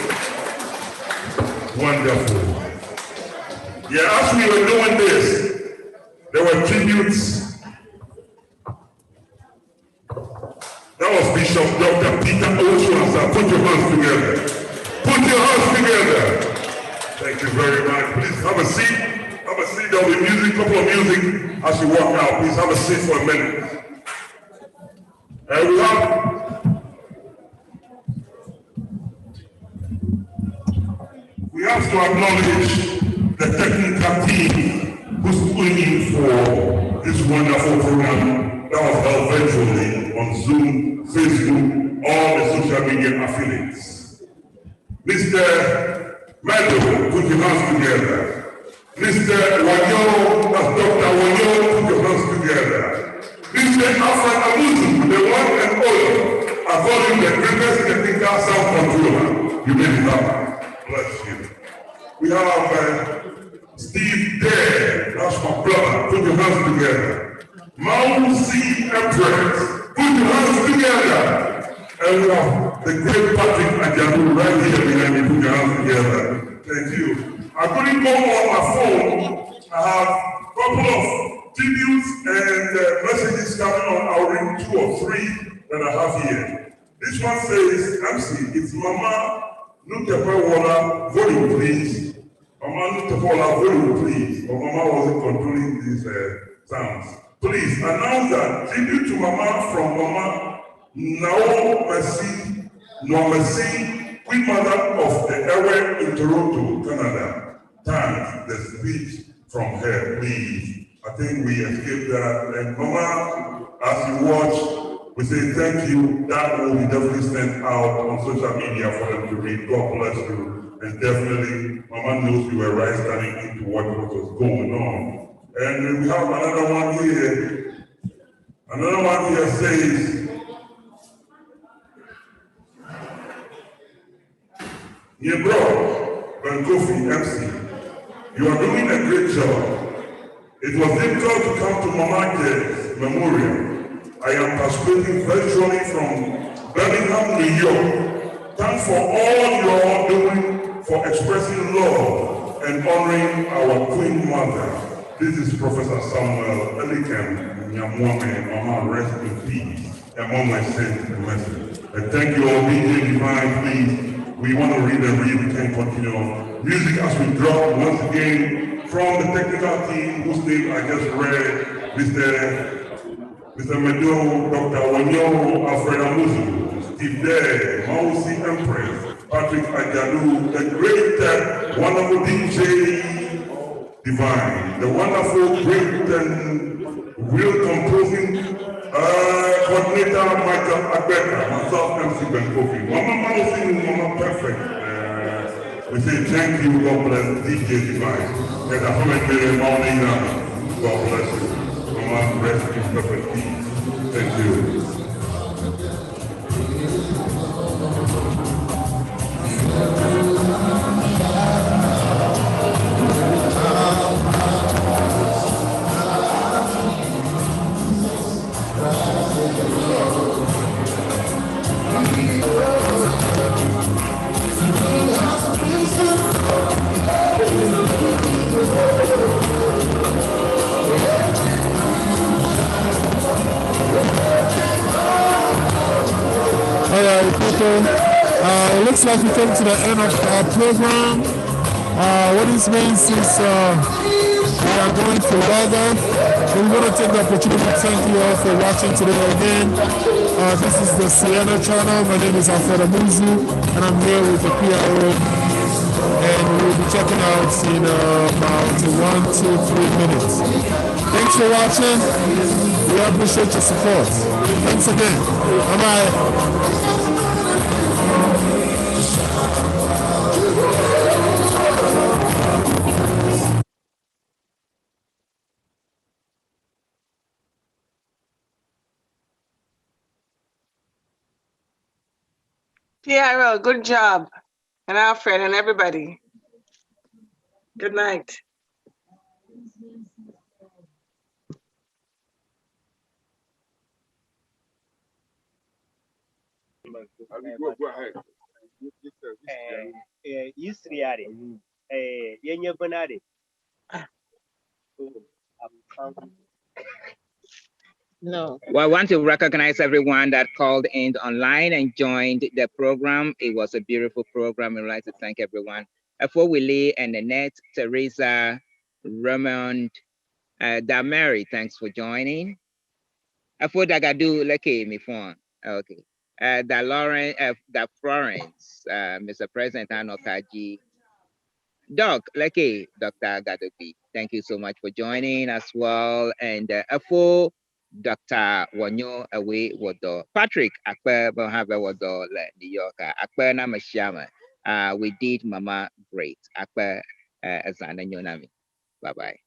Wonderful. Yeah, as we were doing this, there were tributes. That was Bishop Dr. Peter Oswald. Put your hands together. Put your hands together. Thank you very much. Please have a seat. Have a seat. There will be music, couple of music as you walk out. Please have a seat for a minute. And we have to acknowledge the technical team who's putting in for this wonderful program that was held virtually on Zoom, Facebook, all the social media affiliates. Mr. Meadow, put your hands together. Mr. Wanyo, that's Dr. Wanyo, put your hands together. Mr. Alfred Amuzu, the one and only, according to the greatest technical sound controller, you made it happen. Bless you. We have Steve Dare, that's my brother, put your hands together. Mausi Empress, put your hands together. And we have the great Patrick Ajabu right here behind me, put your hands together. Thank you. I couldn't go on my phone. I have a couple of tributes and messages coming on. I'll read 2 or 3 that I have here. This one says, MC, it's Mama Nutepewola, voting please. Mama Nutepewola, voting please. But Mama wasn't controlling these sounds. Please announce that tribute to Mama from Mama Mercy, Queen Mother of the Ewe in Toronto, Canada. Thanks, the speech from her, please. I think we escaped that. And Mama, as you watch, we say thank you. That will be definitely sent out on social media for them to read. God bless you. And definitely, Mama knows you were right standing into what was going on. And we have another one here. Another one here says, yeah, bro, Ben Kofi MC, you are doing a great job. It was difficult to come to Mama J's memorial. I am participating virtually from Birmingham, New York. Thanks for all you are doing for expressing love and honoring our Queen Mother. This is Professor Samuel Elikem Nyamwame, Mama, rest in peace. And Mama sent the message. And thank you all, DJ Divine, please. We want to read and read, we can continue on. Music as we drop once again from the technical team whose name I just read, Mr. Medo, Dr. Wanyo, Alfred Amuzu, Steve Dare, Mausi Empress, Patrick Ajalu, the great, wonderful DJ Divine, the wonderful, great and real composing coordinator Michael Abeka, myself, MC Ben Kofi. Mama Mausi, Mama Perfect. We say thank you, God bless DJ Divine. And I haven't been morning, God bless you. Mama, rest in perfect peace. Thank you. Alright, people, it looks like we came to the end of our program. What this means is we are going for weather. We want to take the opportunity to thank you all for watching today again. This is the Sienna channel. My name is Alfred Amuzu, and I'm here with the PRO. And we'll be checking out in about 1, 2, 3 minutes. Thanks for watching. We appreciate your support. Thanks again. Bye-bye. PRO, good job. And Alfred and everybody. Good night. Go ahead. No. Well, I want to recognize everyone that called in online and joined the program. It was a beautiful program. I'd like to thank everyone. For Willie and Annette, Teresa, Raymond, Damary, thanks for joining. For Dagadu, Leke, me phone. Okay. Da Lauren, da Florence, Mr. President Anokaji, Doc, Leke, Dr. Gadobi. Thank you so much for joining as well. And for Dr. Wanyo away Wado. Patrick, Akpe Bohave Wado, New York, Akpe Namashama. We did Mama great. Akpe Azana Yonami. Bye bye.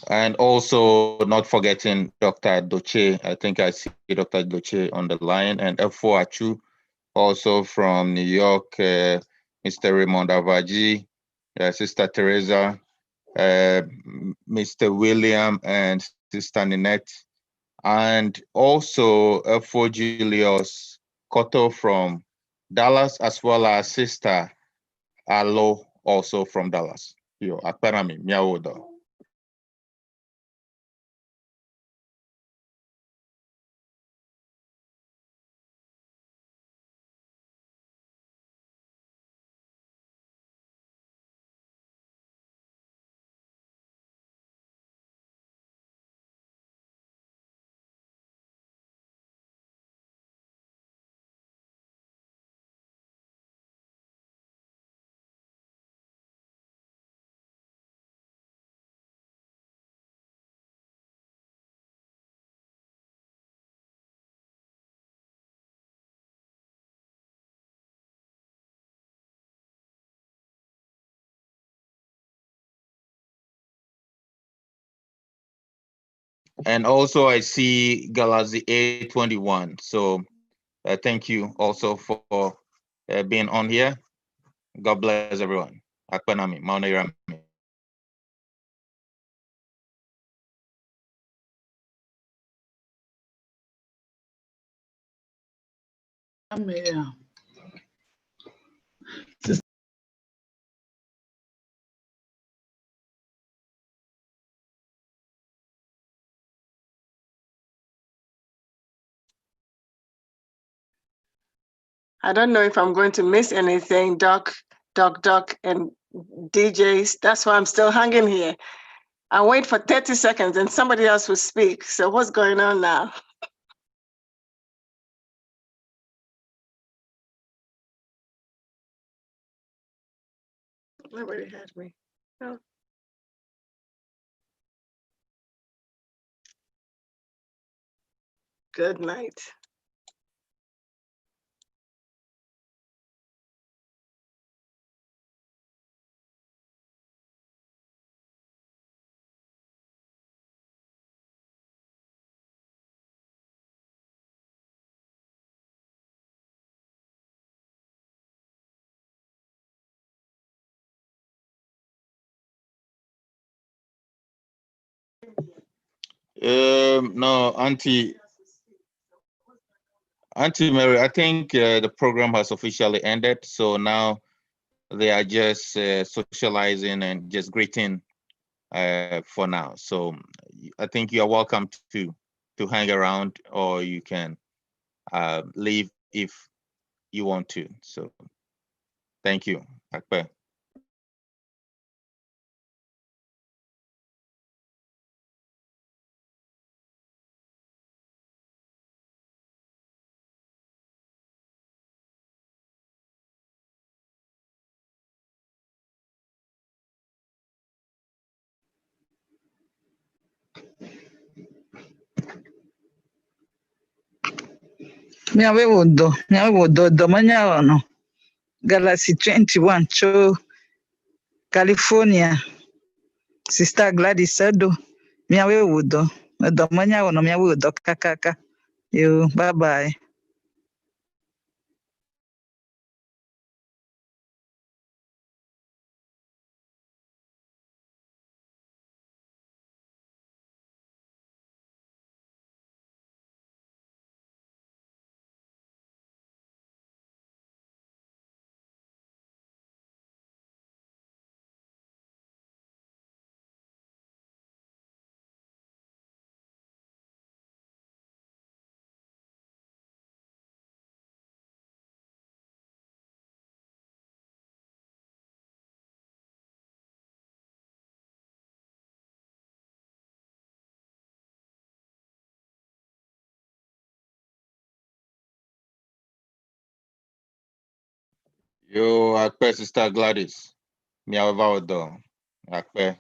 And also not forgetting Dr. Doche. I think I see Dr. Doche on the line, and F4 Achu, also from New York, Mr. Raymond Avaji, Sister Teresa, Mr. William and Sister Ninette, and also F4 Julius Cotto from Dallas, as well as Sister Alo, also from Dallas. Yo, Akperami, Miawodo. And also I see Galaxy A21. So thank you also for being on here. God bless everyone. Akpanami, Maunirami. I don't know if I'm going to miss anything, Doc, and DJs. That's why I'm still hanging here. I wait for 30 seconds and somebody else will speak. So what's going on now? Nobody heard me. No. Good night. No, Auntie Mary, I think the program has officially ended. So now they are just socializing and just greeting for now. So I think you're welcome to hang around, or you can leave if you want to. So thank you. Akpe. Miawe wodo domanya ono. Galaxy 21 cho California. Sister Gladys Edo. Miawe wodo. Domanya ono miawe wodo kakaka. You bye bye. Yo, Akpe, Sister Gladys. Miawe Vaodo. Akpe.